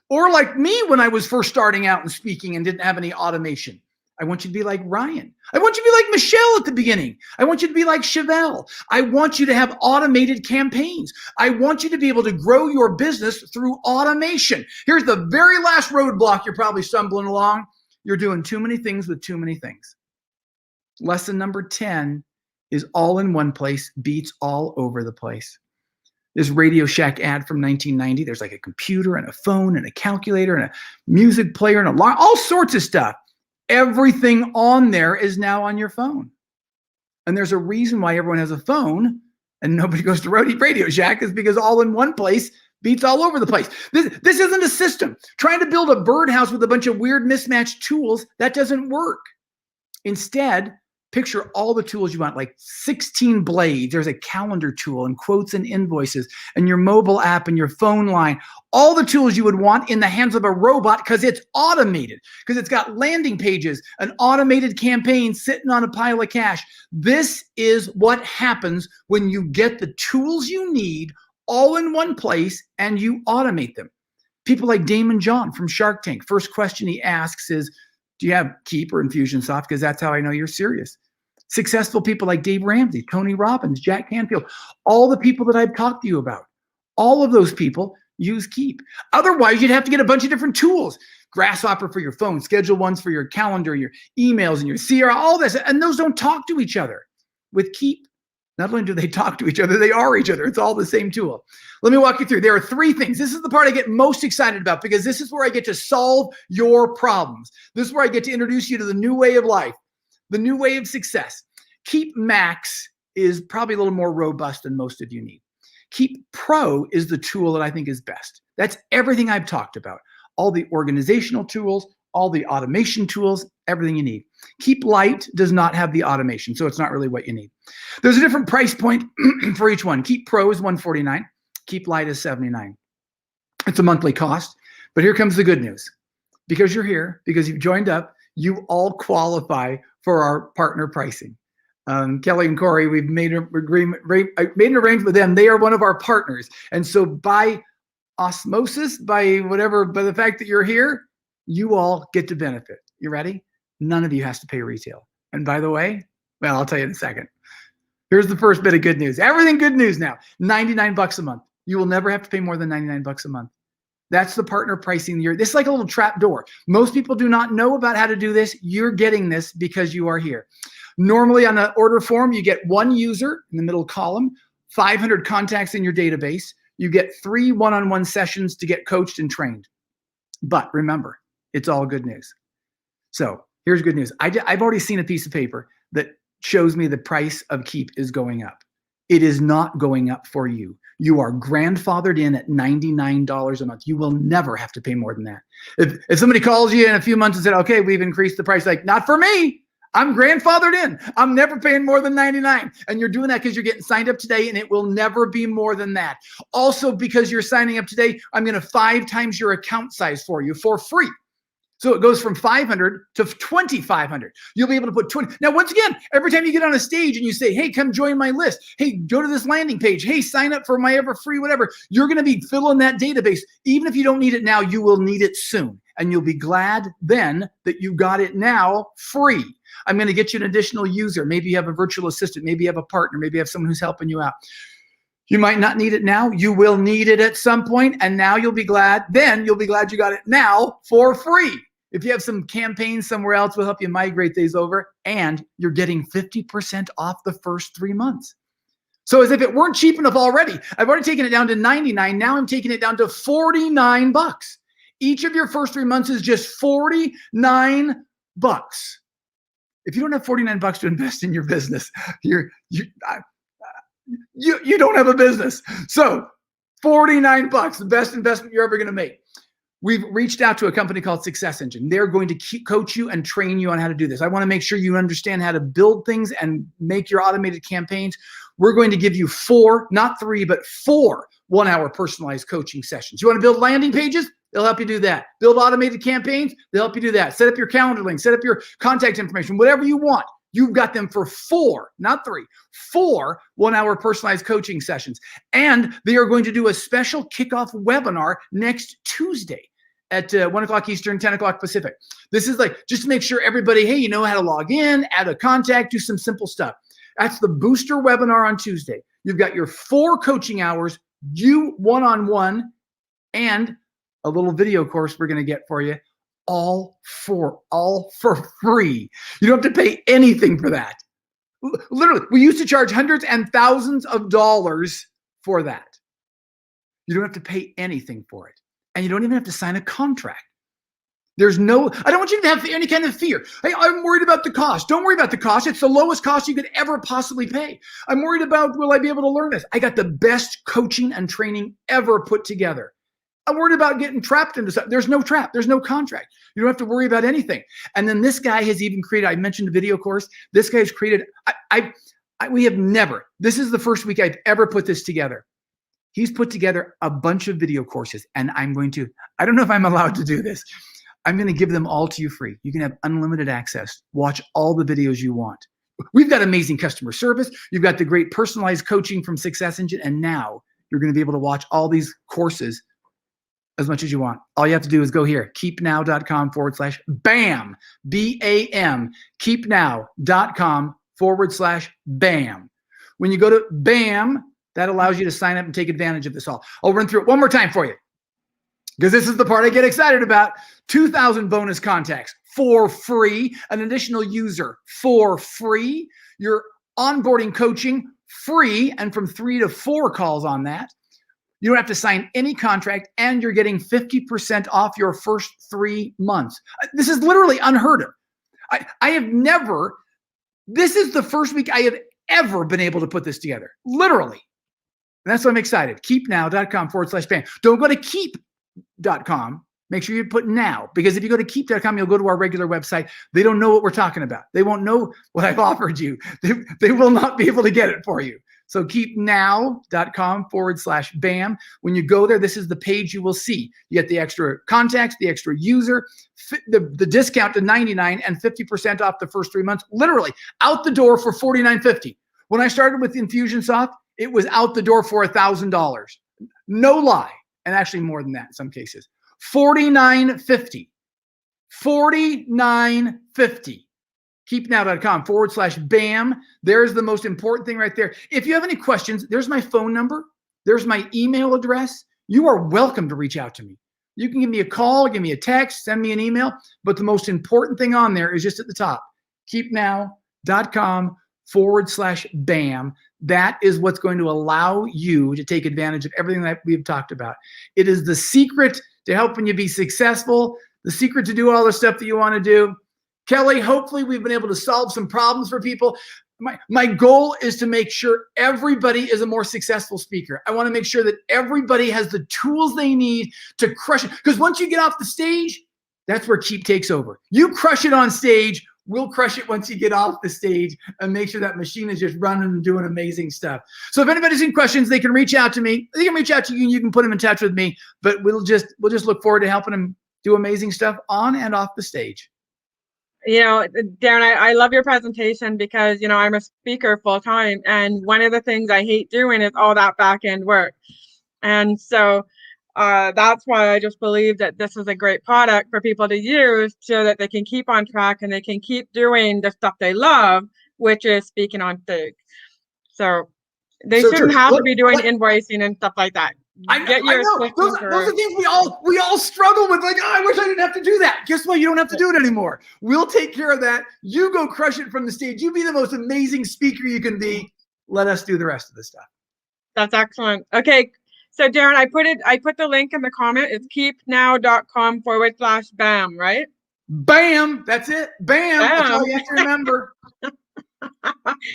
or like me when I was first starting out and speaking and didn't have any automation. I want you to be like Ryan. I want you to be like Michelle at the beginning. I want you to be like Chevelle. I want you to have automated campaigns. I want you to be able to grow your business through automation. Here's the very last roadblock you're probably stumbling along. You're doing too many things with too many things. Lesson number 10 is all in one place beats all over the place. This Radio Shack ad from 1990, there's like a computer and a phone and a calculator and a music player and all sorts of stuff. Everything on there is now on your phone. And there's a reason why everyone has a phone and nobody goes to Radio Shack is because all in one place beats all over the place. This isn't a system. Trying to build a birdhouse with a bunch of weird mismatched tools, that doesn't work. Instead, picture all the tools you want, like 16 blades. There's a calendar tool and quotes and invoices and your mobile app and your phone line. All the tools you would want in the hands of a robot because it's automated, because it's got landing pages, an automated campaign sitting on a pile of cash. This is what happens when you get the tools you need all in one place and you automate them. People like Damon John from Shark Tank, first question he asks is, Do you have Keep or Infusionsoft? Because that's how I know you're serious. Successful people like Dave Ramsey, Tony Robbins, Jack Canfield, all the people that I've talked to you about, all of those people use Keep. Otherwise, you'd have to get a bunch of different tools. Grasshopper for your phone, Schedule Ones for your calendar, your emails, and your CRM, all this. And those don't talk to each other. With Keep, not only do they talk to each other, they are each other. It's all the same tool. Let me walk you through. There are 3 things. This is the part I get most excited about because this is where I get to solve your problems. This is where I get to introduce you to the new way of life, the new way of success. Keep Max is probably a little more robust than most of you need. Keep Pro is the tool that I think is best. That's everything I've talked about. All the organizational tools, all the automation tools, everything you need. Keep Light does not have the automation, so it's not really what you need. There's a different price point for each one. Keep Pro is $149. Keep Light is $79. It's a monthly cost, but here comes the good news. Because you're here, because you've joined up, you all qualify for our partner pricing. Kelly and Corey, we've made an arrangement with them. They are one of our partners. And so by osmosis, by the fact that you're here, you all get to benefit. You ready? None of you has to pay retail. And by the way, well, I'll tell you in a second. Here's the first bit of good news. Everything good news now. $99 a month. You will never have to pay more than $99 a month. That's the partner pricing. This is like a little trap door. Most people do not know about how to do this. You're getting this because you are here. Normally on an order form, you get 1 user in the middle column, 500 contacts in your database. You get 3 one-on-one sessions to get coached and trained. But remember, it's all good news. So here's good news. I've already seen a piece of paper that shows me the price of Keep is going up. It is not going up for you. You are grandfathered in at $99 a month. You will never have to pay more than that. If somebody calls you in a few months and said, okay, we've increased the price, like, not for me. I'm grandfathered in. I'm never paying more than $99. And you're doing that because you're getting signed up today, and it will never be more than that. Also, because you're signing up today, I'm going to 5 times your account size for you for free. So it goes from 500 to 2,500. You'll be able to put 20. Now, once again, every time you get on a stage and you say, hey, come join my list. Hey, go to this landing page. Hey, sign up for my ever free, whatever. You're going to be filling that database. Even if you don't need it now, you will need it soon. And you'll be glad then that you got it now free. I'm going to get you an additional user. Maybe you have a virtual assistant. Maybe you have a partner. Maybe you have someone who's helping you out. You might not need it now. You will need it at some point. And now you'll be glad. Then you'll be glad you got it now for free. If you have some campaigns somewhere else, we'll help you migrate these over. And you're getting 50% off the first 3 months. So as if it weren't cheap enough already, I've already taken it down to $99. Now I'm taking it down to $49. Each of your first 3 months is just $49. If you don't have $49 to invest in your business, you don't have a business. So $49, the best investment you're ever going to make. We've reached out to a company called Success Engine. They're going to coach you and train you on how to do this. I want to make sure you understand how to build things and make your automated campaigns. We're going to give you 4, not 3, but 4 one-hour personalized coaching sessions. You want to build landing pages? They'll help you do that. Build automated campaigns? They'll help you do that. Set up your calendar link, set up your contact information, whatever you want. You've got them for 4, not 3, 4 one-hour personalized coaching sessions. And they are going to do a special kickoff webinar next Tuesday at 1 o'clock Eastern, 10 o'clock Pacific. This is like, just to make sure everybody, hey, you know how to log in, add a contact, do some simple stuff. That's the booster webinar on Tuesday. You've got your 4 coaching hours, you one-on-one, and a little video course we're going to get for you, all for free. You don't have to pay anything for that. Literally, we used to charge hundreds and thousands of dollars for that. You don't have to pay anything for it. And you don't even have to sign a contract. I don't want you to have any kind of fear. Hey, I'm worried about the cost. Don't worry about the cost. It's the lowest cost you could ever possibly pay. I'm worried about, will I be able to learn this? I got the best coaching and training ever put together. I'm worried about getting trapped into something. There's no trap. There's no contract. You don't have to worry about anything. And then this guy has even created, I mentioned a video course. This guy has created, we have never, this is the first week I've ever put this together. He's put together a bunch of video courses, and I don't know if I'm allowed to do this. I'm going to give them all to you free. You can have unlimited access. Watch all the videos you want. We've got amazing customer service. You've got the great personalized coaching from Success Engine. And now you're going to be able to watch all these courses as much as you want. All you have to do is go here, keepnow.com/BAM, BAM, keepnow.com/BAM. When you go to BAM, that allows you to sign up and take advantage of this all. I'll run through it one more time for you, because this is the part I get excited about. 2,000 bonus contacts for free, an additional user for free, your onboarding coaching free, and from 3 to 4 calls on that. You don't have to sign any contract, and you're getting 50% off your first 3 months. This is literally unheard of. I have never, this is the first week I have ever been able to put this together, literally. And that's why I'm excited. Keepnow.com/BAM. Don't go to keep.com. Make sure you put now, because if you go to keep.com, you'll go to our regular website. They don't know what we're talking about. They won't know what I've offered you. They will not be able to get it for you. So keepnow.com/BAM. When you go there, this is the page you will see. You get the extra contacts, the extra user, the discount to $99 and 50% off the first 3 months, literally out the door for $49.50. When I started with Infusionsoft, it was out the door for $1,000. No lie. And actually more than that in some cases. $49.50. $49.50. Keepnow.com/BAM. There's the most important thing right there. If you have any questions, there's my phone number. There's my email address. You are welcome to reach out to me. You can give me a call, give me a text, send me an email. But the most important thing on there is just at the top. Keepnow.com/BAM. That is what's going to allow you to take advantage of everything that we've talked about. It is the secret to helping you be successful, the secret to do all the stuff that you want to do. Kelly, hopefully we've been able to solve some problems for people. My goal is to make sure everybody is a more successful speaker. I want to make sure that everybody has the tools they need to crush it. Because once you get off the stage, that's where Keep takes over. You crush it on stage. We'll crush it once you get off the stage and make sure that machine is just running and doing amazing stuff. So if anybody's in questions, they can reach out to me. They can reach out to you and you can put them in touch with me. But we'll just look forward to helping them do amazing stuff on and off the stage. You know, Darin, I love your presentation because, you know, I'm a speaker full time. And one of the things I hate doing is all that back end work. And so that's why I just believe that this is a great product for people to use so that they can keep on track and they can keep doing the stuff they love, which is speaking on stage. So they shouldn't have to be doing invoicing and stuff like that. I know. Those are things we all struggle with. Like, oh, I wish I didn't have to do that. Guess what? You don't have to do it anymore. We'll take care of that. You go crush it from the stage. You be the most amazing speaker you can be. Let us do the rest of the stuff. That's excellent. Okay. So Darin, I put the link in the comment. It's keepnow.com/BAM, right? BAM. That's it. BAM. That's all you have to remember.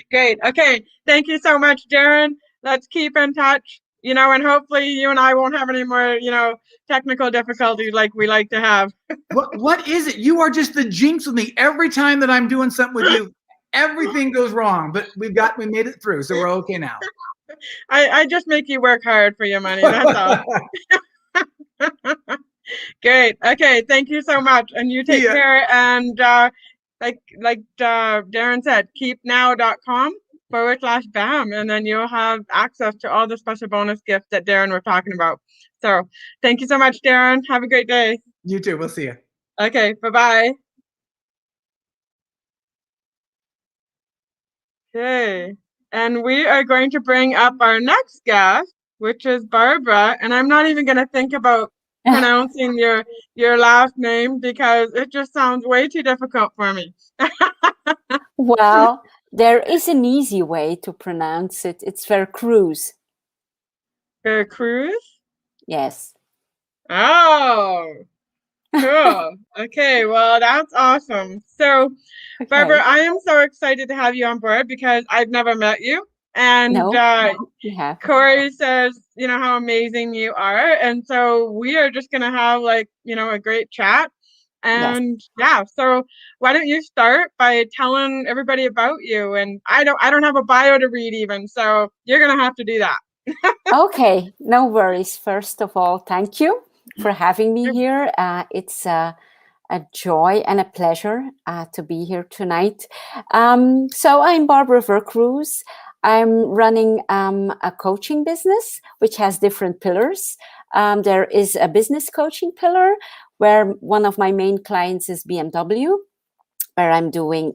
Great. Okay. Thank you so much, Darin. Let's keep in touch. You know, and hopefully you and I won't have any more, you know, technical difficulties like we like to have. What is it? You are just the jinx with me. Every time that I'm doing something with you, everything goes wrong. But we made it through, so we're okay now. I just make you work hard for your money. That's all. Great. Okay. Thank you so much. And you take care. And like Darin said, keepnow.com/BAM, and then you'll have access to all the special bonus gifts that Darin was talking about. So thank you so much, Darin. Have a great day. You too. We'll see you. Okay. Bye-bye. Okay. And we are going to bring up our next guest, which is Barbara. And I'm not even going to think about pronouncing your last name because it just sounds way too difficult for me. Well, there is an easy way to pronounce it. It's Vercruysse. Vercruysse? Yes. Oh, cool. Okay, well, that's awesome. So, Okay. Barbara, I am so excited to have you on board because I've never met you. And No, you have. Corey says, you know, how amazing you are. And so we are just going to have like, you know, a great chat. And so why don't you start by telling everybody about you? And I don't have a bio to read even, so you're going to have to do that. Okay, no worries. First of all, thank you for having me here. It's a joy and a pleasure to be here tonight. So I'm Barbara Vercruysse. I'm running a coaching business, which has different pillars. There is a business coaching pillar where one of my main clients is BMW, where I'm doing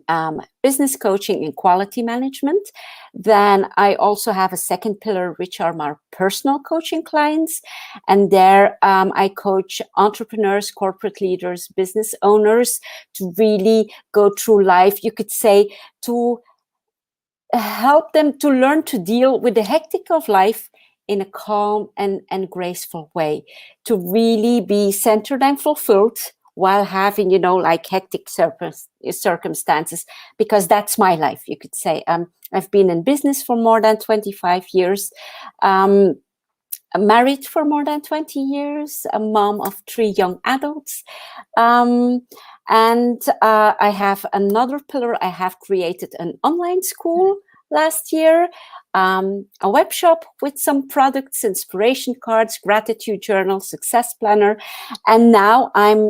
business coaching and quality management. Then I also have a second pillar, which are my personal coaching clients. And there I coach entrepreneurs, corporate leaders, business owners to really go through life, you could say, to help them to learn to deal with the hectic of life in a calm and graceful way, to really be centered and fulfilled while having, like hectic circumstances, because that's my life, you could say. I've been in business for more than 25 years, married for more than 20 years, a mom of 3 young adults. And I have another pillar. I have created an online school last year, a web shop with some products, inspiration cards, gratitude journal, success planner, and now I'm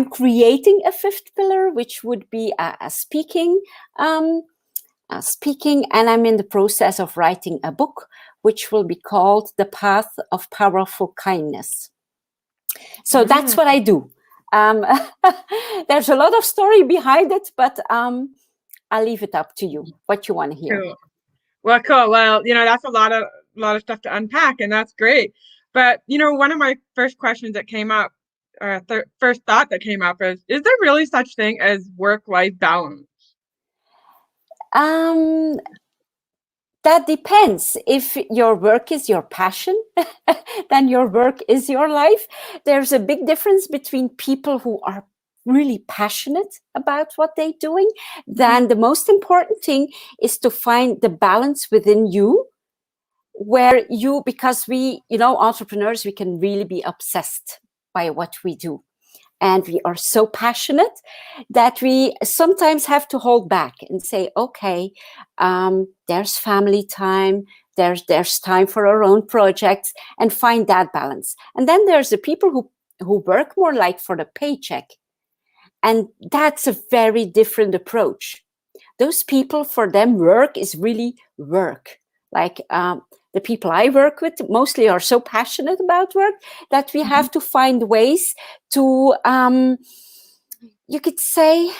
creating a 5th pillar, which would be a speaking, and I'm in the process of writing a book, which will be called The Path of Powerful Kindness. So that's what I do. There's a lot of story behind it, but I'll leave it up to you, what you want to hear. Cool. Well, cool. Well, that's a lot of stuff to unpack, and that's great. But, one of my first questions that came up, first thought that came up is there really such thing as work-life balance? That depends. If your work is your passion, then your work is your life. There's a big difference between people who are really passionate about what they're doing. Then the most important thing is to find the balance within you, where because we, entrepreneurs, we can really be obsessed by what we do. And we are so passionate that we sometimes have to hold back and say, okay, there's family time, there's time for our own projects, and find that balance. And then there's the people who work more like for the paycheck. And that's a very different approach. Those people, for them, work is really work. Like the people I work with mostly are so passionate about work that we have to find ways to, you could say,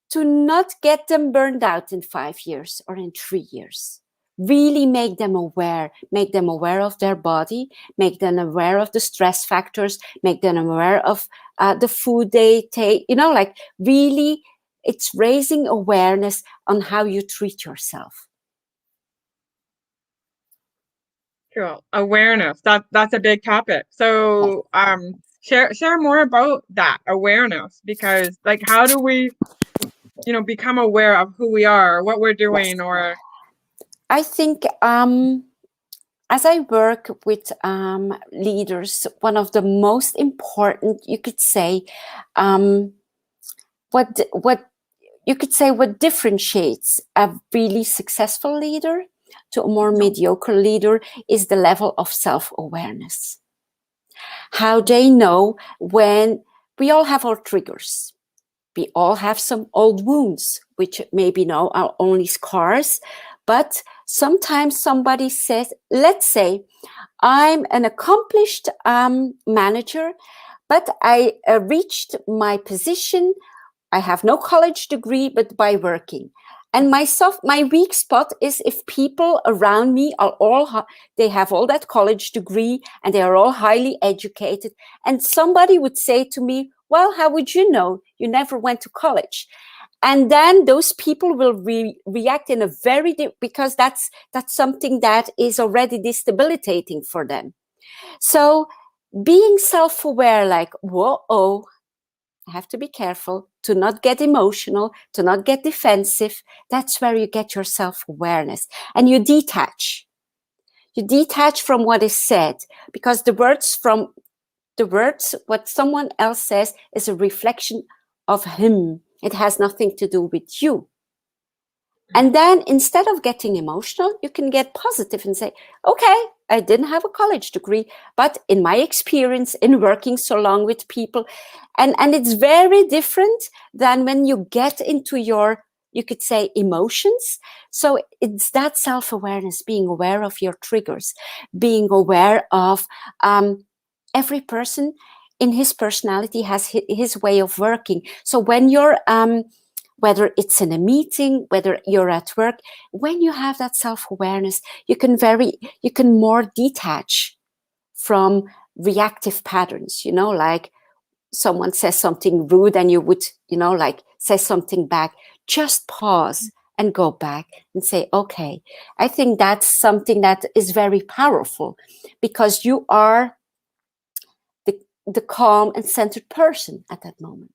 to not get them burned out in 5 years or in 3 years. Really make them aware of their body, make them aware of the stress factors, make them aware of the food they take, really it's raising awareness on how you treat yourself. Cool. Awareness. That's a big topic. So share more about that awareness, because how do we, become aware of who we are, what we're doing, or I think as I work with leaders, one of the most important, you could say, what differentiates a really successful leader to a more mediocre leader is the level of self-awareness. How they know when we all have our triggers. We all have some old wounds, which maybe now are only scars. But sometimes somebody says, let's say, I'm an accomplished manager, but I reached my position. I have no college degree, but by working. And my weak spot is if people around me are they have all that college degree and they are all highly educated. And somebody would say to me, well, how would you know? You never went to college. And then those people will react in a because that's something that is already destabilitating for them. So being self-aware, like, whoa, I have to be careful to not get emotional, to not get defensive. That's where you get your self-awareness. And you detach. You detach from what is said, because the words, what someone else says is a reflection of him. It has nothing to do with you. And then instead of getting emotional, you can get positive and say, okay, I didn't have a college degree, but in my experience in working so long with people, and it's very different than when you get into your you could say, emotions. So it's that self-awareness, being aware of your triggers, being aware of every person in his personality has his way of working. So when you're, whether it's in a meeting, whether you're at work, when you have that self-awareness, you can more detach from reactive patterns, like someone says something rude and you would, like say something back. Just pause and go back and say, okay. I think that's something that is very powerful, because you are the calm and centered person at that moment.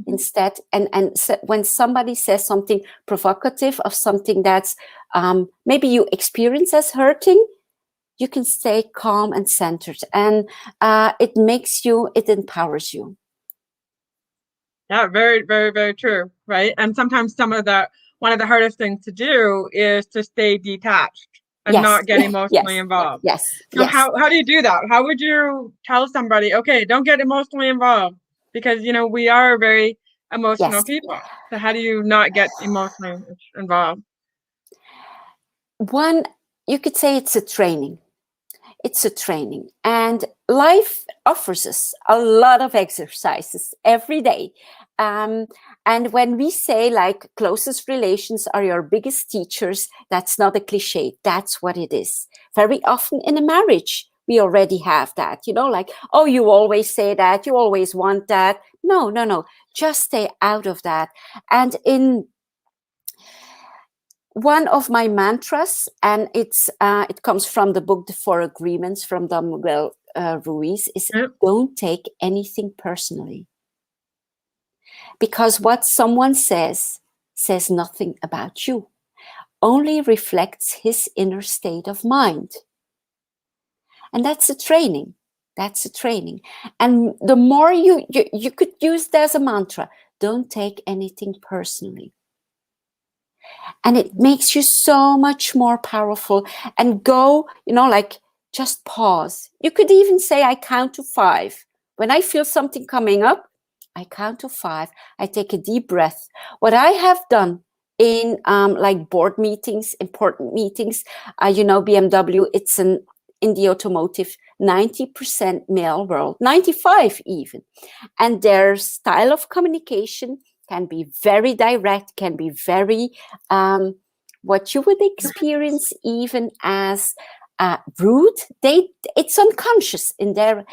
Instead, and so when somebody says something provocative of something that's maybe you experience as hurting, you can stay calm and centered, and it empowers you. Yeah, very, very, very true, right? And sometimes one of the hardest things to do is to stay detached and not get emotionally involved. Yes. So how do you do that? How would you tell somebody, okay, don't get emotionally involved? Because, we are very emotional people. So how do you not get emotionally involved? One, you could say it's a training. It's a training. And life offers us a lot of exercises every day. And when we say like closest relations are your biggest teachers, that's not a cliche. That's what it is. Very often in a marriage, we already have that, like, oh, you always say that, you always want that. No. Just stay out of that. And in one of my mantras, and it comes from the book, The Four Agreements from Don Miguel Ruiz, is don't take anything personally. Because what someone says nothing about you, only reflects his inner state of mind. And that's a training. That's a training. And the more you could use it as a mantra, don't take anything personally. And it makes you so much more powerful. And go, like, just pause. You could even say, I count to 5. When I feel something coming up, I count to 5. I take a deep breath. What I have done in like board meetings, important meetings, BMW, it's in the automotive, 90% male world, 95 even. And their style of communication can be very direct, can be very, what you would experience even as rude. It's unconscious in there.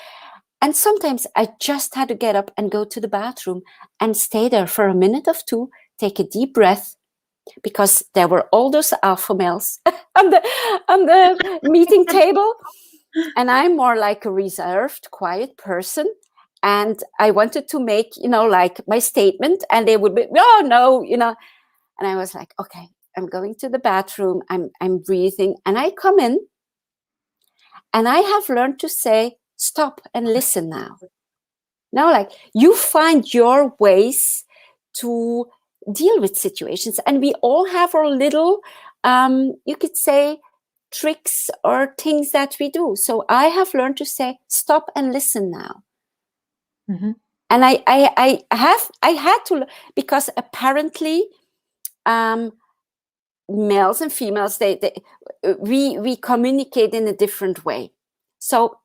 And sometimes I just had to get up and go to the bathroom and stay there for a minute or two, take a deep breath, because there were all those alpha males on the meeting table. And I'm more like a reserved, quiet person. And I wanted to make, like my statement, and they would be, oh, no, And I was like, okay, I'm going to the bathroom. I'm breathing. And I come in, and I have learned to say, stop and listen now. Now, like, you find your ways to deal with situations. And we all have our little, you could say, tricks or things that we do. So I have learned to say, stop and listen now. Mm-hmm. And I had to, because apparently males and females, we communicate in a different way. So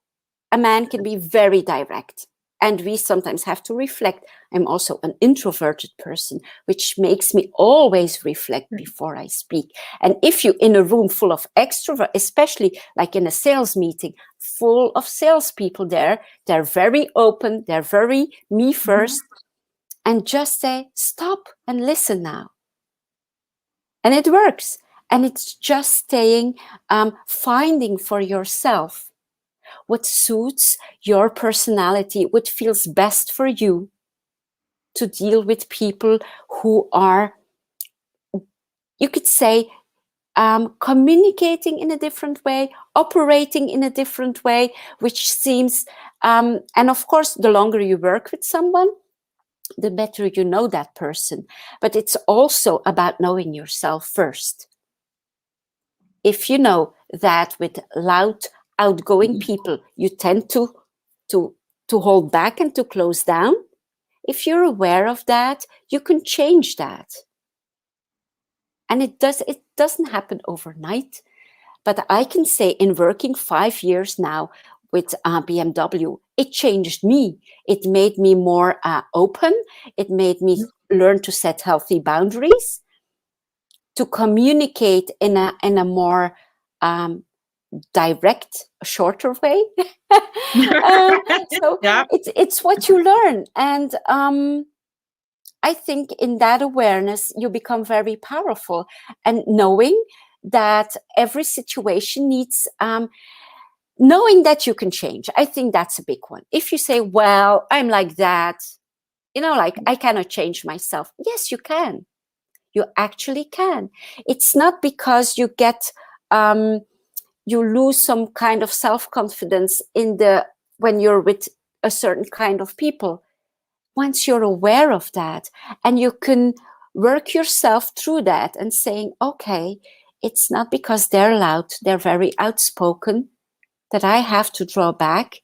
a man can be very direct, and we sometimes have to reflect. I'm also an introverted person, which makes me always reflect before I speak. And if you're in a room full of extroverts, especially like in a sales meeting, full of salespeople they're very open, they're very me first, and just say, stop and listen now. And it works. And it's just staying, finding for yourself what suits your personality, what feels best for you to deal with people who are, you could say, communicating in a different way, operating in a different way, which seems, and of course, the longer you work with someone, the better you know that person. But it's also about knowing yourself first. If you know that with loud, outgoing people, you tend to hold back and to close down, if you're aware of that, you can change that. And it doesn't happen overnight. But I can say in working 5 years now with BMW, it changed me. It made me more open. It made me learn to set healthy boundaries, to communicate in a more direct, shorter way. So Yeah. it's what you learn. And I think in that awareness, you become very powerful, and knowing that every situation needs, knowing that you can change. I think that's a big one. If you say, well, I'm like that, like I cannot change myself. Yes, you can. You actually can. It's not because you get, you lose some kind of self-confidence when you're with a certain kind of people. Once you're aware of that, and you can work yourself through that and saying, okay, it's not because they're loud, they're very outspoken, that I have to draw back.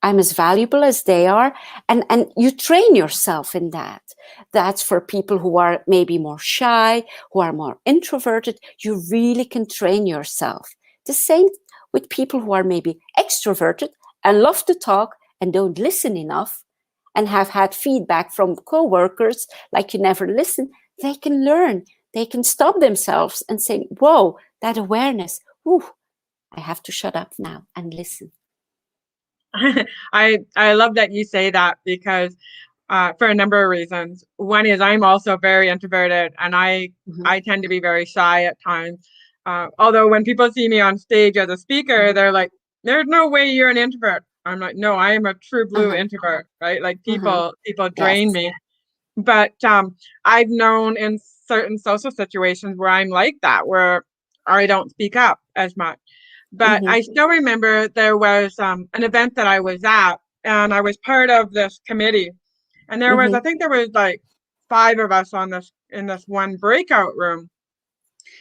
I'm as valuable as they are. And you train yourself in that. That's for people who are maybe more shy, who are more introverted. You really can train yourself. The same with people who are maybe extroverted and love to talk and don't listen enough, and have had feedback from coworkers like you never listen. They can learn. They can stop themselves and say, whoa, that awareness, whew, I have to shut up now and listen. I love that you say that, because for a number of reasons. One is I'm also very introverted, and I tend to be very shy at times. Although when people see me on stage as a speaker, they're like, there's no way you're an introvert. I'm like, no, I am a true blue introvert, right? Like people drain me. But I've known in certain social situations where I'm like that, where I don't speak up as much. But I still remember there was an event that I was at, and I was part of this committee. And there was, I think there was like 5 of us in this one breakout room.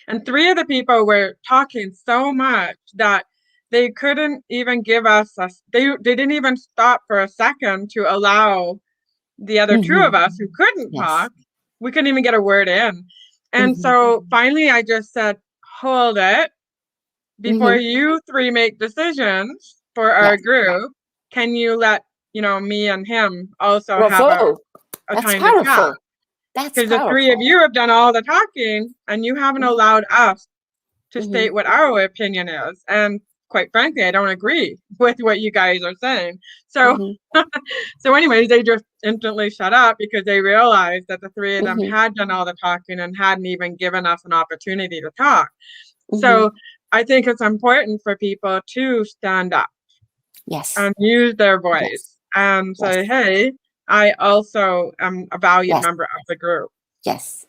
And 3 of the people were talking so much that they couldn't even give us they didn't even stop for a second to allow the other 2 of us who couldn't talk. We couldn't even get a word in. And so finally I just said, hold it. Before you 3 make decisions for our group, can you let, me and him also have a time to chat? Because the 3 of you have done all the talking, and you haven't allowed us to state what our opinion is. And quite frankly, I don't agree with what you guys are saying. So, so anyways, they just instantly shut up because they realized that the 3 of them had done all the talking and hadn't even given us an opportunity to talk. So I think it's important for people to stand up and use their voice and say, hey, I also am a valued member of the group. Yes.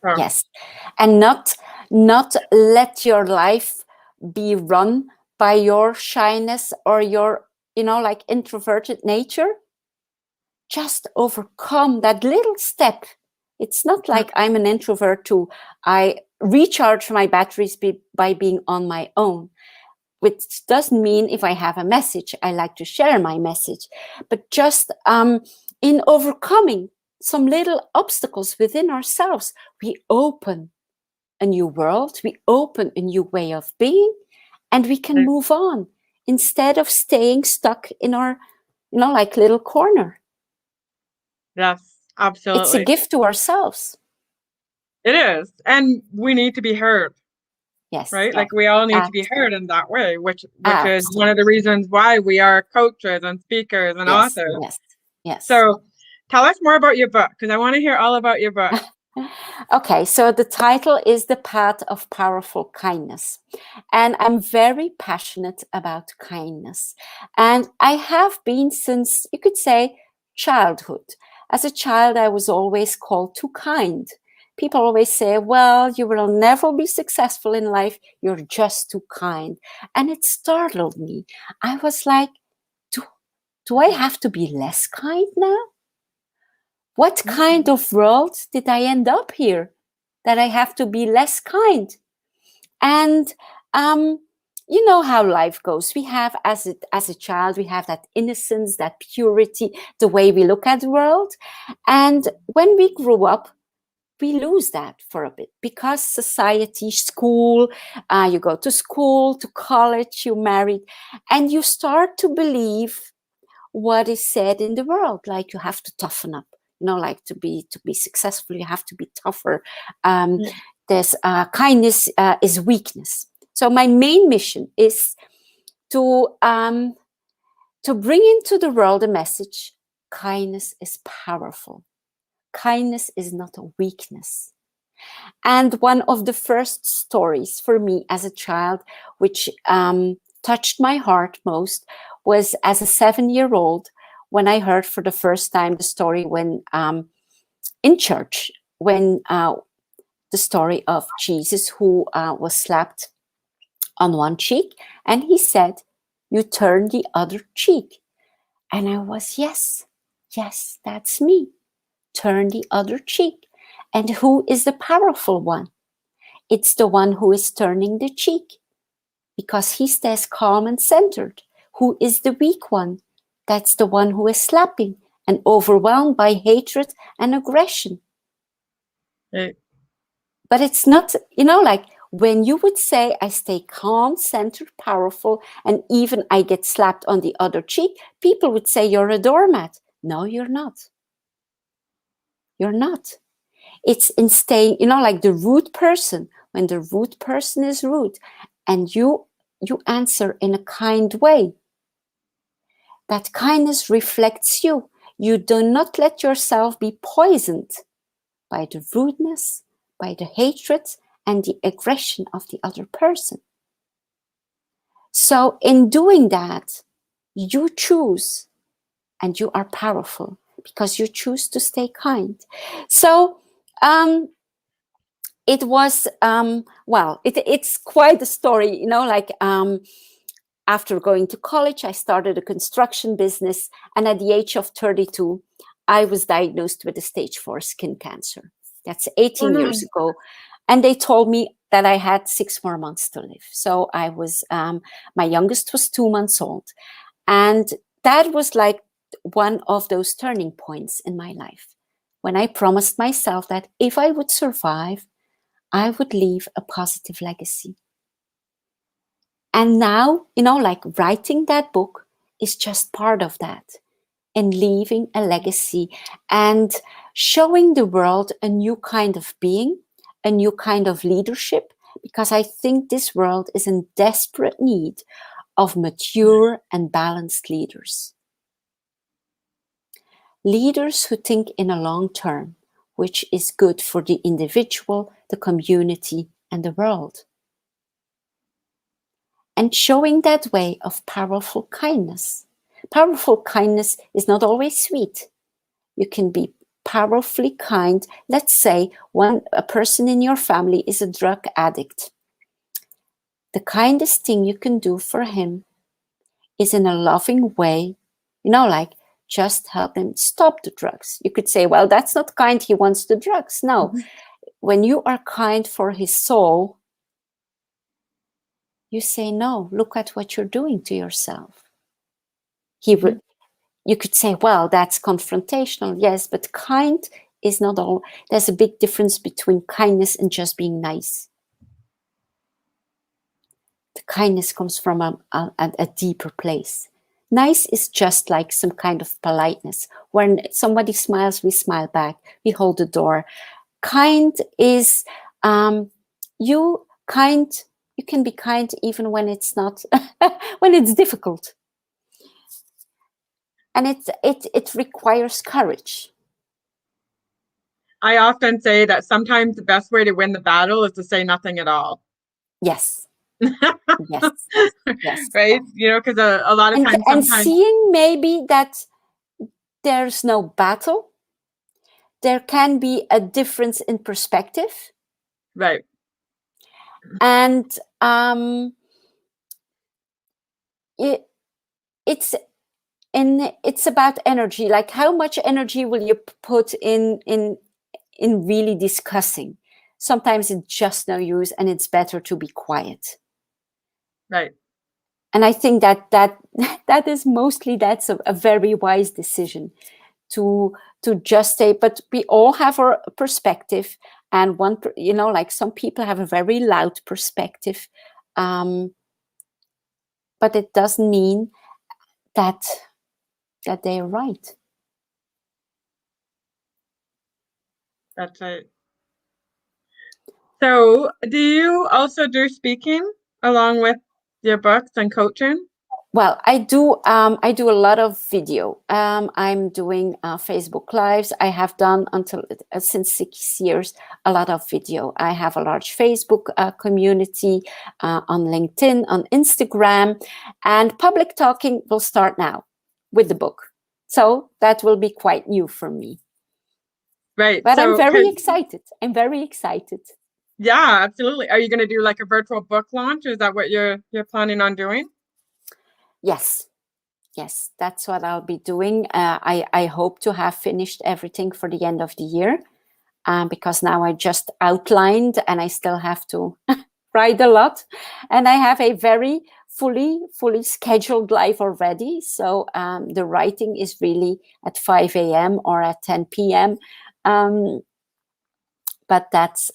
And not let your life be run by your shyness or your, like introverted nature. Just overcome that little step. It's not like I'm an introvert too. I recharge my batteries by being on my own, which doesn't mean if I have a message, I like to share my message, but just in overcoming some little obstacles within ourselves, we open a new world, we open a new way of being, and we can move on instead of staying stuck in our, like little corner. Yes, absolutely. It's a gift to ourselves. It is. And we need to be heard. Yes. Right? Like we all need to be heard in that way, which is one of the reasons why we are coaches and speakers and authors. Yes. So tell us more about your book, because I want to hear all about your book. Okay, so the title is The Path of Powerful Kindness. And I'm very passionate about kindness. And I have been since, you could say, childhood. As a child, I was always called too kind. People always say, well, you will never be successful in life. You're just too kind. And it startled me. I was like, do I have to be less kind now? What kind of world did I end up here that I have to be less kind? And you know how life goes. We have, as a child, we have that innocence, that purity, the way we look at the world. And when we grew up, we lose that for a bit because society, school, you go to school, to college, you married, and you start to believe what is said in the world, like you have to toughen up, like to be successful, you have to be tougher. There's kindness is weakness. So my main mission is to bring into the world a message: kindness is powerful. Kindness is not a weakness. And one of the first stories for me as a child, which touched my heart most, was as a 7-year-old when I heard for the first time the story when in church, when the story of Jesus who was slapped on one cheek, and he said, "You turn the other cheek." And I was, yes, that's me. Turn the other cheek. And who is the powerful one? It's the one who is turning the cheek, because he stays calm and centered. Who is the weak one? That's the one who is slapping and overwhelmed by hatred and aggression. Right. But it's not, like when you would say, I stay calm, centered, powerful, and even I get slapped on the other cheek, people would say you're a doormat. No, you're not. You're not. It's in staying, like the rude person, when the rude person is rude and you answer in a kind way. That kindness reflects you. You do not let yourself be poisoned by the rudeness, by the hatred and the aggression of the other person. So in doing that, you choose, and you are powerful because you choose to stay kind. So it was, it's quite a story, after going to college, I started a construction business. And at the age of 32, I was diagnosed with a stage 4 skin cancer. That's 18 years ago. And they told me that I had 6 more months to live. So I was, my youngest was 2 months old. And that was like one of those turning points in my life, when I promised myself that if I would survive, I would leave a positive legacy. And now, writing that book is just part of that, and leaving a legacy and showing the world a new kind of being, a new kind of leadership, because I think this world is in desperate need of mature and balanced leaders. Leaders who think in a long term, which is good for the individual, the community, and the world. And showing that way of powerful kindness. Powerful kindness is not always sweet. You can be powerfully kind. Let's say a person in your family is a drug addict. The kindest thing you can do for him is in a loving way, just help him stop the drugs. You could say, well, that's not kind, he wants the drugs. No, when you are kind for his soul, you say, no, look at what you're doing to yourself. You could say, well, that's confrontational. Yes, but kind is not all. There's a big difference between kindness and just being nice. The kindness comes from a deeper place. Nice is just like some kind of politeness. When somebody smiles, we smile back. We hold the door. Kind is, you can be kind even when it's not, when it's difficult. And it requires courage. I often say that sometimes the best way to win the battle is to say nothing at all. Yes. Yes. Yes. Right? Because a lot of times, and seeing maybe that there's no battle, there can be a difference in perspective. Right. And it's about energy. Like, how much energy will you put in really discussing? Sometimes it's just no use, and it's better to be quiet. Right. And I think that is mostly, that's a very wise decision, to just say, but we all have our perspective, and like some people have a very loud perspective, but it doesn't mean that they're right. That's right. So, do you also do speaking along with your books and coaching? Well, I do a lot of video. I'm doing Facebook Lives. I have done since 6 years a lot of video. I have a large Facebook community on LinkedIn, on Instagram, and public talking will start now with the book. So that will be quite new for me. Right. But so, I'm very excited. I'm very excited. Yeah, absolutely. Are you going to do like a virtual book launch? Is that what you're planning on doing? Yes, that's what I'll be doing. I hope to have finished everything for the end of the year, because now I just outlined and I still have to write a lot, and I have a very fully scheduled life already. So the writing is really at 5 a.m. or at 10 p.m. But that's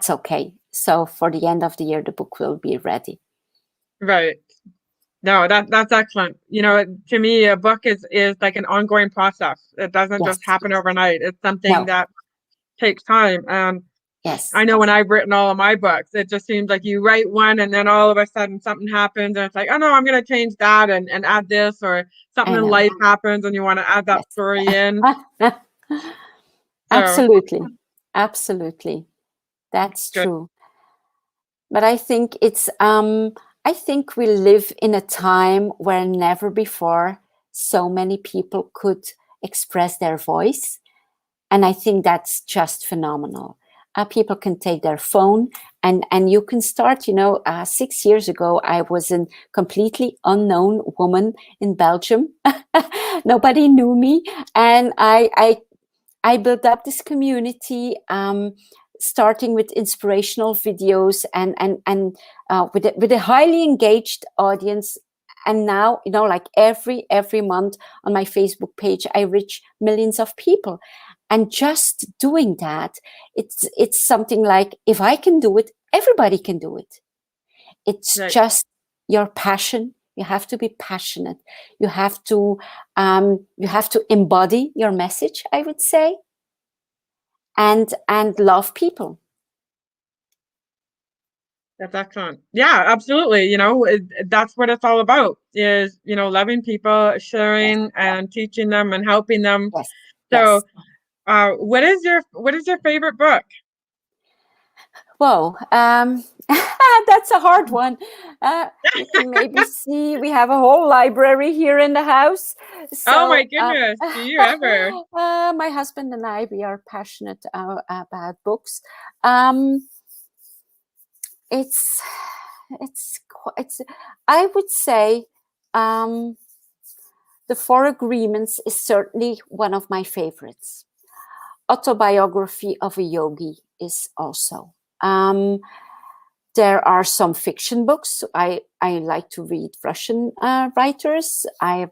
okay. So for the end of the year, the book will be ready. Right. No, that's excellent. To me, a book is like an ongoing process. It doesn't just happen overnight. It's something that takes time. Yes. I know when I've written all of my books, it just seems like you write one and then all of a sudden something happens and it's like, oh no, I'm going to change that and add this, or something in life happens and you want to add that story in. Absolutely. That's true. But I think I think we live in a time where never before so many people could express their voice. And I think that's just phenomenal. People can take their phone and you can start, 6 years ago, I was a completely unknown woman in Belgium. Nobody knew me. And I built up this community, starting with inspirational videos and with a highly engaged audience. And now, like every month on my Facebook page, I reach millions of people. And just doing that, it's something like, if I can do it, everybody can do it. It's just your passion. You have to be passionate. You have to embody your message, I would say. And love people. That's excellent. Yeah, absolutely. That's what it's all about, is, loving people, sharing and teaching them and helping them. Yes. So, what is your favorite book? Whoa, that's a hard one. You can maybe see we have a whole library here in the house. So, oh my goodness, do you ever? My husband and I, we are passionate about books. It's I would say The 4 Agreements is certainly one of my favorites. Autobiography of a Yogi is also. There are some fiction books. I like to read Russian writers. I have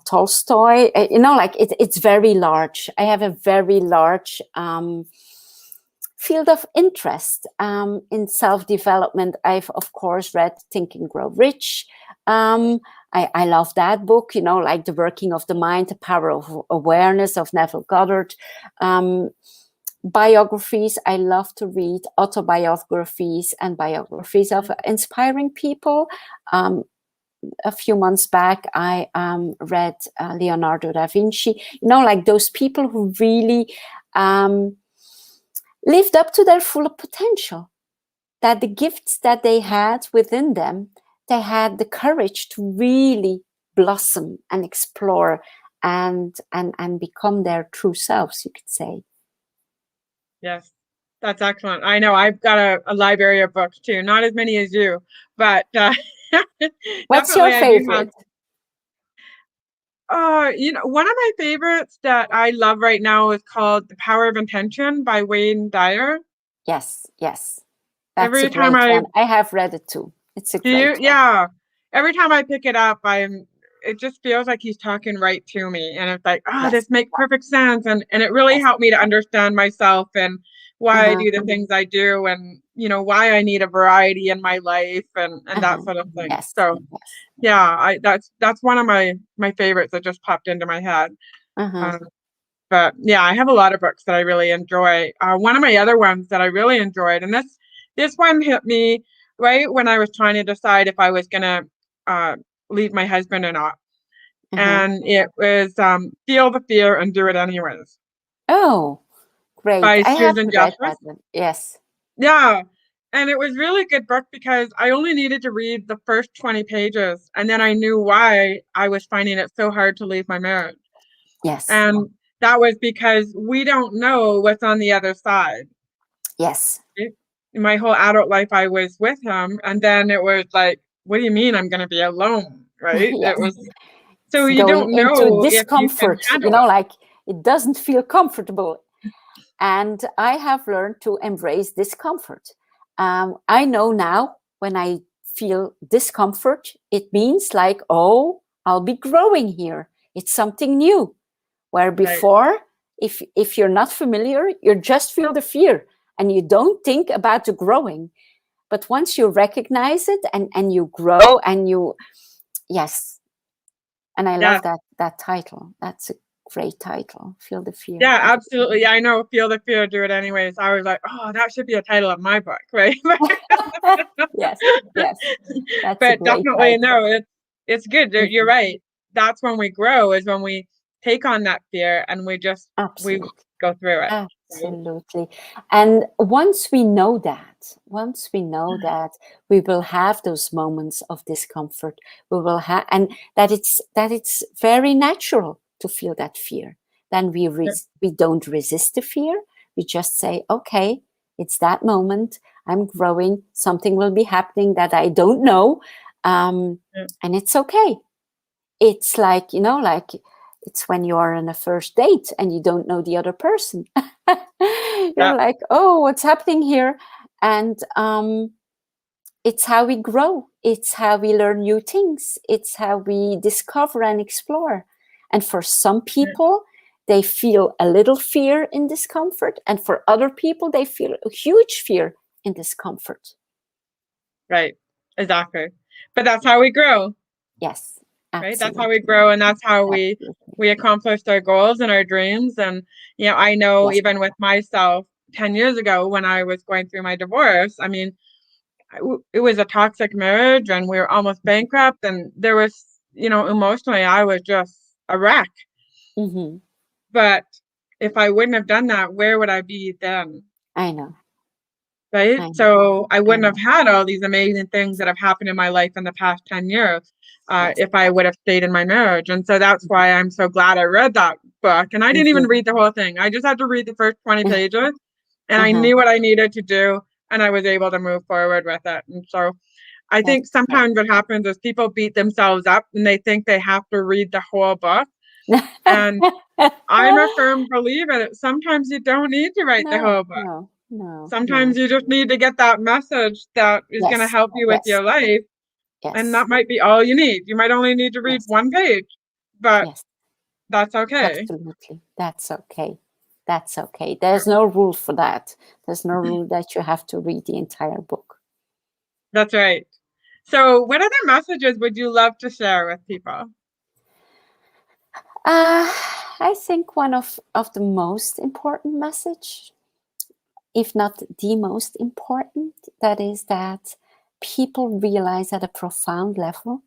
Tolstoy. It's very large. I have a very large field of interest in self-development. I've, of course, read Think and Grow Rich. I love that book, like The Working of the Mind, The Power of Awareness of Neville Goddard. Biographies, I love to read autobiographies and biographies of inspiring people. A few months back, I read Leonardo da Vinci, like those people who really lived up to their full potential, that the gifts that they had within them, they had the courage to really blossom and explore and become their true selves, you could say. Yes, that's excellent. I know I've got a library of books too, not as many as you, but what's your favorite? One of my favorites that I love right now is called The Power of Intention by Wayne Dyer. Yes. That's a great one. I have read it too. It's a great one. Yeah. Every time I pick it up, I'm it just feels like he's talking right to me. And it's like, oh, Yes. this makes perfect sense. And it really Yes. helped me to understand myself and why I Uh-huh. do the things I do, and why I need a variety in my life and that sort of thing. Yes. So Yes. yeah, that's one of my favorites that just popped into my head. Uh-huh. But yeah, I have a lot of books that I really enjoy. One of my other ones that I really enjoyed, and this one hit me right when I was trying to decide if I was gonna leave my husband or not. Uh-huh. And it was Feel the Fear and Do It Anyways Oh, great. by I haven't Susan read Jeffers. that one. Yes. Yeah. And it was really a good book because I only needed to read the first 20 pages, and then I knew why I was finding it so hard to leave my marriage. Yes. And that was because we don't know what's on the other side. Yes. My whole adult life, I was with him, and then it was like, what do you mean I'm going to be alone? Right? Yes. It was so It's you going don't into know if you can discomfort, handle it. like it doesn't feel comfortable. And I have learned to embrace discomfort. I know now when I feel discomfort, it means like, oh, I'll be growing here. It's something new. Where before, if you're not familiar, you just feel the fear and you don't think about the growing. But once you recognize it and you grow and you, yes. And I love that title. That's a great title. Feel the fear. Yeah, absolutely. I know. Feel the Fear, Do It Anyways. I was like, oh, that should be a title of my book, right? Yes, yes. That's But definitely, no, it's good. You're right. That's when we grow, is when we take on that fear and we Absolutely. we go through it. Absolutely. And once we know that, we will have those moments of discomfort. We will have, and that it's very natural to feel that fear. Then we don't resist the fear. We just say, okay, it's that moment. I'm growing. Something will be happening that I don't know, and it's okay. It's like, like it's when you are on a first date and you don't know the other person. You're like, oh, what's happening here? And it's how we grow. It's how we learn new things. It's how we discover and explore. And for some people, they feel a little fear in discomfort. And for other people, they feel a huge fear in discomfort. Right. Exactly. But that's how we grow. Yes. Absolutely. Right. That's how we grow, and that's how we accomplish our goals and our dreams. And I know even with myself 10 years ago when I was going through my divorce, I mean, it was a toxic marriage and we were almost bankrupt, and there was, emotionally, I was just a wreck. Mm-hmm. But if I wouldn't have done that, where would I be then? I know. Right? So I wouldn't have had all these amazing things that have happened in my life in the past 10 years if I would have stayed in my marriage. And so that's why I'm so glad I read that book. And I didn't even read the whole thing. I just had to read the first 20 pages, and I knew what I needed to do, and I was able to move forward with it. And so I think sometimes what happens is people beat themselves up and they think they have to read the whole book. And I'm a firm believer that sometimes you don't need to write the whole book. No. Sometimes you just need to get that message that is going to help you with your life. And that might be all you need. You might only need to read one page, but that's okay. Absolutely. That's okay. That's okay. There's no rule for that. There's no rule that you have to read the entire book. That's right. So what other messages would you love to share with people? I think one of the most important message, if not the most important, that is that people realize at a profound level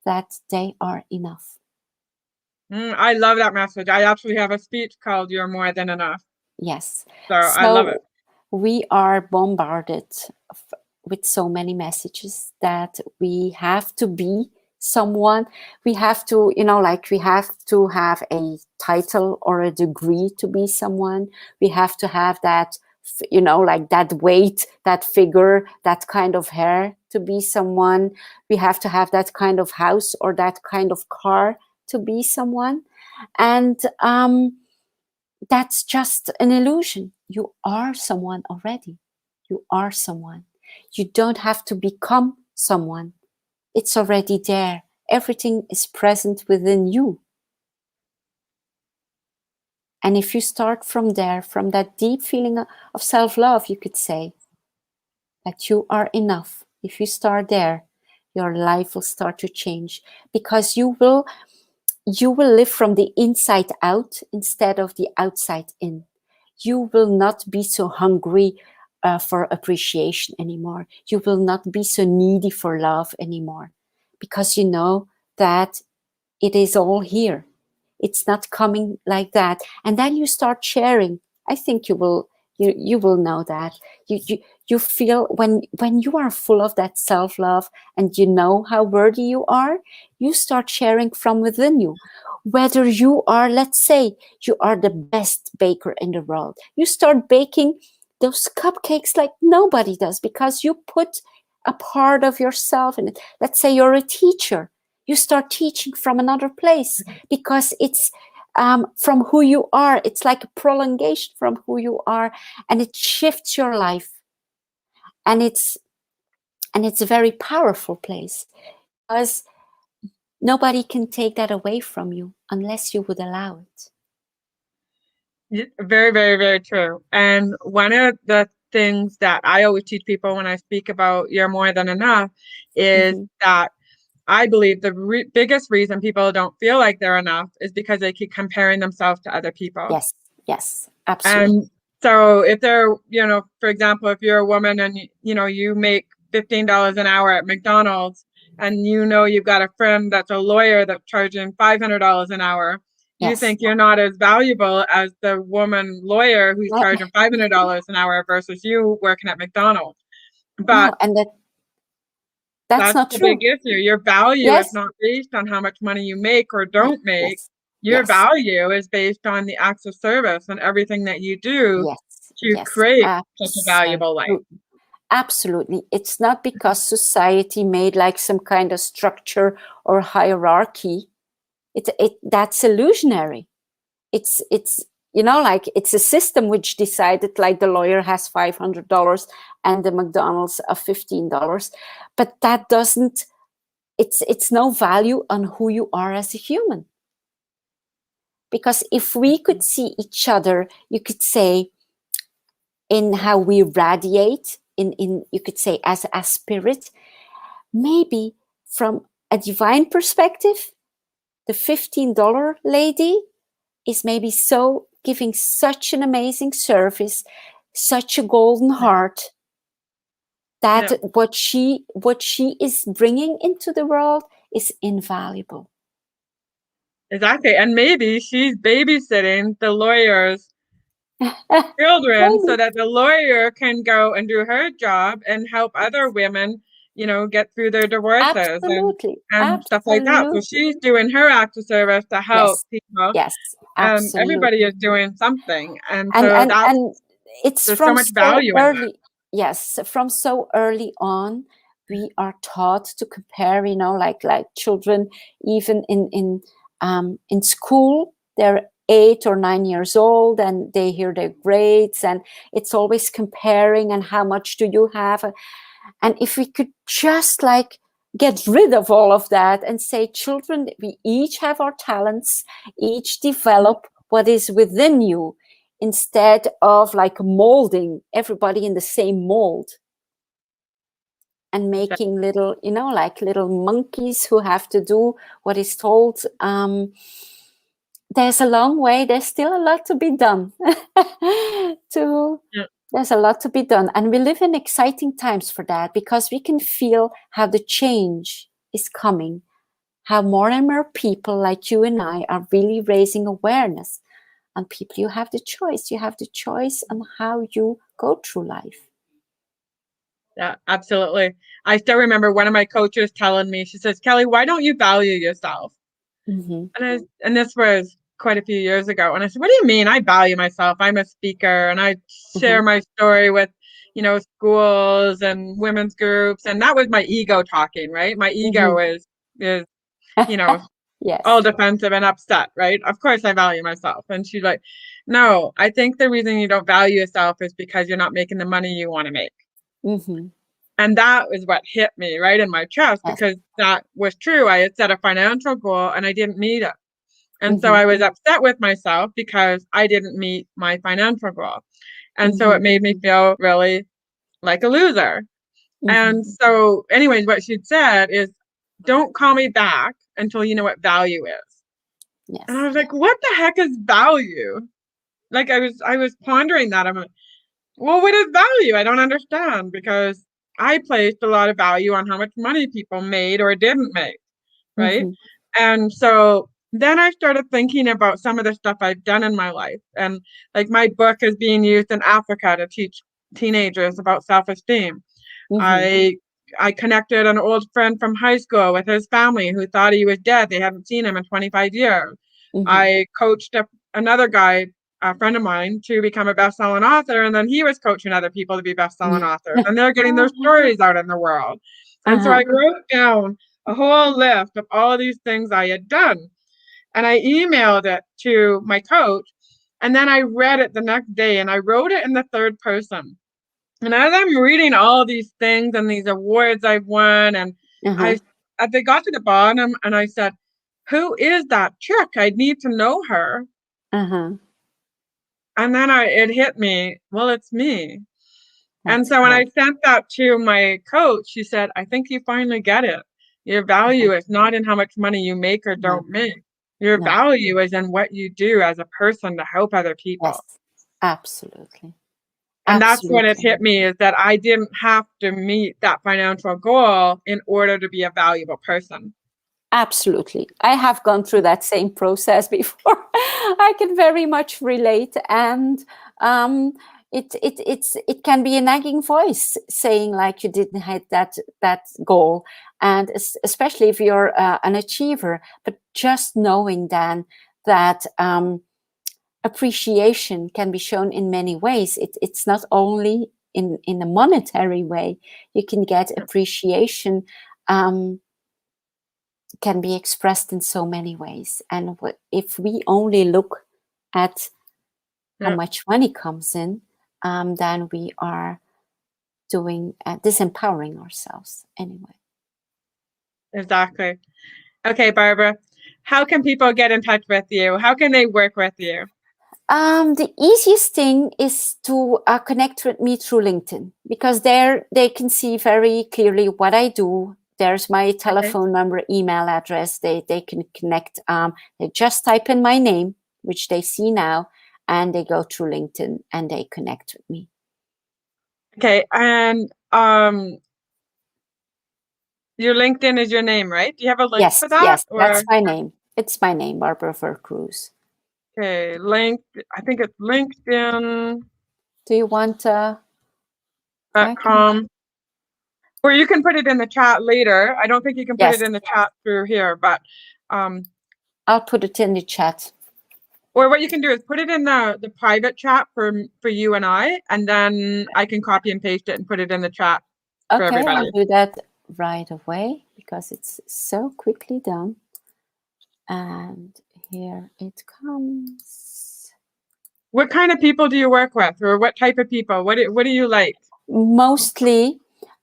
that they are enough. I love that message. I actually have a speech called "You're More Than Enough." Yes. So I love it. We are bombarded with so many messages that we have to be someone. We have to, we have to have a title or a degree to be someone. We have to have that, like that weight, that figure, that kind of hair to be someone. We have to have that kind of house or that kind of car to be someone. And that's just an illusion. You are someone already. You are someone. You don't have to become someone. It's already there. Everything is present within you. And if you start from there, from that deep feeling of self-love, you could say that you are enough. If you start there, your life will start to change, because you will live from the inside out instead of the outside in. You will not be so hungry for appreciation anymore. You will not be so needy for love anymore, because you know that it is all here. It's not coming like that. And then you start sharing. I think you will know that. You feel when you are full of that self-love and you know how worthy you are, you start sharing from within you. Whether you are, let's say, you are the best baker in the world, you start baking those cupcakes like nobody does, because you put a part of yourself in it. Let's say you're a teacher. You start teaching from another place, because it's from who you are. It's like a prolongation from who you are, and it shifts your life. And it's a very powerful place, because nobody can take that away from you unless you would allow it. Very, very, very true. And one of the things that I always teach people when I speak about you're more than enough is that I believe the biggest reason people don't feel like they're enough is because they keep comparing themselves to other people. Yes, absolutely. And so if they're, for example, if you're a woman and, you make $15 an hour at McDonald's, and you've got a friend that's a lawyer that's charging $500 an hour, you think you're not as valuable as the woman lawyer who's charging $500 an hour versus you working at McDonald's. But no, and that's not the true. big issue. Your value is not based on how much money you make or don't make. Your value is based on the acts of service and everything that you do to create such a valuable life. Absolutely. It's not because society made like some kind of structure or hierarchy. That's illusionary. It's like it's a system which decided like the lawyer has $500 and the McDonald's of $15, but that doesn't. It's no value on who you are as a human. Because if we could see each other, you could say, in how we radiate, in you could say as a spirit, maybe from a divine perspective, the $15 lady is maybe so giving such an amazing service, such a golden heart, that what she is bringing into the world is invaluable. Exactly. And maybe she's babysitting the lawyer's children so that the lawyer can go and do her job and help other women, get through their divorces and stuff like that. So she's doing her act of service to help people. Yes, absolutely. Everybody is doing something. And it's there's from so much value in that. Yes, from so early on, we are taught to compare, like children, even in school, they're 8 or 9 years old and they hear their grades, and it's always comparing and how much do you have. And if we could just like get rid of all of that and say, children, we each have our talents, each develop what is within you, instead of like molding everybody in the same mold and making little, like little monkeys who have to do what is told. There's a long way. There's still a lot to be done. There's a lot to be done. And we live in exciting times for that, because we can feel how the change is coming, how more and more people like you and I are really raising awareness. And people, you have the choice. You have the choice on how you go through life. Yeah, absolutely. I still remember one of my coaches telling me, she says, Kelly, why don't you value yourself? And this was quite a few years ago. And I said, what do you mean? I value myself. I'm a speaker and I share my story with, schools and women's groups. And that was my ego talking, right? My ego is all defensive and upset, right? Of course I value myself. And she's like, no, I think the reason you don't value yourself is because you're not making the money you want to make. And that was what hit me right in my chest, Yes. because that was true. I had set a financial goal and I didn't meet it. And so Mhm. I was upset with myself because I didn't meet my financial goal. And so it made me feel really like a loser. And so, anyways, what she'd said is, don't call me back until you know what value is. Yes. And I was like, what the heck is value? Like I was pondering that. I'm like, well, what is value? I don't understand, because I placed a lot of value on how much money people made or didn't make, right? Mhm. And so then I started thinking about some of the stuff I've done in my life. And like my book is being used in Africa to teach teenagers about self-esteem. Mhm. I connected an old friend from high school with his family who thought he was dead. They hadn't seen him in 25 years. Mhm. I coached another guy, a friend of mine, to become a best-selling author, and then he was coaching other people to be best-selling authors, and they're getting their stories out in the world. And so I wrote down a whole list of all of these things I had done, and I emailed it to my coach, and then I read it the next day, and I wrote it in the third person. And as I'm reading all these things and these awards I've won, and Uh-huh. they got to the bottom, and I said, who is that chick? I need to know her. Uh-huh. And then it hit me, well, it's me. And That's so when I great. sent that to my coach, she said, I think you finally get it. Your value is not in how much money you make or No. don't make. Your No. value is in what you do as a person to help other people. Yes. Absolutely. And that's when it Absolutely. hit me, is that I didn't have to meet that financial goal in order to be a valuable person. Absolutely. I have gone through that same process before. I can very much relate. And it can be a nagging voice saying like you didn't hit that goal. And especially if you're an achiever, but just knowing then that appreciation can be shown in many ways. It's not only in a monetary way. You can get appreciation can be expressed in so many ways. And if we only look at how much money comes in, then we are doing disempowering ourselves anyway. Exactly. Okay, Barbara, how can people get in touch with you? How can they work with you? The easiest thing is to connect with me through LinkedIn, because there they can see very clearly what I do. There's my telephone number, email address. They can connect. They just type in my name, which they see now, and they go through LinkedIn and they connect with me. Okay, and your LinkedIn is your name, right? Do you have a link for that? Yes, or? that's my name. It's my name, Barbara Vercruysse. Okay, I think it's LinkedIn.com. Do you want Or you can put it in the chat later. I don't think you can put it in the chat through here, but I'll put it in the chat. Or what you can do is put it in the private chat for you and I, and then I can copy and paste it and put it in the chat for everybody. I'll do that right away because it's so quickly done. And here it comes. What kind of people do you work with, or what type of people? What do you like? Mostly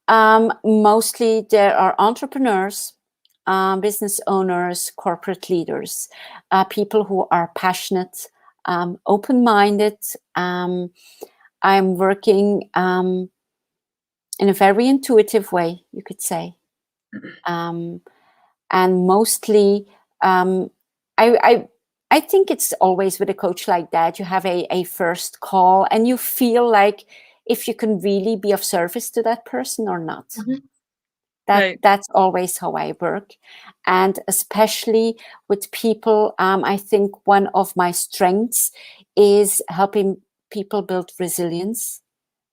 there are entrepreneurs, business owners, corporate leaders, people who are passionate, open-minded. I'm working in a very intuitive way, you could say. And mostly, I think it's always with a coach like that, you have a first call and you feel like if you can really be of service to that person or not. Mm-hmm. That's always how I work. And especially with people, I think one of my strengths is helping people build resilience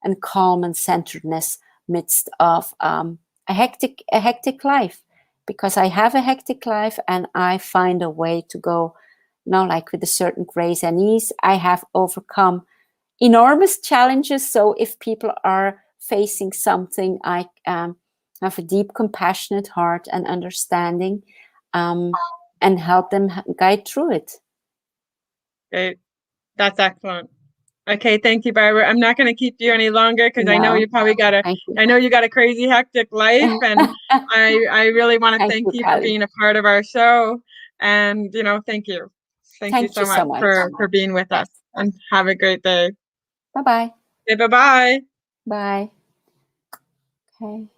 and calm and centeredness midst of a hectic life. Because I have a hectic life and I find a way to go, like with a certain grace and ease. I have overcome enormous challenges. So if people are facing something, I have a deep, compassionate heart and understanding, and help them guide through it. Okay, that's excellent. Okay, thank you, Barbara. I'm not going to keep you any longer because I know No, you probably got a, thank you. I know you got a crazy hectic life, and I really want to Thank thank you, you for Callie. being a part of our show, and thank you, thank you so much for being with us, and have a great day. Bye-bye. Okay, bye bye. Bye. Okay.